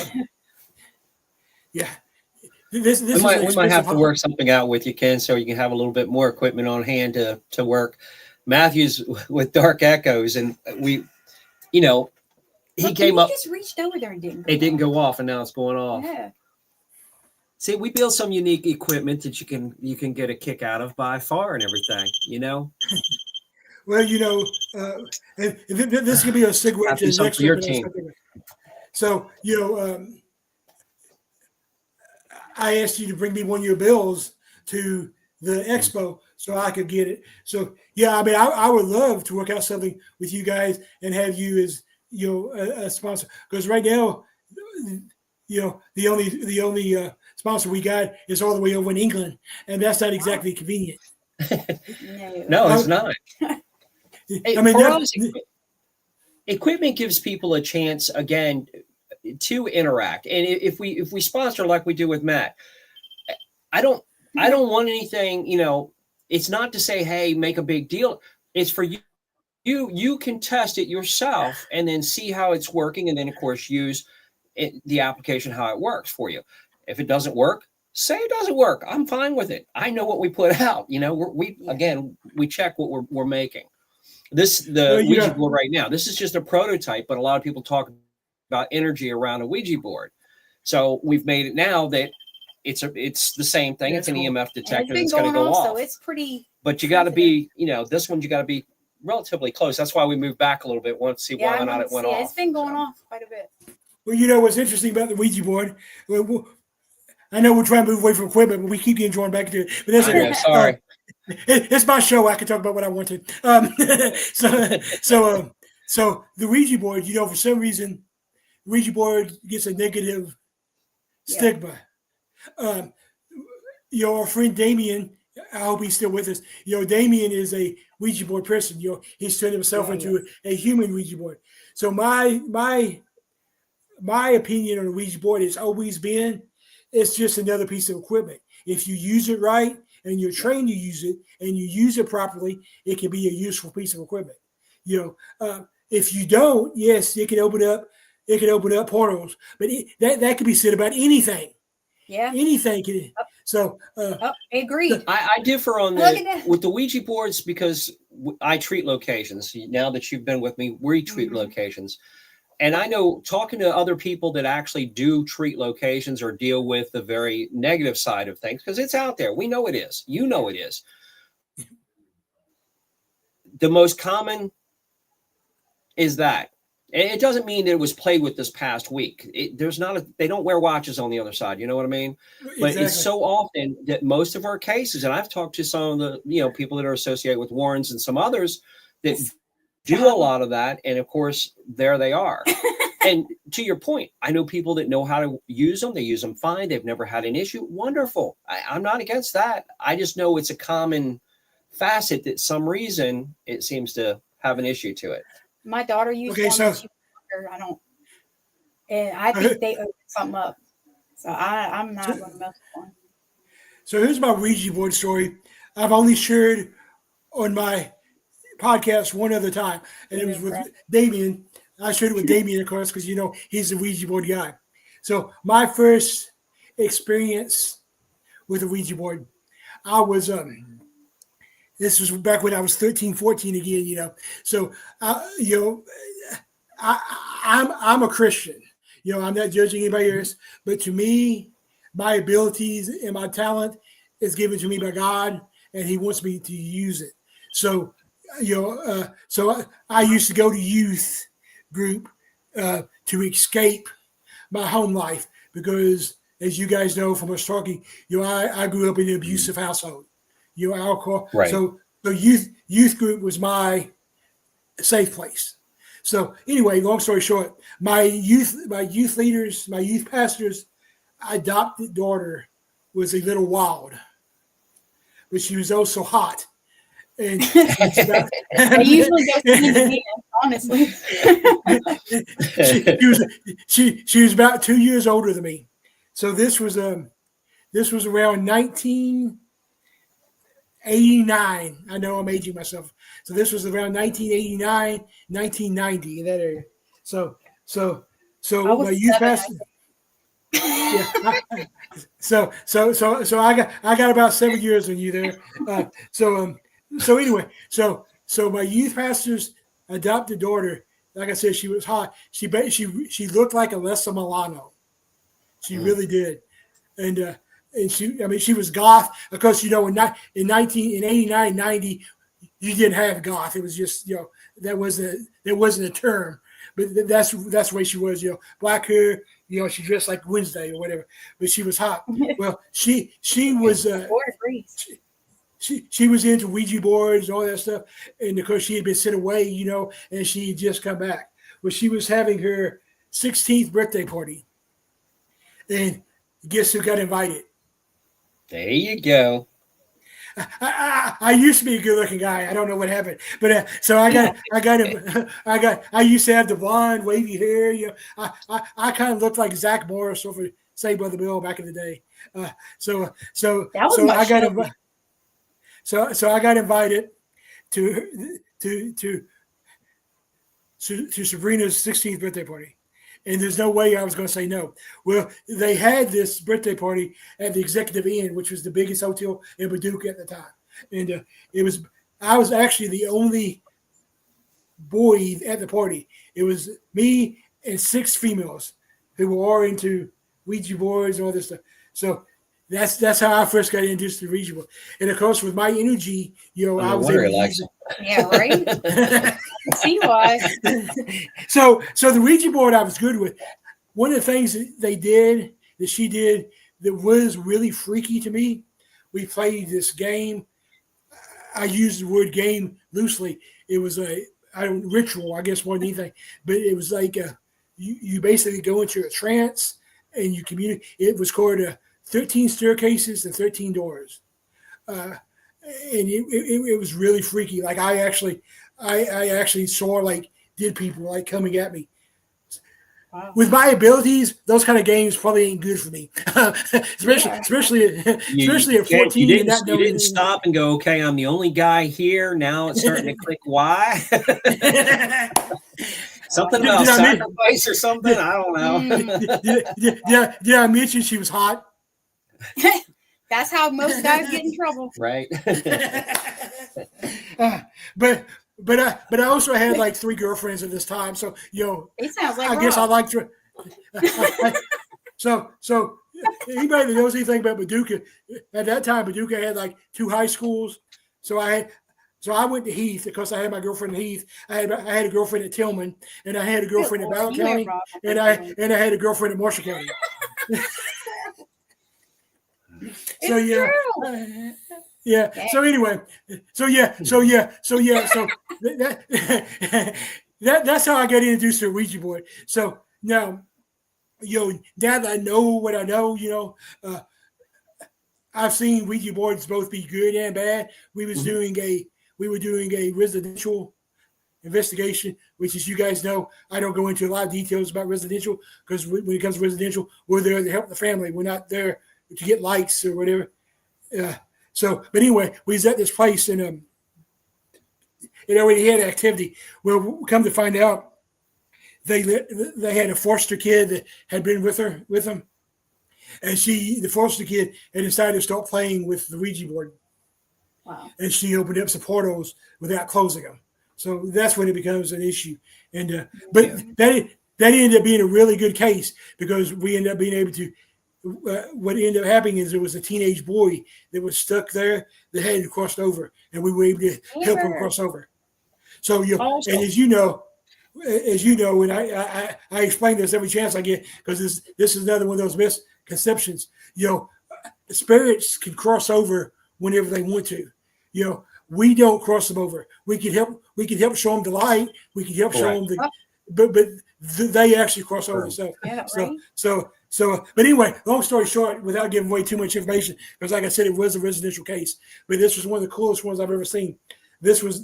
yeah, we might have to work something out with you, Ken, so you can have a little bit more equipment on hand to work. Matthew's with Dark Echoes, and he came up. Just reached over there and didn't. It didn't go off, and now it's going off. Yeah. See, we build some unique equipment that you can get a kick out of by far and everything. Well, and this could be a segue to the next your team. So I asked you to bring me one of your bills to the expo so I could get it. So yeah, I mean, I would love to work out something with you guys and have you as a sponsor, because right now, the only sponsor we got is all the way over in England, and that's not exactly convenient. No, it's not. I mean, equipment gives people a chance again to interact, and if we sponsor like we do with Matt, I don't want anything. It's not to say, hey, make a big deal. It's for you. You can test it yourself and then see how it's working, and then of course use the application how it works for you. If it doesn't work, say it doesn't work. I'm fine with it. I know what we put out. We check what we're making. Ouija board right now. This is just a prototype, but a lot of people talk about energy around a Ouija board. So we've made it now that it's the same thing. It's an cool. EMF And detector it's that's going been to going go off, off. so it's pretty. But you got to be, this one you got to be relatively close. That's why we moved back a little bit. Want to see whether or not it went off. It's been going off quite a bit. Well, what's interesting about the Ouija board? I know we're trying to move away from equipment, but we keep getting drawn back to it. But that's okay. Sorry. It's my show. I can talk about what I want to. So the Ouija board, for some reason, the Ouija board gets a negative stigma. Our friend Damien, I hope he's still with us. Damien is a Ouija board person. He's turned himself into a human Ouija board. So my opinion on the Ouija board has always been, it's just another piece of equipment. If you use it right and you're trained to use it and you use it properly, it can be a useful piece of equipment. If you don't, yes, it can open up portals, but that could be said about anything. Yeah, anything can. So I agree. I differ on with the Ouija boards because I treat locations. Now that you've been with me, we treat locations. And I know talking to other people that actually do treat locations or deal with the very negative side of things, because it's out there. We know it is. You know it is. The most common is that. And it doesn't mean that it was played with this past week. They don't wear watches on the other side. You know what I mean? But exactly. It's so often that most of our cases, and I've talked to some of the people that are associated with Warrens and some others that do a lot of that. And of course, there they are. And to your point, I know people that know how to use them. They use them fine. They've never had an issue. Wonderful. I'm not against that. I just know it's a common facet that some reason it seems to have an issue to it. My daughter used one. So she I don't, and I think they opened something up. So I'm not going to mess with one. So here's my Ouija board story. I've only shared on my podcast one other time, and it was with Damien. I shared it with Damien, of course, because he's the Ouija board guy. So my first experience with a Ouija board, I was this was back when I was 13, 14 again, So I'm a Christian. I'm not judging anybody else, but to me, my abilities and my talent is given to me by God, and He wants me to use it. So, so I used to go to youth group to escape my home life because, as you guys know from us talking, I grew up in an abusive household. Alcohol. Right. So the youth group was my safe place. So anyway, long story short, my youth leaders, my youth pastors' adopted daughter was a little wild, but she was also hot. And I usually go to honestly. she was about 2 years older than me. So this was around 1989. I know I'm aging myself. So this was around 1989, 1990 in that area. So my youth pastor. Yeah. So I got about 7 years on you there. So anyway, so my youth pastor's adopted daughter, like I said, she was hot. She looked like Alyssa Milano. She really did, and she was goth. Of course, in 89, 90, you didn't have goth. It was just there wasn't a term, but that's the way she was. Black hair. She dressed like Wednesday or whatever, but she was hot. Well, she was. She was into Ouija boards and all that stuff, and of course she had been sent away, and she had just come back. Well, she was having her 16th birthday party, and guess who got invited? There you go. I used to be a good-looking guy. I don't know what happened, but so I used to have the blonde, wavy hair. I kind of looked like Zach Morris over Saved by the Bell back in the day. So I got invited to Sabrina's 16th birthday party. And there's no way I was going to say no. Well, they had this birthday party at the Executive Inn, which was the biggest hotel in Paducah at the time. And I was actually the only boy at the party. It was me and 6 females who were all into Ouija boards and all this stuff. So that's how I first got introduced to the Ouija board. And of course, with my energy, I was able to use it. Yeah, right. See why? So the Ouija board I was good with. One of the things that she did that was really freaky to me, we played this game. I use the word game loosely. It was a ritual, I guess, more than anything. But it was like you basically go into a trance and you communicate. It was called 13 staircases and 13 doors. And it was really freaky. Like I actually saw like dead people like coming at me. Wow. With my abilities, those kind of games probably ain't good for me, especially at 14. You didn't stop and go, okay, I'm the only guy here. Now it's starting to click. Why? Something about sacrifice or something. I don't know. Did I mention she was hot? That's how most guys get in trouble, right? But I also had like 3 girlfriends at this time, so it sounds like I guess I liked her. So anybody that knows anything about Paducah, at that time Paducah had like 2 high schools. So I went to Heath because I had my girlfriend at Heath. I had a girlfriend at Tillman, and I had a girlfriend at Ballard County, and I had a girlfriend at Marshall County. So yeah. So anyway, so that's how I got introduced to the Ouija board. So now, now that I know what I know, I've seen Ouija boards both be good and bad. We were doing a residential investigation, which, as you guys know, I don't go into a lot of details about residential because when it comes to residential, we're there to help the family. We're not there to get likes or whatever. But anyway, we was at this place and it already had activity. Well, come to find out, they had a foster kid that had been with them, and the foster kid had decided to start playing with the Ouija board. Wow! And she opened up some portals without closing them. So that's when it becomes an issue. And but that ended up being a really good case because we ended up being able to. What ended up happening is there was a teenage boy that was stuck there that had crossed over, and we were able to help him cross over. So and as you know, and I explain this every chance I get because this is another one of those misconceptions. Spirits can cross over whenever they want to. We don't cross them over. We can help show them the light. We can help show them but they actually cross over themselves. Yeah, right. But anyway, long story short, without giving away too much information, because like I said, it was a residential case. But this was one of the coolest ones I've ever seen. This was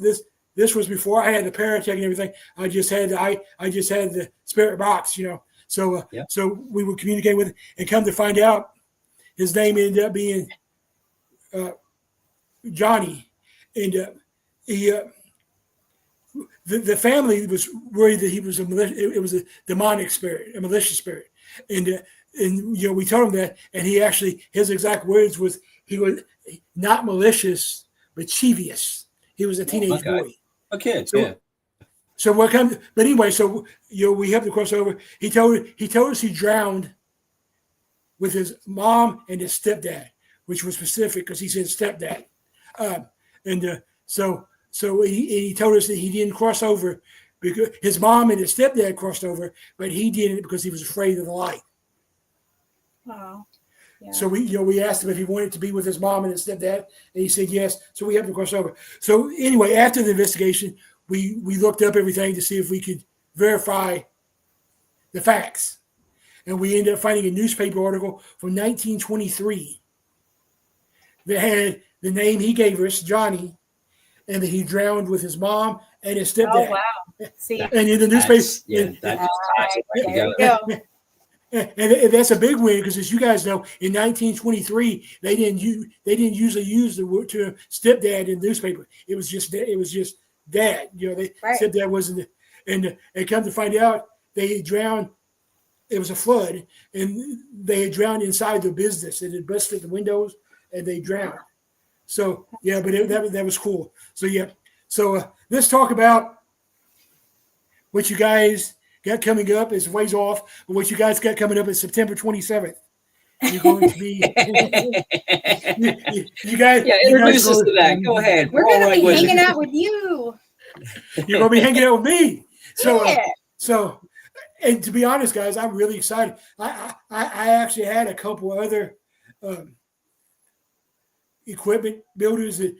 before I had the Paratech and everything. I just had the spirit box, So we would communicate with it, and come to find out, his name ended up being Johnny, and the family was worried that he was it was a demonic spirit, a malicious spirit, and we told him that, and his exact words was he was not malicious but mischievous. He was a teenage boy. A kid, So what comes? But anyway, so we have to cross over. He told us he drowned with his mom and his stepdad, which was specific because he said stepdad, So he told us that he didn't cross over because his mom and his stepdad crossed over, but he didn't because he was afraid of the light. Wow. Yeah. So we asked him if he wanted to be with his mom and his stepdad, and he said yes. So we had to cross over. So anyway, after the investigation, we looked up everything to see if we could verify the facts, and we ended up finding a newspaper article from 1923 that had the name he gave us, Johnny, and that he drowned with his mom and his stepdad. Oh wow! See, and in the newspaper, there you go. And that's a big win because, as you guys know, in 1923 they didn't usually use the word to stepdad in the newspaper. It was just dad. Stepdad wasn't. And come to find out, they had drowned. It was a flood, and they had drowned inside the business. It had busted the windows, and they drowned. So yeah, but that was cool. So yeah, so let's talk about what you guys got coming up. Is ways off, but what you guys got coming up is September 27th. You're going to be you guys. Yeah, You guys introduce us to that. Go ahead. We're all gonna right be with hanging it. out with you. You're gonna be hanging out with me. So, Yeah. so, and to be honest, guys, I'm really excited. I actually had a couple other um, equipment builders that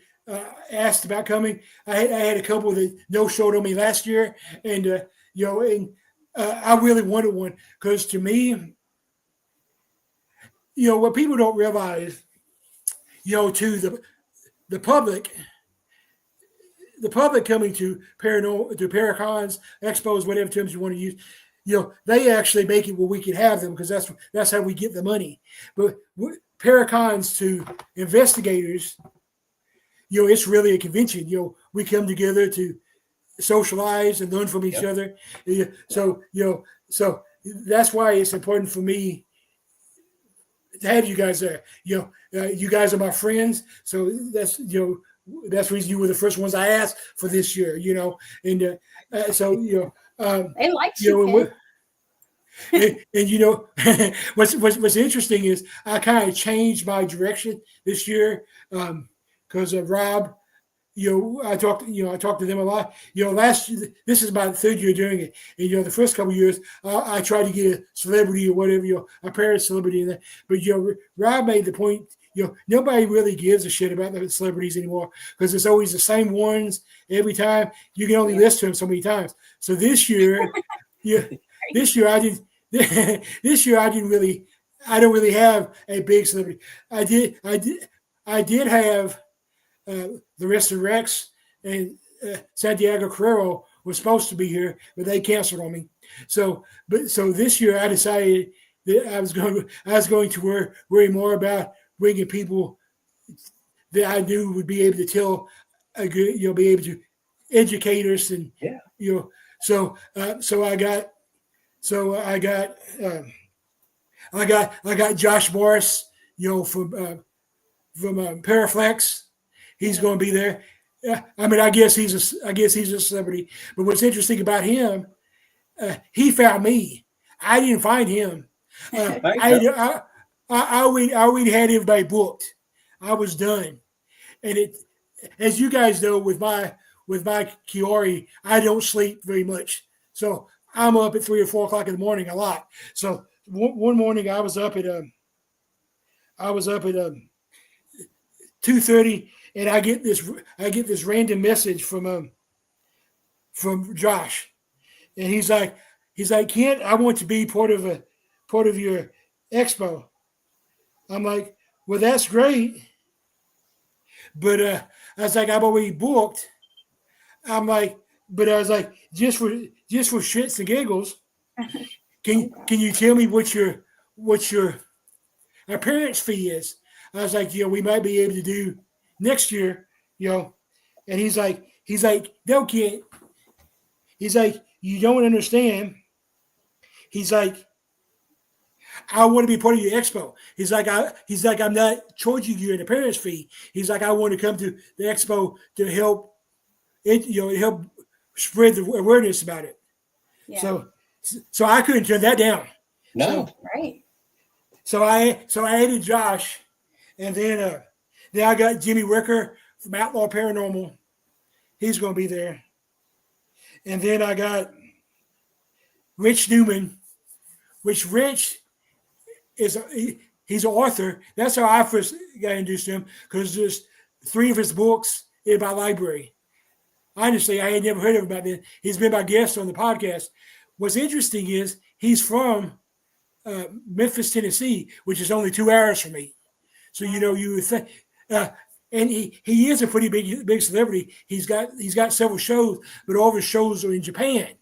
asked about coming. I had a couple that no showed on me last year, and I really wanted one because to me, what people don't realize, to the public, coming to paranormal, to paracons, expos, whatever terms you want to use, they actually make it where we can have them because that's how we get the money. But paracons to investigators, it's really a convention. We come together to socialize and learn from each other. So so that's why it's important for me to have you guys there. You guys are my friends, so that's that's the reason you were the first ones I asked for this year. And so They like you you, know, and what's interesting is I kind of changed my direction this year because of Rob. I talked to them a lot. Last year, this is my third year doing it. And the first couple of years, I tried to get a celebrity or whatever, a parent celebrity in there. But Rob made the point. Nobody really gives a shit about the celebrities anymore because it's always the same ones every time. You can only listen to them so many times. So this year, this year I did. This year I didn't really. I don't really have a big celebrity. I did have. The rest of Rex and Santiago Carrero was supposed to be here, but they canceled on me. So this year I decided that I was going to worry more about bringing people that I knew would be able to tell a good, be able to educate us and So I got I got Josh Morris, from Paraflex. He's going to be there. Yeah, I mean, I guess he's a celebrity. But what's interesting about him, he found me. I didn't find him. I already had everybody booked. I was done, and as you guys know, with my Kiori, I don't sleep very much. So I'm up at 3 or 4 o'clock in the morning a lot. So one morning I was up at 2:30, and I get this random message from Josh, and he's like, Kent, I want to be part of your expo. I'm like, well, that's great, but I was like, I'm already booked. I'm like, but I was like, just for shits and giggles, can you tell me what your appearance fee is? I was like, we might be able to do next year, And he's like, no, kid. He's like, you don't understand. He's like, I want to be part of your expo. He's like, I'm not charging you an appearance fee. He's like, I want to come to the expo to help help spread the awareness about it. Yeah. So I couldn't turn that down. No. Right. So I added Josh, and then I got Jimmy Wicker from Outlaw Paranormal. He's going to be there. And then I got Rich Newman, which Rich he's an author. That's how I first got introduced to him, because there's 3 of his books in my library. Honestly, I had never heard of him about this. He's been my guest on the podcast. What's interesting is he's from Memphis, Tennessee, which is only 2 hours from me. So you would think, and he is a pretty big celebrity. He's got several shows, but all of his shows are in Japan.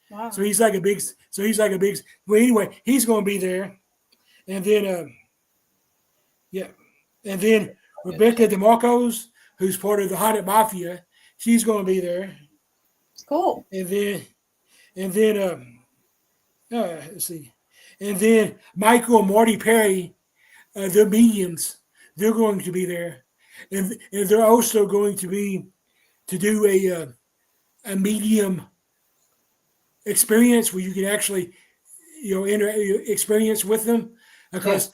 Wow. So he's like a big. Well, anyway, he's going to be there, and then and then Rebecca DeMarcos, who's part of the Haunted Mafia, she's going to be there. Cool. And then let's see. And then Michael and Marty Perry, they're mediums. They're going to be there, and they're also going to do a medium experience where you can actually experience with them. Of Yeah. course,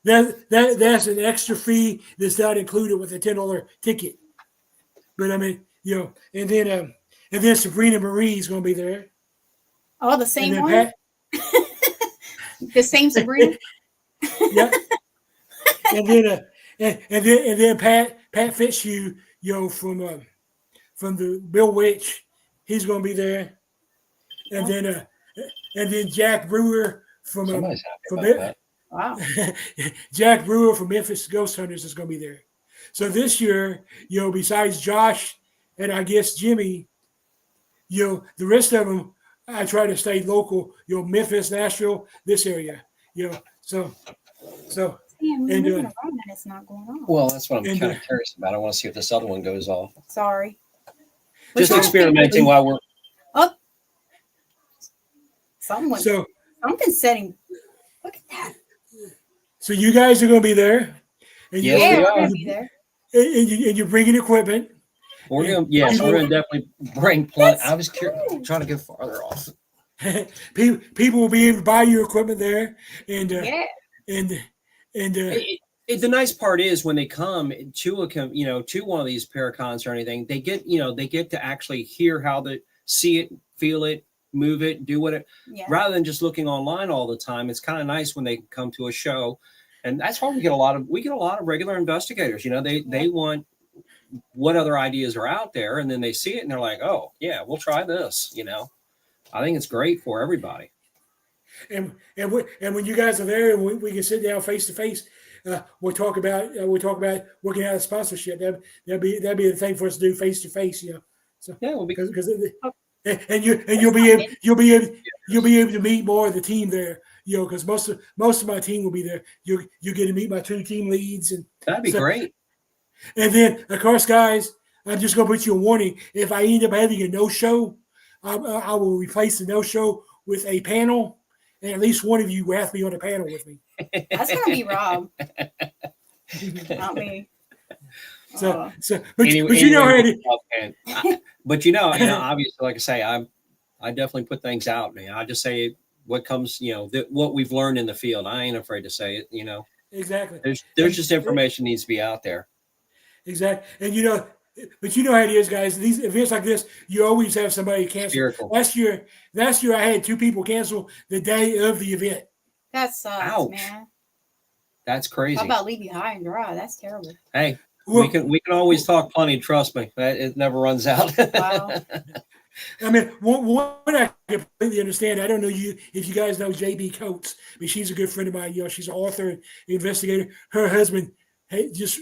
that's an extra fee that's not included with a $10 ticket. But I mean, and then Sabrina Marie is going to be there, Oh, the and same then one? Pat. The same Sabrina? Yeah, and then and then Pat Fitzhugh, from the Bill Witch, he's going to be there, and Oh, then Jack Brewer Somebody's happy from about that. wow. Jack Brewer from Memphis Ghost Hunters is going to be there. So this year, besides Josh and I guess Jimmy, the rest of them, I try to stay local. Memphis, Nashville, this area. So Damn, we're and moving around and it's not going on. Well, that's what I'm And, kind of curious about. I want to see if this other one goes off. Sorry. We're Just trying to figure- experimenting while we're. Oh, something's so setting. Look at that. so you guys are going to be there, and Yes, Yeah, we we're are. gonna be there. and you're bringing equipment. We're gonna definitely bring plenty. I was trying to get farther off. People will be able to buy your equipment there, and Yeah. and The nice part is when they come to to one of these paracons or anything, they get to actually hear how to see it, feel it, move it, do what it, Yeah. rather than just looking online all the time. It's kind of nice when they come to a show, and that's why we get a lot of regular investigators. They want what other ideas are out there, and then they see it and they're like, oh yeah, we'll try this. I think it's great for everybody. and when you guys are there and we can sit down face to face, we'll talk about working out a sponsorship. That'd be the thing for us to do face to face. So Yeah, because Oh. and you'll be able to meet more of the team there. Because most of my team will be there. You get to meet my 2 team leads, and that'd be great. And then, of course, guys, I'm just going to put you a warning. If I end up having a no-show, I will replace the no-show with a panel, and at least one of you will have to be on the panel with me. That's gonna be Rob, not me. But Anyway, you know how it is. but obviously, like I say, I definitely put things out, man. I just say what comes, what we've learned in the field. I ain't afraid to say it. Exactly. There's just information needs to be out there. Exactly. And but you know how it is, guys. These events like this, you always have somebody cancel. Spherical. Last year I had 2 people cancel the day of the event. That sucks, Ouch. man. That's crazy. How about leave you high and dry? That's terrible. Hey, Well, we can always talk plenty. Trust me, it never runs out. Wow. I mean, one I completely understand. I don't know if you guys know JB Coates, but she's a good friend of mine. She's an author and investigator. Her husband just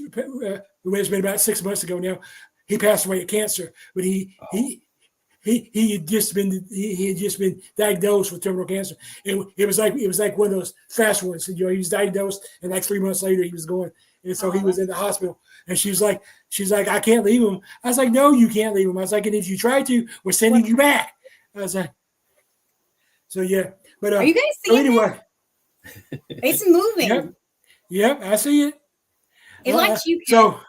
it's been about 6 months ago now. He passed away of cancer, but he had just been diagnosed with terminal cancer. And it was like one of those fast ones. He was diagnosed, and like 3 months later he was going. And so he was in the hospital. And she's like, I can't leave him. I was like, no, you can't leave him. I was like, and if you try to, we're sending you back. I was like, so yeah. But Are you guys seeing anyway, it's moving. Yep, I see it. It likes you. So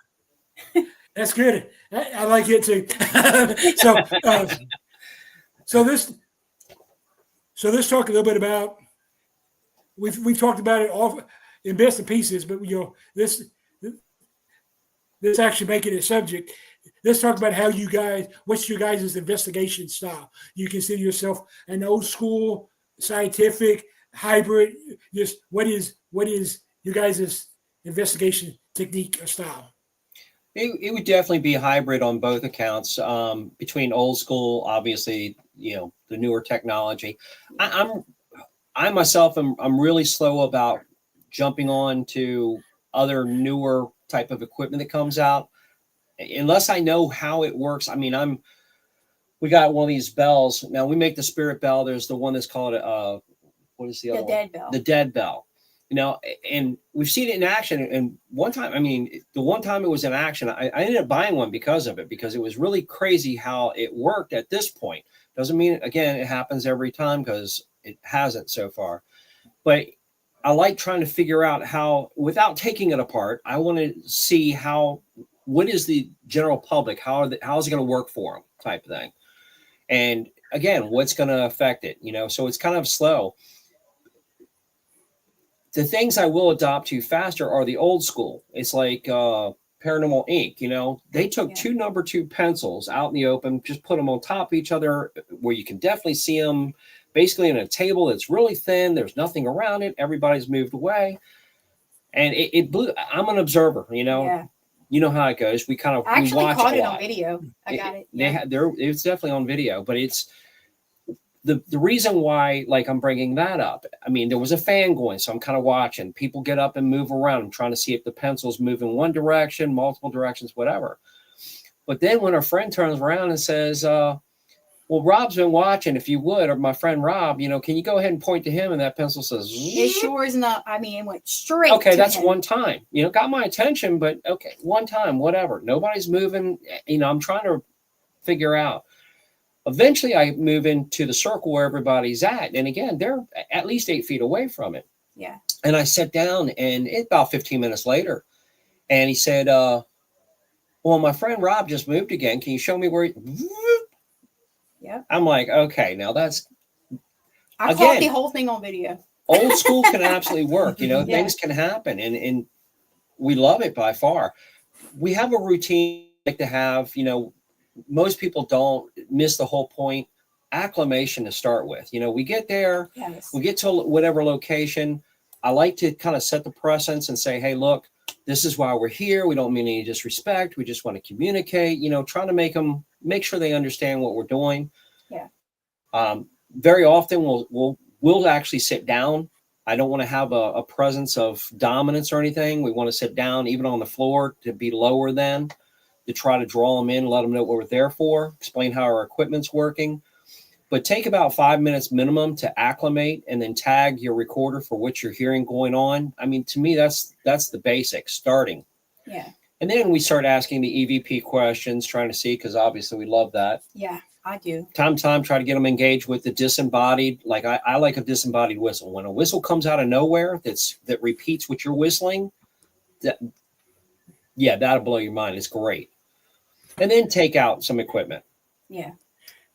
that's good. I like it too. so let's talk a little bit about. We've talked about it all in bits and pieces, but this actually making it a subject. Let's talk about what's your guys' investigation style? You consider yourself an old school, scientific, hybrid? Just what is your guys' investigation technique or style? It would definitely be hybrid on both accounts. Between old school, obviously, the newer technology. I myself I'm really slow about jumping on to other newer type of equipment that comes out unless I know how it works. I mean, we got one of these bells. Now we make the spirit bell. There's the one that's called what is the other one? Dead bell. The dead bell. And we've seen it in action. And one time, the one time it was in action, I ended up buying one because of it, because it was really crazy how it worked at this point. Doesn't mean, again, it happens every time, because it hasn't so far. But I like trying to figure out how, without taking it apart, I want to see what is the general public, how is it going to work for them, type of thing. And again, what's going to affect it, so it's kind of slow. The things I will adopt to faster are the old school. It's like Paranormal Inc. You know, they took two number 2 pencils out in the open, just put them on top of each other where you can definitely see them basically in a table that's really thin. There's nothing around it. Everybody's moved away. And it blew. I'm an observer, you know. Yeah. You know how it goes. We actually watch caught a it lot. on video. I got it. They had there. It's definitely on video, but it's the reason why. Like I'm bringing that up. I mean, there was a fan going, so I'm kind of watching. People get up and move around. I'm trying to see if the pencils move in one direction, multiple directions, whatever. But then when a friend turns around and says, "Well, Rob's been watching. If you would, or my friend Rob, you know, can you go ahead and point to him?" And that pencil says, "It sure is not." I mean, it went straight. Okay, that's him. one time. You know, got my attention, but okay, one time, whatever. Nobody's moving. You know, I'm trying to figure out. Eventually, I move into the circle where everybody's at, and again, they're at least 8 feet away from it. Yeah. And I sat down, and it's about 15 minutes later, and he said, "Well, my friend Rob just moved again. Can you show me where?" Yeah. I'm like, okay, now that's. I caught the whole thing on video. Old school can absolutely work. You know, things can happen, and we love it by far. We have a routine like to have. You know, most people don't miss the whole point. Acclimation to start with. You know, we get there, we get to whatever location. I like to kind of set the precedence and say, hey, look, this is why we're here. We don't mean any disrespect. We just want to communicate. You know, trying to make sure they understand what we're doing. Yeah. Very often we'll actually sit down. I don't want to have a presence of dominance or anything. We want to sit down, even on the floor, to be lower than, to try to draw them in, let them know what we're there for, explain how our equipment's working. But take about 5 minutes minimum to acclimate, and then tag your recorder for what you're hearing going on. I mean, to me, that's the basics, starting. Yeah. And then we start asking the EVP questions, trying to see, because obviously we love that. Yeah, I do. Time try to get them engaged with the disembodied. Like I like a disembodied whistle. When a whistle comes out of nowhere that repeats what you're whistling, that'll blow your mind. It's great. And then take out some equipment. Yeah.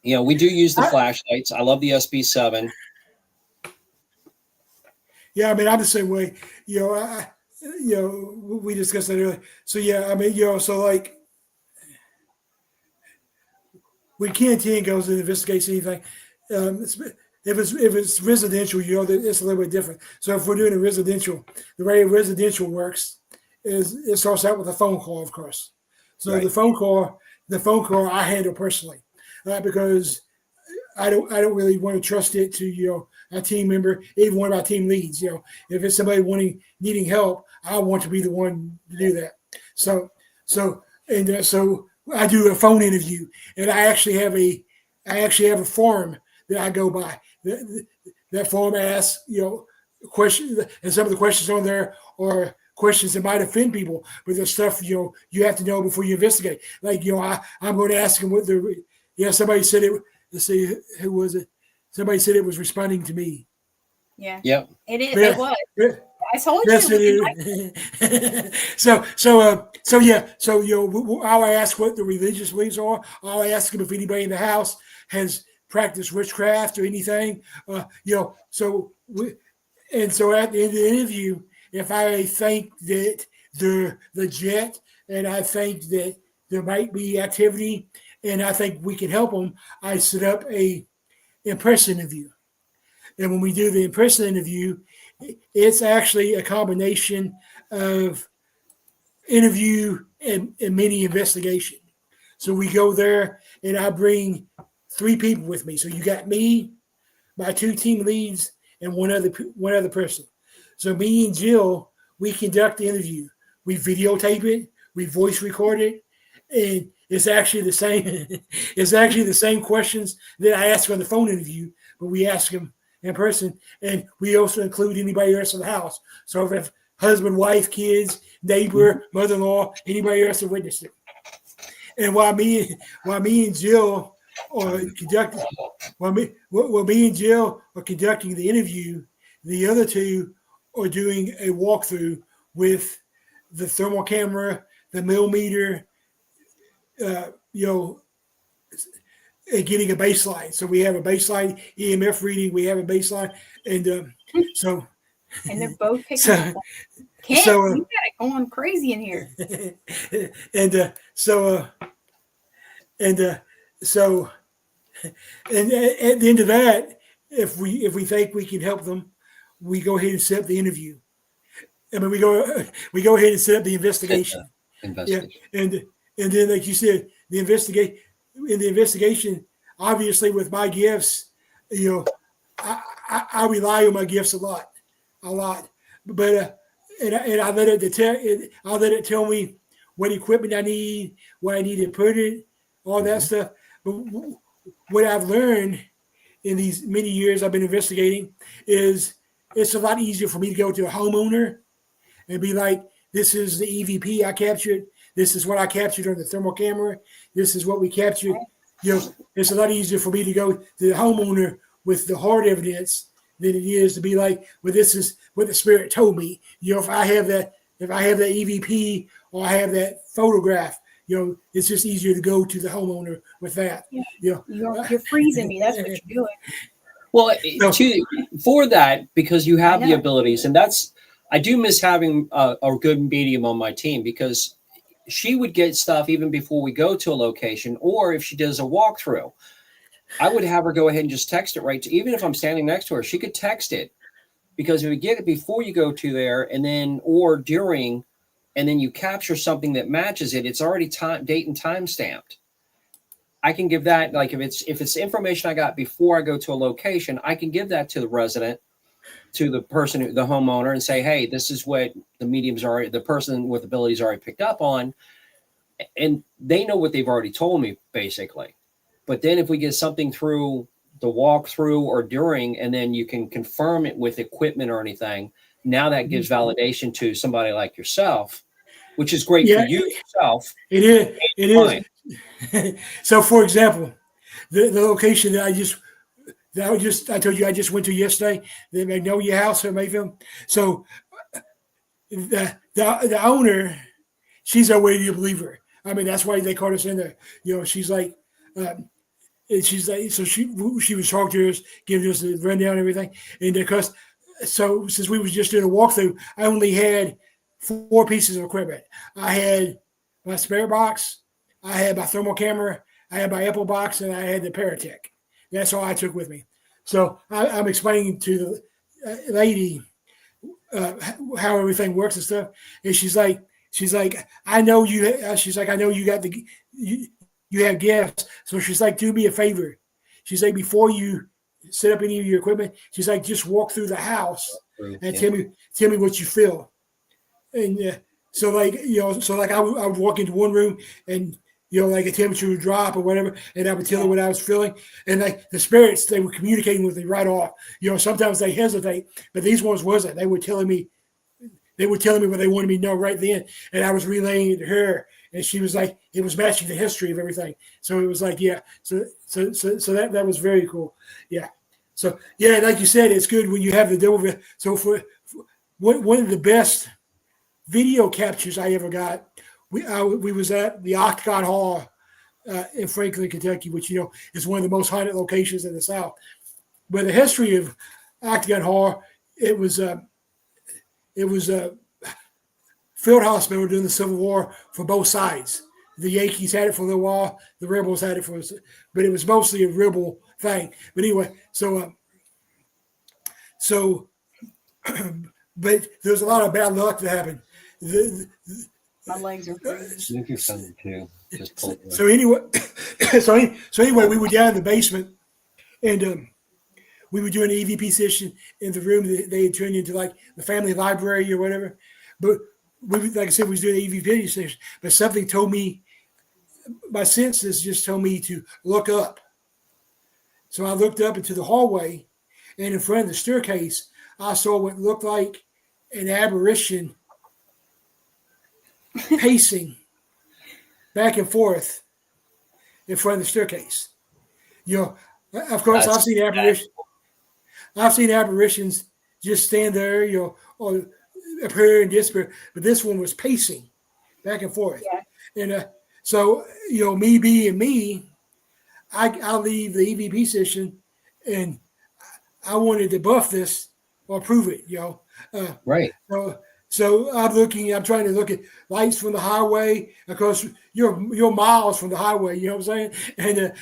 You know, we do use the flashlights. I love the SB7. Yeah, I mean, I'm the same way. You know, we discussed that earlier. So yeah, I mean, you know, so like when Ken goes and investigates anything, if it's residential, you know, it's a little bit different. So if we're doing a residential, the way residential works is it starts out with a phone call, of course. So the phone call I handle personally. Because I don't really want to trust it to, you know, a team member, even one of our team leads. You know, if it's somebody needing help, I want to be the one to do that. So I do a phone interview, and I actually have a form that I go by. That form asks, you know, questions, and some of the questions on there are questions that might offend people, but there's stuff, you know, you have to know before you investigate. Like, you know, I'm going to ask them what the. Yeah, somebody said it. Let's see, who was it? Somebody said it was responding to me. Yeah. Yep. It is. Yeah. It was. I told Yes, you. it is. So yeah. So, you know, I'll ask what the religious beliefs are. I'll ask them if anybody in the house has practiced witchcraft or anything. You know, so at the end of the interview, if I think that they're legit and I think that there might be activity, and I think we can help them, I set up a in-person interview. And when we do the in-person interview, it's actually a combination of interview and mini investigation. So we go there, and I bring 3 people with me. So you got me, my 2 team leads, and one other person. So me and Jill, we conduct the interview. We videotape it, we voice record it, and it's actually the same. It's actually the same questions that I ask on the phone interview, but we ask them in person, and we also include anybody else in the house. So if husband, wife, kids, neighbor, mother-in-law, anybody else that witnessed it. And while me and Jill are conducting, me and Jill are conducting the interview, the other 2 are doing a walkthrough with the thermal camera, the millimeter. You know, getting a baseline. So we have a baseline EMF reading. We have a baseline, and so And they're both picking So, up. Kent, so, you got it going crazy in here. so, and so, and at the end of that, if we think we can help them, we go ahead and set up the interview. I mean, we go ahead and set up the investigation. Yeah, Investigation. and then, like you said, the investigation. Obviously, with my gifts, you know, I rely on my gifts a lot. But and I'll let it tell me what equipment I need, where I need to put it, all that stuff. But what I've learned in these many years I've been investigating is it's a lot easier for me to go to a homeowner and be like, this is the EVP I captured. This is what I captured on the thermal camera. This is what we captured. It's a lot easier for me to go to the homeowner with the hard evidence than it is to be like, well, this is what the spirit told me. If I have that EVP or I have that photograph, it's just easier to go to the homeowner with that. You're freezing me. That's what you're doing. Well, No. for that, because you have the know. abilities, and I do miss having a good medium on my team, because she would get stuff even before we go to a location, or if she does a walkthrough, I would have her go ahead and just text it even if I'm standing next to her, she could text it, because if you get it before you go to there and then, or during, and then you capture something that matches it, it's already date and time stamped. I can give that, like if it's information I got before I go to a location, I can give that to the resident, to the person, the homeowner, and say, hey, this is what the mediums are, the person with abilities already picked up on, and they know what they've already told me, basically. But then if we get something through the walkthrough or during, and then you can confirm it with equipment or anything, now that gives validation to somebody like yourself, which is great for you yourself. It is. It is. So, for example, the location that I told you I just went to yesterday, the Magnolia House in Mayfield. So the owner, she's already a believer. I mean, that's why they called us in there. She's like, so she was talking to us, giving us the rundown and everything. And because, so since we was just doing a walkthrough, I only had 4 pieces of equipment. I had my spare box, I had my thermal camera, I had my Apple box, and I had the Paratech. That's all I took with me. So I'm explaining to the lady how everything works and stuff, and she's like, I know you. She's like, I know you got you have gifts. So she's like, do me a favor. She's like, before you set up any of your equipment, she's like, just walk through the house and tell me what you feel. And so I would walk into one room and like a temperature would drop or whatever, and I would tell her what I was feeling. And like the spirits, they were communicating with me right off. Sometimes they hesitate, but these ones wasn't. They were telling me what they wanted me to know right then, and I was relaying it to her, and she was like, it was matching the history of everything. So it was like, yeah. So that was very cool. Yeah. So yeah, like you said, it's good when you have the double. So for one of the best video captures I ever got, we was at the Octagon Hall in Franklin, Kentucky, which is one of the most haunted locations in the South. But the history of Octagon Hall, it was a field hospital during the Civil War for both sides. The Yankees had it for a little while, the Rebels had it for, but it was mostly a rebel thing. But anyway, so but there's a lot of bad luck that happened. My legs are crazy. So anyway, we were down in the basement, and we were doing an EVP session in the room that they had turned into like the family library or whatever. But like I said, we was doing an EVP session, but something told me, my senses just told me to look up. So I looked up into the hallway, and in front of the staircase, I saw what looked like an apparition pacing back and forth in front of the staircase. Of course, I've seen apparitions just stand there, or appear and disappear, but this one was pacing back and forth. Yeah. And so, me being me, I leave the EVP session, and I wanted to buff this or prove it. Right. So I'm trying to look at lights from the highway. Of course, you're miles from the highway. You know what I'm saying? And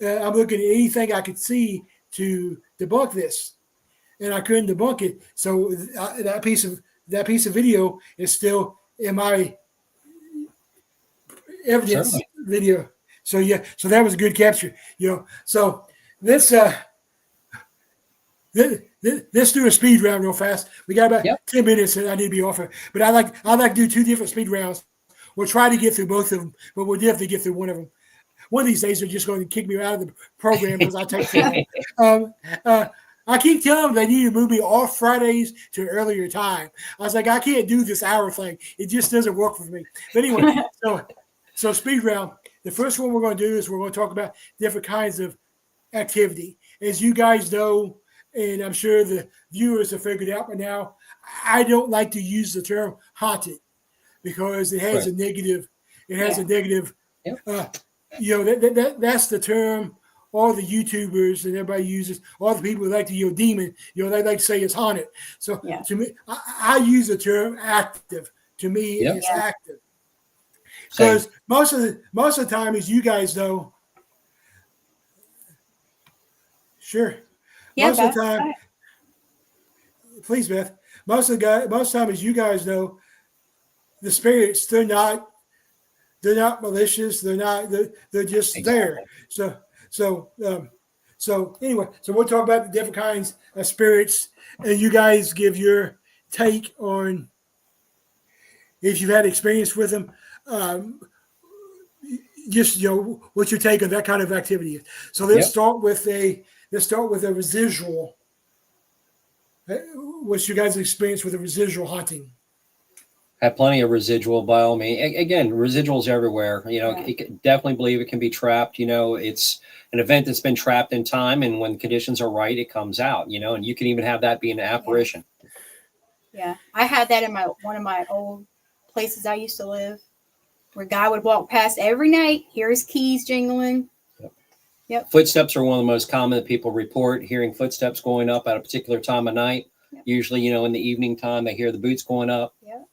I'm looking at anything I could see to debunk this, and I couldn't debunk it. So that piece of video is still in my evidence Certainly. video. So yeah, so that was a good capture. So let's let's do a speed round real fast. We got about Yep. 10 minutes, and I need to be off. But I like to do two different speed rounds. We'll try to get through both of them, but we'll definitely get through one of them. One of these days, they're just going to kick me out of the program because I take too long. I keep telling them they need to move me off Fridays to an earlier time. I was like, I can't do this hour thing. It just doesn't work for me. But anyway, so speed round. The first one we're going to do is we're going to talk about different kinds of activity. As you guys know, and I'm sure the viewers have figured out by now, I don't like to use the term haunted because it has Right. a negative. It has a negative. Yep. That's the term all the YouTubers and everybody uses. All the people who like to demon. They like to say it's haunted. So to me, I use the term active. To me, it's active because most of the time, as you guys know, sure. Yeah, Most of the time, please, Beth. Most of the time, as you guys know, the spirits they're not malicious. They're just there. So anyway, so we'll talk about the different kinds of spirits, and you guys give your take on if you've had experience with them. Just what's your take on that kind of activity? So let's start with a residual. What's your guys' experience with a residual haunting? Have plenty of residual by all means. Again, residuals everywhere. Definitely believe it can be trapped. It's an event that's been trapped in time, and when conditions are right, it comes out. And you can even have that be an apparition. Yeah, I had that in one of my old places I used to live, where a guy would walk past every night, hear his keys jingling. Yep. Footsteps are one of the most common that people report, hearing footsteps going up at a particular time of night. Yep. Usually, in the evening time, they hear the boots going up. Yep.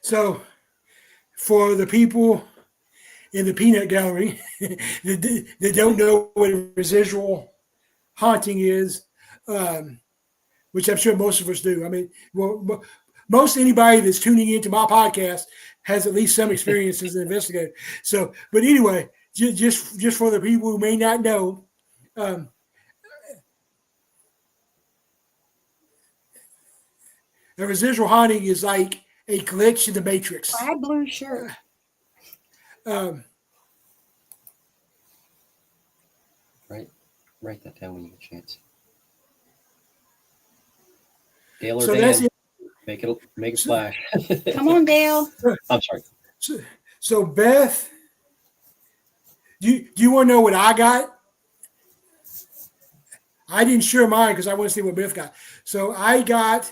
So, for the people in the peanut gallery that don't know what a residual haunting is, which I'm sure most of us do. I mean, most anybody that's tuning into my podcast has at least some experience as an investigator. So, but anyway, just for the people who may not know, a residual haunting is like a glitch in the matrix. I had blue shirt. Write that down when you get a chance. Dale or So Dan, that's it. make it flash. Come on, Dale. I'm sorry. So Beth, do you want to know what I got? I didn't share mine because I want to see what Beth got. So I got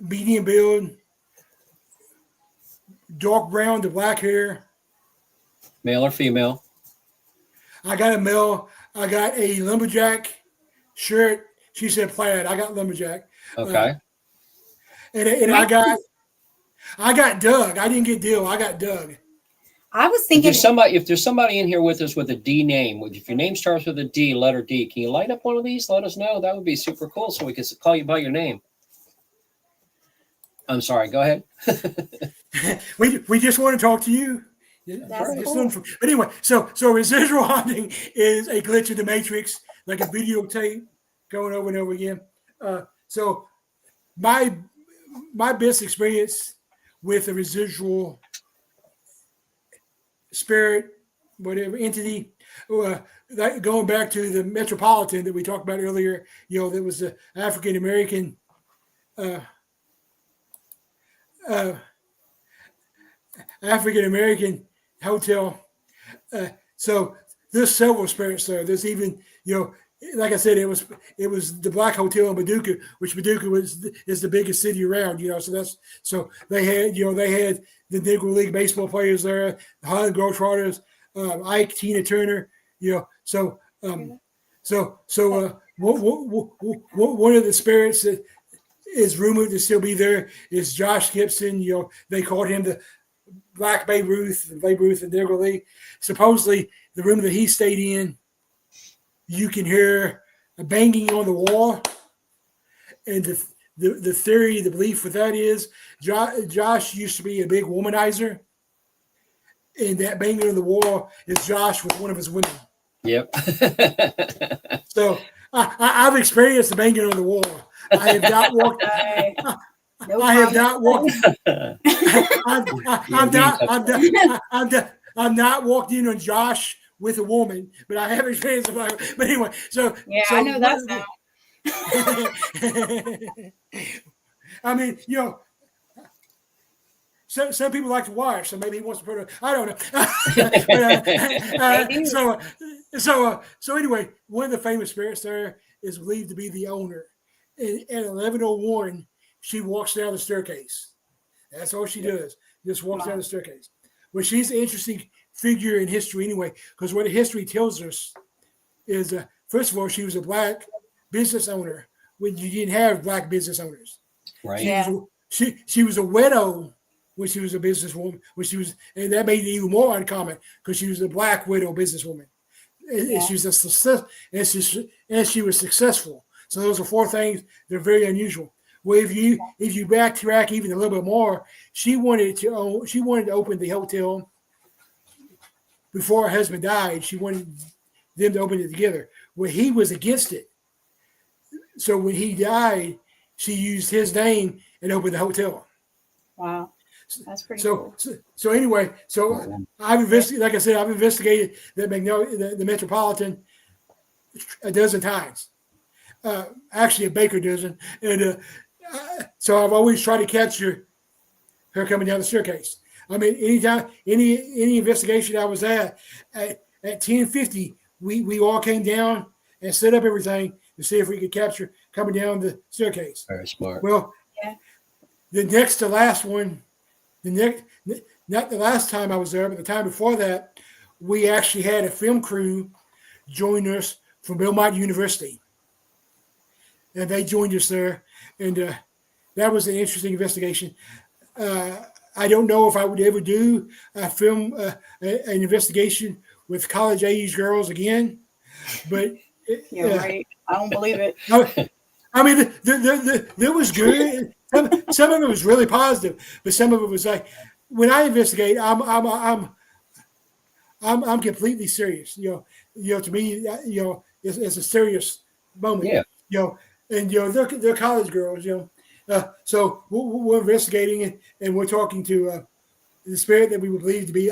medium build, dark brown to black hair. Male or female? I got a male. I got a lumberjack shirt. She said plaid. I got lumberjack. Okay. And I got Doug. I didn't get Dill. I got Doug. I was thinking if there's somebody in here with us with a D name, if your name starts with a D, letter D, can you light up one of these? Let us know. That would be super cool, so we can call you by your name. I'm sorry. Go ahead. we just want to talk to you. That's cool. But anyway, so residual haunting is a glitch in the matrix, like a videotape going over and over again. So my best experience with a residual spirit, whatever entity, going back to the Metropolitan that we talked about earlier, there was the African American hotel. So there's several spirits there. There's even, like I said, it was the Black Hotel in Paducah, which Paducah is the biggest city around. So they had the Negro League baseball players there, the Harlem Globetrotters, Ike, Tina Turner. One of the spirits that is rumored to still be there is Josh Gibson. They called him the Black Babe Ruth, and Babe Ruth and Negro League. Supposedly, the room that he stayed in, you can hear a banging on the wall. And the theory, the belief with that is Josh used to be a big womanizer. And that banging on the wall is Josh with one of his women. Yep. So I've experienced the banging on the wall. I have not walked. I have not walked. I'm not walked in on Josh with a woman, but I have experienced it. But anyway, so I know that sound. I mean, some people like to watch, so maybe he wants to put I don't know. So anyway, one of the famous spirits there is believed to be the owner. And at 11:01, she walks down the staircase. That's all she does. Just walks down the staircase. Well, she's an interesting figure in history anyway, because what the history tells us is, first of all, she was a black business owner when you didn't have black business owners. Right. She was a widow when she was a businesswoman. And that made it even more uncommon because she was a black widow businesswoman. And she was a success, and she was successful. So those are four things that are very unusual. Well, if you backtrack even a little bit more, she wanted to open the hotel before her husband died. She wanted them to open it together. Well, he was against it. So when he died, she used his name and opened the hotel. Wow. That's pretty cool. So anyway, I've investigated, like I said, I've investigated the Metropolitan a dozen times. Actually, a baker dozen. And so I've always tried to capture her coming down the staircase. I mean, anytime, any investigation I was at 10:50, we all came down and set up everything to see if we could capture coming down the staircase. Very smart. Well, the next to last one, not the last time I was there, but the time before that, we actually had a film crew join us from Belmont University. And they joined us there. And that was an interesting investigation. I don't know if I would ever do a film, an investigation with college-age girls again. But right. I don't believe it. I mean, there was good. Some of it was really positive, but some of it was like, when I investigate, I'm completely serious. To me, it's a serious moment. Yeah. And they're college girls. So we're investigating it, and we're talking to the spirit that we would believe to be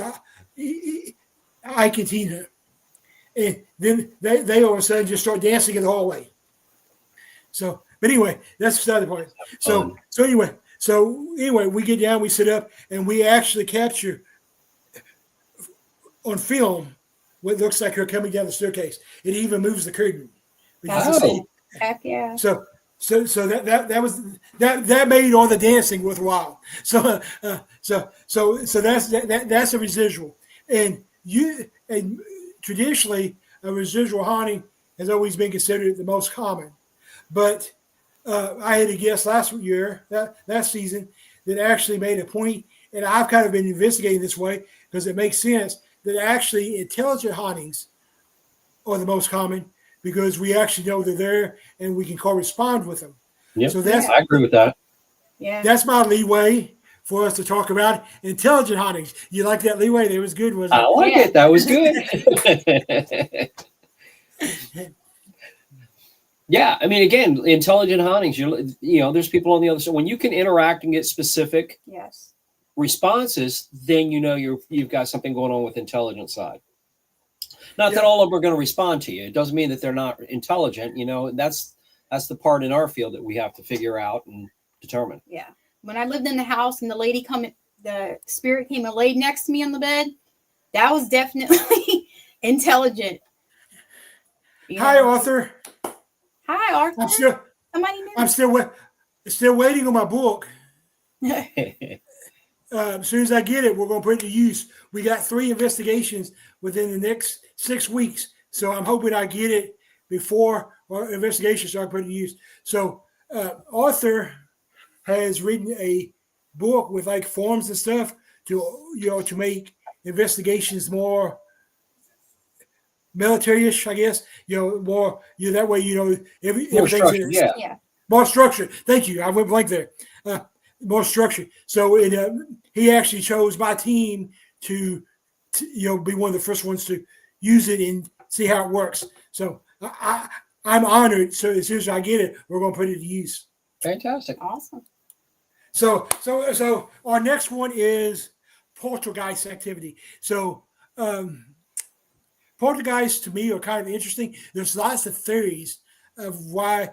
Ike and Tina. And then they all of a sudden just start dancing in the hallway. So, but anyway, that's the other part. So anyway, we get down, we sit up, and we actually capture on film what looks like her coming down the staircase. It even moves the curtain. Heck yeah. So that made all the dancing worthwhile. So that's a residual. And traditionally, a residual haunting has always been considered the most common. But I had a guest last season, that actually made a point, and I've kind of been investigating this way because it makes sense, that actually intelligent hauntings are the most common because we actually know they're there and we can correspond with them. Yep. So I agree with that. Yeah. That's my leeway for us to talk about intelligent hauntings. You like that leeway? That was good, wasn't it? I like it. That was good. Yeah, I mean, again, intelligent hauntings. There's people on the other side. When you can interact and get specific responses, then you've got something going on with intelligent side. Not that all of them are going to respond to you. It doesn't mean that they're not intelligent. That's the part in our field that we have to figure out and determine. Yeah. When I lived in the house and the spirit came and laid next to me on the bed, that was definitely intelligent. Hi, Arthur. Hi, Arthur. I'm still waiting on my book. As soon as I get it, we're going to put it to use. We got 3 investigations within the next 6 weeks. So I'm hoping I get it before our investigation start putting to use. So Arthur has written a book with like forms and stuff to make investigations more military-ish, I guess. More that way More everything's structured, yeah. Yeah. more structured. Thank you. I went blank there. More structured. So he actually chose my team to be one of the first ones to use it and see how it works. So I'm honored. So as soon as I get it, we're going to put it to use. Fantastic. Awesome. So our next one is poltergeist activity. So poltergeists to me are kind of interesting. There's lots of theories of why,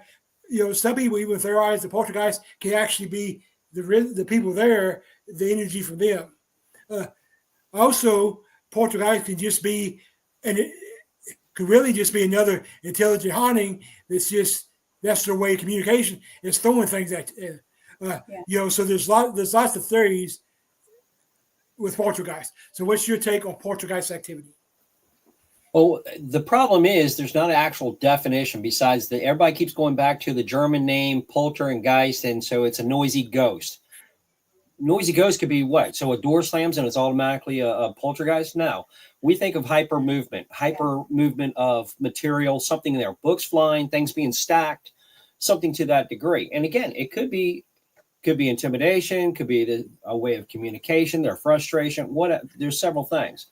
some people even theorize the poltergeist can actually be the people there, the energy from them. Also, poltergeist can just be, and it could really just be another intelligent haunting. That's their way of communication. Is throwing things at you. So there's lots of theories with poltergeist. So what's your take on poltergeist activity? Well, the problem is there's not an actual definition besides that everybody keeps going back to the German name polter and geist, and so it's a noisy ghost. Noisy ghost could be what? So a door slams and it's automatically a poltergeist? No. We think of hyper movement of material, something there, books flying, things being stacked, something to that degree. And again, it could be intimidation, could be a way of communication, their frustration, there's several things.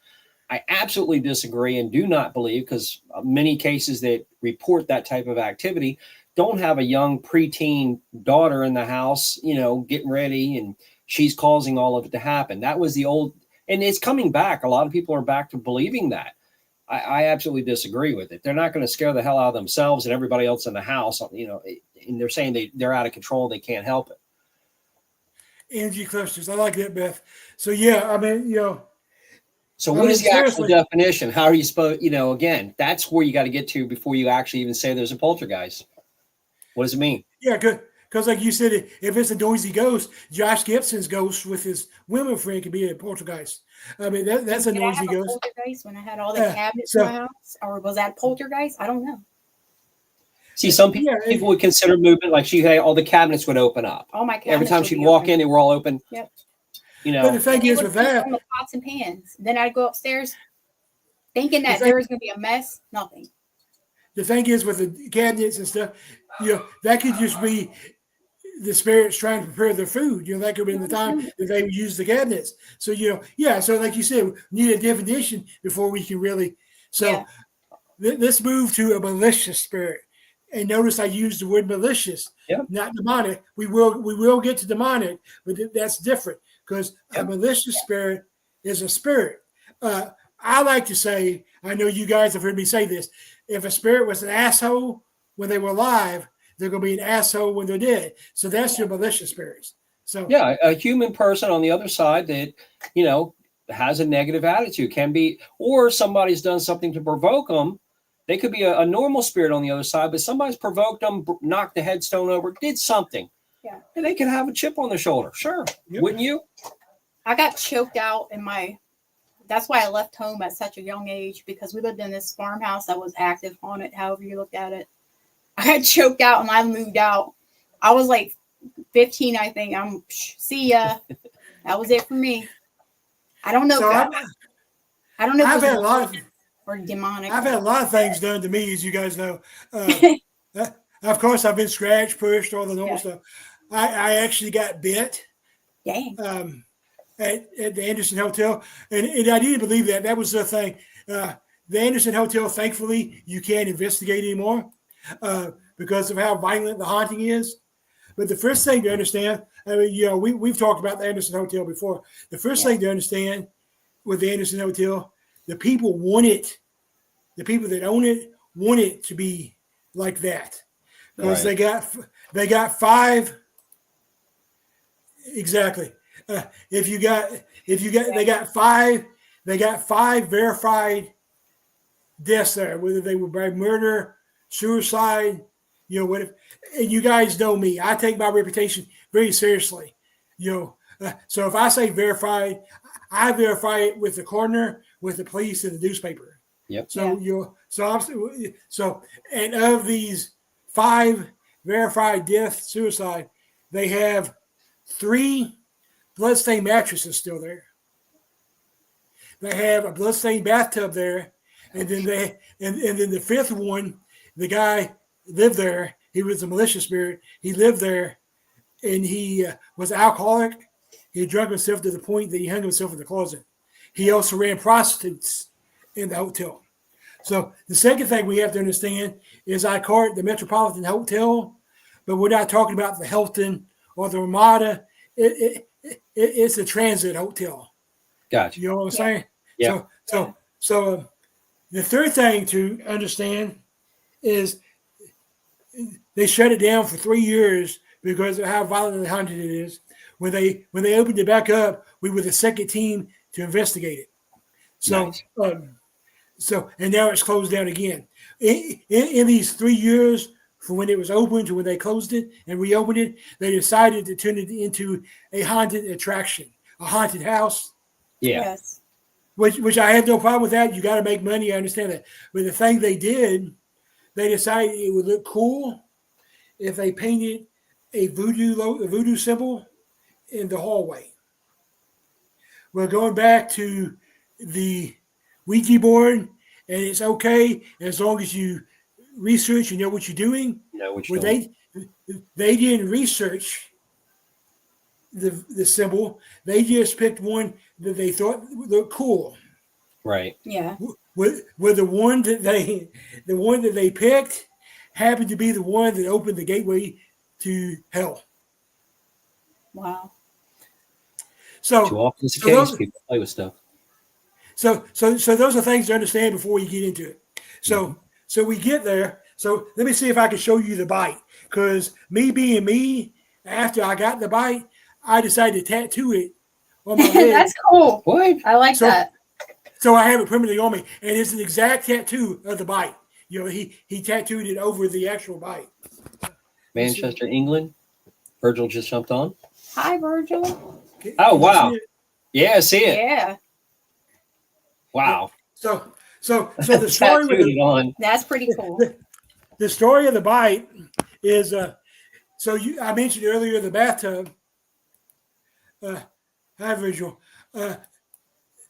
I absolutely disagree and do not believe, because many cases that report that type of activity don't have a young preteen daughter in the house, getting ready, and she's causing all of it to happen. That was the old, and it's coming back. A lot of people are back to believing that. I absolutely disagree with it. They're not going to scare the hell out of themselves and everybody else in the house, and they're saying they're out of control. They can't help it. Energy clusters. I like that, Beth. So yeah, So what is the actual definition? How are you supposed, again, that's where you got to get to before you actually even say there's a poltergeist. What does it mean? Yeah, good. Because like you said, if it's a noisy ghost, Josh Gibson's ghost with his women friend could be a poltergeist. That's a noisy ghost. Poltergeist when I had all the cabinets in my house, or was that poltergeist? I don't know. See, some people would consider movement like all the cabinets would open up. All my cabinets. Every time she'd walk in, they were all open. Yep. But the thing is with that, the pots and pans. Then I'd go upstairs thinking that there was going to be a mess. Nothing. The thing is with the cabinets and stuff, that could just be the spirits trying to prepare their food. That could be the time that they would use the cabinets. So, so like you said, we need a definition before we can really. So let's move to a malicious spirit. And notice I used the word malicious, not demonic. We will get to demonic, but that's different because a malicious spirit is a spirit. I like to say, I know you guys have heard me say this, if a spirit was an asshole when they were alive, they're going to be an asshole when they're dead. So that's your malicious spirits. So a human person on the other side that, has a negative attitude can be, or somebody's done something to provoke them. They could be a normal spirit on the other side, but somebody's provoked them, knocked the headstone over, did something. Yeah. And they could have a chip on their shoulder. Sure. Yep. Wouldn't you? I got choked out that's why I left home at such a young age, because we lived in this farmhouse that was active haunted, however you looked at it. I got choked out and I moved out. I was like 15, I think. See ya. That was it for me. I don't know. So I don't know. I've had a lot of or demonic. I've had a lot of things done to me, as you guys know. Of course, I've been scratched, pushed, all the normal stuff. I actually got bit. Dang. At the Anderson Hotel. And I didn't believe that. That was the thing. The Anderson Hotel, thankfully, you can't investigate anymore because of how violent the haunting is. But the first thing to understand, we've talked about the Anderson Hotel before. The first thing to understand with the Anderson Hotel, the people want it. The people that own it want it to be like that. Because they got 5. Exactly. They got 5 verified deaths there, whether they were by murder, suicide, and you guys know me. I take my reputation very seriously, so if I say verified, I verify it with the coroner, with the police, and the newspaper. Yep. So and of these 5 verified death, suicide, they have 3 bloodstained mattresses still there. They have a bloodstained bathtub there, and then then the 5th one, the guy lived there. He was a malicious spirit. He lived there, and he was alcoholic. He drunk himself to the point that he hung himself in the closet. He also ran prostitutes in the hotel. So the second thing we have to understand is I call it the Metropolitan Hotel, but we're not talking about the Hilton or the Ramada. It's a transit hotel. Gotcha. You know what I'm saying? Yeah. So the third thing to understand is they shut it down for 3 years because of how violently haunted it is. When they opened it back up, we were the second team to investigate it. So Nice. And now it's closed down again. In these 3 years from when it was open to when they closed it and reopened it, they decided to turn it into a haunted attraction, a haunted house. Yeah. Yes. Which I have no problem with that. You got to make money. I understand that. But the thing they did, they decided it would look cool if they painted a voodoo symbol in the hallway. Well, going back to the Ouija board, and it's okay as long as you research and know what you're doing. Know what you're doing. They didn't research the symbol. They just picked one that they thought looked cool. Right. Yeah. With the one that they picked happened to be the one that opened the gateway to hell. Wow. So Too often is the case. People play with stuff. So those are things to understand before we get into it. So we get there. So let me see if I can show you the bite. Because me being me, after I got the bite, I decided to tattoo it on my leg. That's cool. What? I like that. So I have it permanently on me, and it's an exact tattoo of the bite. You know, he tattooed it over the actual bite. Manchester, England. Virgil just jumped on. Hi, Virgil. Oh, wow. Yeah, I see it. Yeah. Wow. So the story with Tattooed it on. That's pretty cool. The story of the bite is I mentioned earlier the bathtub. Hi, Virgil.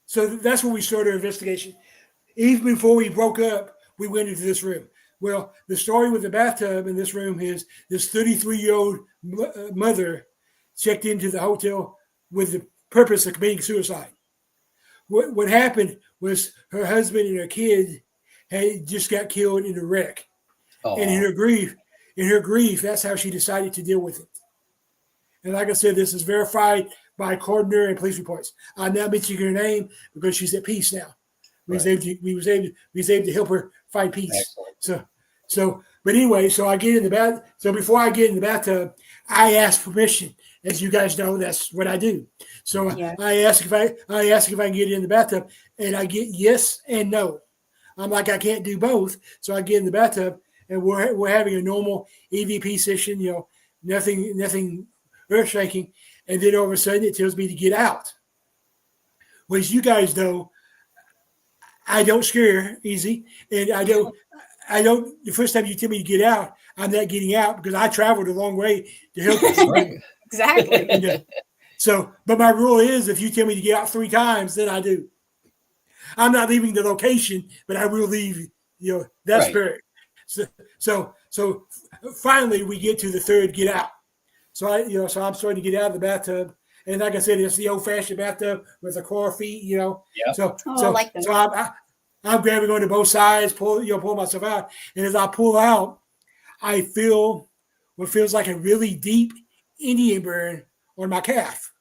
So that's when we started our investigation. Even before we broke up, we went into this room. Well, the story with the bathtub in this room is this 33-year-old mother checked into the hotel with the purpose of committing suicide. What happened was her husband and her kid had just got killed in a wreck. Oh. And in her grief, that's how she decided to deal with it. And like I said, this is verified by coroner and police reports. I'm not mentioning her name because she's at peace now. We was able to help her find peace. Excellent. But anyway, so I get in the bath. So before I get in the bathtub, I ask permission. As you guys know, that's what I do. So yeah. I ask if I can get in the bathtub, and I get yes and no. I'm like, I can't do both. So I get in the bathtub, and we're having a normal EVP session. You know, nothing earth shaking. And then all of a sudden, it tells me to get out. Well, as you guys know, I don't scare easy, and I don't. The first time you tell me to get out, I'm not getting out because I traveled a long way to help you. Right. Exactly. And, but my rule is, if you tell me to get out 3 times, then I do. I'm not leaving the location, but I will leave. You know, that right. spirit. So finally, we get to the third get out. So I'm starting to get out of the bathtub, and like I said, it's the old-fashioned bathtub with the claw feet. You know. Yeah. I like that. So I'm grabbing onto both sides, pull myself out, and as I pull out, I feel what feels like a really deep Indian burn on my calf.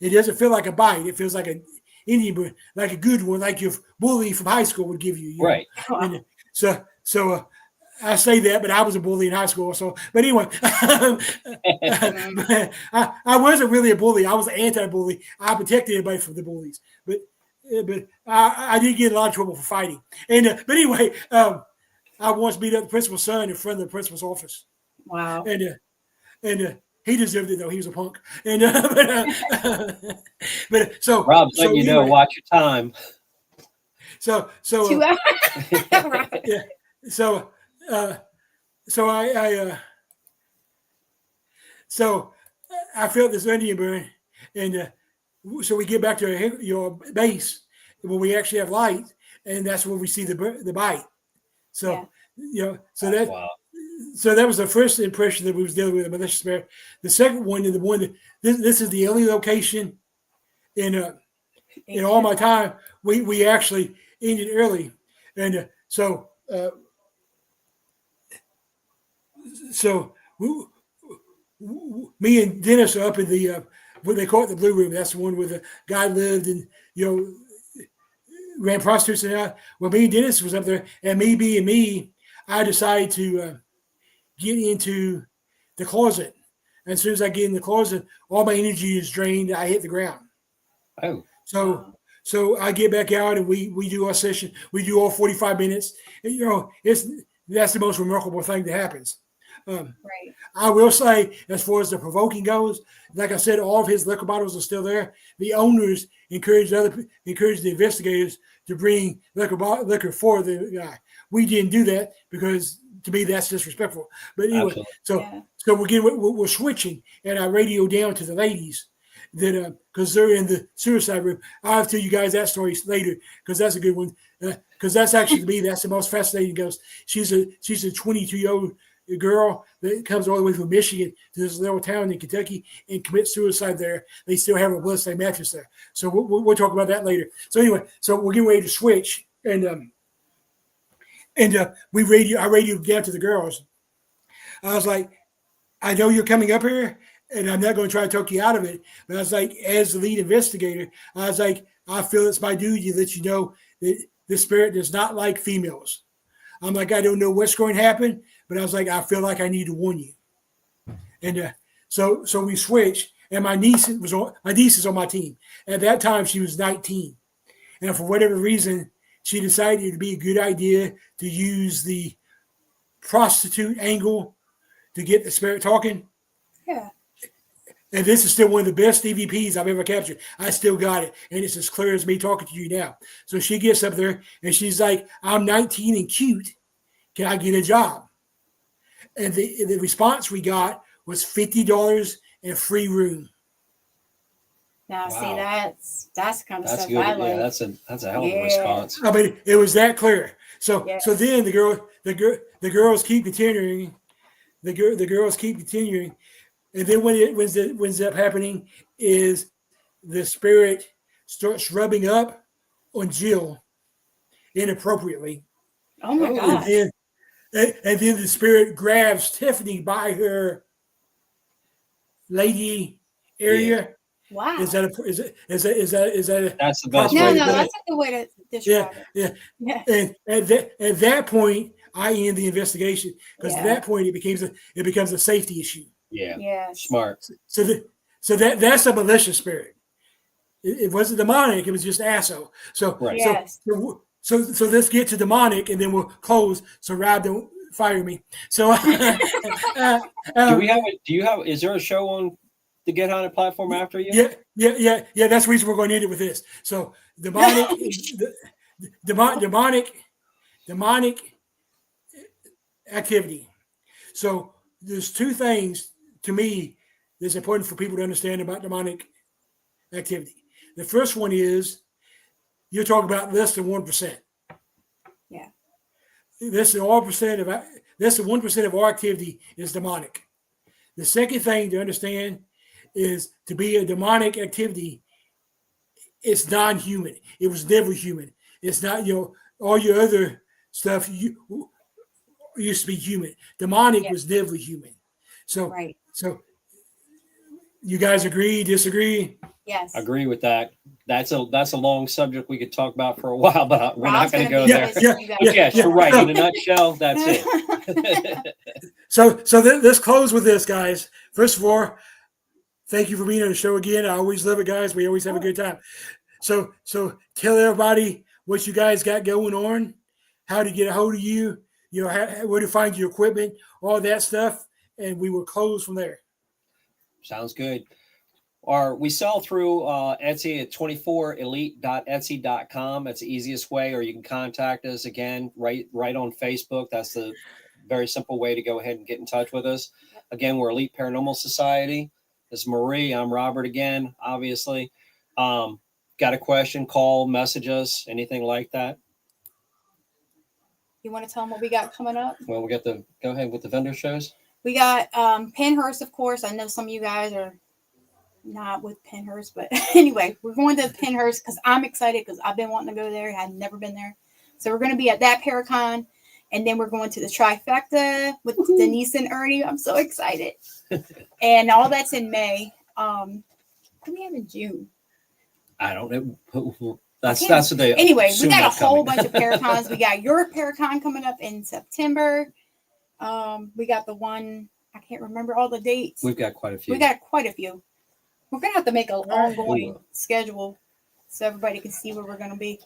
It doesn't feel like a bite; it feels like an Indian burn, like a good one, like your bully from high school would give you. You right. And so I say that, but I was a bully in high school. So, but anyway, I wasn't really a bully. I was an anti-bully. I protected everybody from the bullies, but I did get in a lot of trouble for fighting. And but anyway, I once beat up the principal's son in front of the principal's office. Wow. And he deserved it though. He was a punk. And but so Rob's letting you know, watch your time. So 2 hours. Right. Yeah. I felt this onion burn, and so we get back to your base when we actually have light, and that's when we see the bite. So Wow. so that was the first impression that we was dealing with a malicious spirit. The second one is the one that this is the only location in all my time we actually ended early, and so me and Dennis are up in the what they call it the blue room. That's the one where the guy lived and ran prostitutes and out. Well, me and Dennis was up there, and me being me, I decided to get into the closet. And as soon as I get in the closet, all my energy is drained. I hit the ground. Oh. So I get back out and we do our session. We do all 45 minutes. And, that's the most remarkable thing that happens. Right. I will say, as far as the provoking goes, like I said, all of his liquor bottles are still there. The owners encouraged the investigators to bring liquor for the guy. We didn't do that because to me that's disrespectful. But anyway, so we're switching, and I radio down to the ladies that because they're in the suicide room. I'll have to tell you guys that story later because that's a good one. Because that's actually to me that's the most fascinating ghost. She's a 22-year-old girl that comes all the way from Michigan to this little town in Kentucky and commits suicide there. They still have a bloodstained mattress there. So we'll talk about that later. So anyway, so we're getting ready to switch, and I radioed down to the girls. I was like, I know you're coming up here, and I'm not going to try to talk you out of it. But I was like, as the lead investigator, I was like, I feel it's my duty to let you know that the spirit does not like females. I'm like, I don't know what's going to happen, but I was like, I feel like I need to warn you. And so we switched, and my niece is on my team. At that time, she was 19, and for whatever reason, she decided it'd be a good idea to use the prostitute angle to get the spirit talking. Yeah. And this is still one of the best EVPs I've ever captured. I still got it. And it's as clear as me talking to you now. So she gets up there and she's like, I'm 19 and cute. Can I get a job? And the response we got was $50 and free room. Now, see, that's kind of that's stuff good. I like. Yeah, that's a hell of a response. I mean, it was that clear. So then the girls keep continuing. The girls keep continuing. And then what ends up happening is the spirit starts rubbing up on Jill inappropriately. Oh my God. And then the spirit grabs Tiffany by her lady area. Yeah. Wow. Is that That's the best no, way? that's a good way to describe it. Yeah. And at that point, I end the investigation because at that point it becomes a safety issue. Yeah. Yes. Smart. So that's a malicious spirit. It wasn't demonic. It was just asshole. So right. So let's get to demonic, and then we'll close. So Rob, don't fire me. So is there a show on the Get Haunted platform after you? Yeah. That's the reason we're going to end it with this. So demonic activity. So there's two things to me that's important for people to understand about demonic activity. The first one is you're talking about less than 1%. Yeah. Less than 1% of our activity is demonic. The second thing to understand is to be a demonic activity, it's non-human. It was never human. It's not, all your other stuff used to be human. Demonic was never human. So you guys agree, disagree? Yes. Agree with that. That's a long subject we could talk about for a while, but we're not going to go there. Yes, you're right. In a nutshell, that's it. So let's close with this, guys. First of all, thank you for being on the show again. I always love it, guys. We always have a good time. So tell everybody what you guys got going on, how to get a hold of you, where to find your equipment, all that stuff, and we will close from there. Sounds good. We sell through Etsy at 24elite.etsy.com. That's the easiest way, or you can contact us again right on Facebook. That's the very simple way to go ahead and get in touch with us. Again, we're Elite Paranormal Society. This is Marie. I'm Robert again, obviously. Got a question, call, message us, anything like that. You want to tell them what we got coming up? Well, we got the, go ahead with the vendor shows. We got Penhurst, of course. I know some of you guys are not with Penhurst, but anyway, we're going to Penhurst because I'm excited because I've been wanting to go there. I've never been there. So we're going to be at that Paracon. And then we're going to the Trifecta with Denise and Ernie. I'm so excited. And all that's in May. What do we have in June? I don't know. That's the day. Anyway, we got a whole coming. bunch of Paracons. We got your Paracon coming up in September. We got the one, I can't remember all the dates. We've got quite a few. We got quite a few. We're going to have to make an ongoing schedule so everybody can see where we're going to be.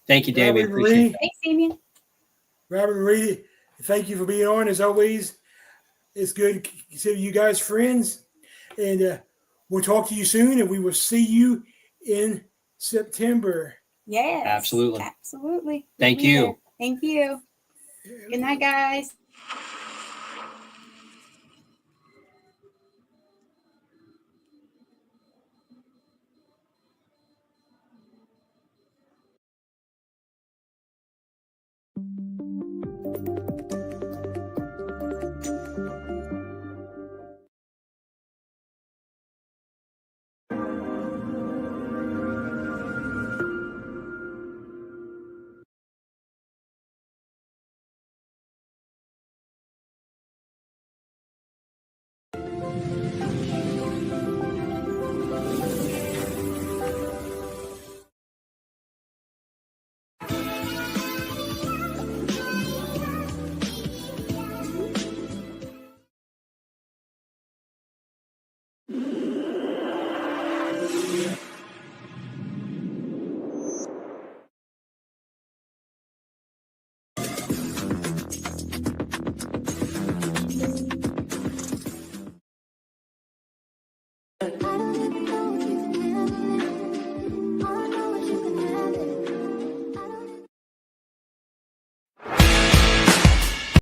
Thank you, Damien. Appreciate it. Thanks, Damien. Robert and Marie, thank you for being on as always. It's good to consider you guys friends. And we'll talk to you soon, and we will see you in September. Yes. Absolutely. Absolutely. Thank you. Thank you. Good night, guys.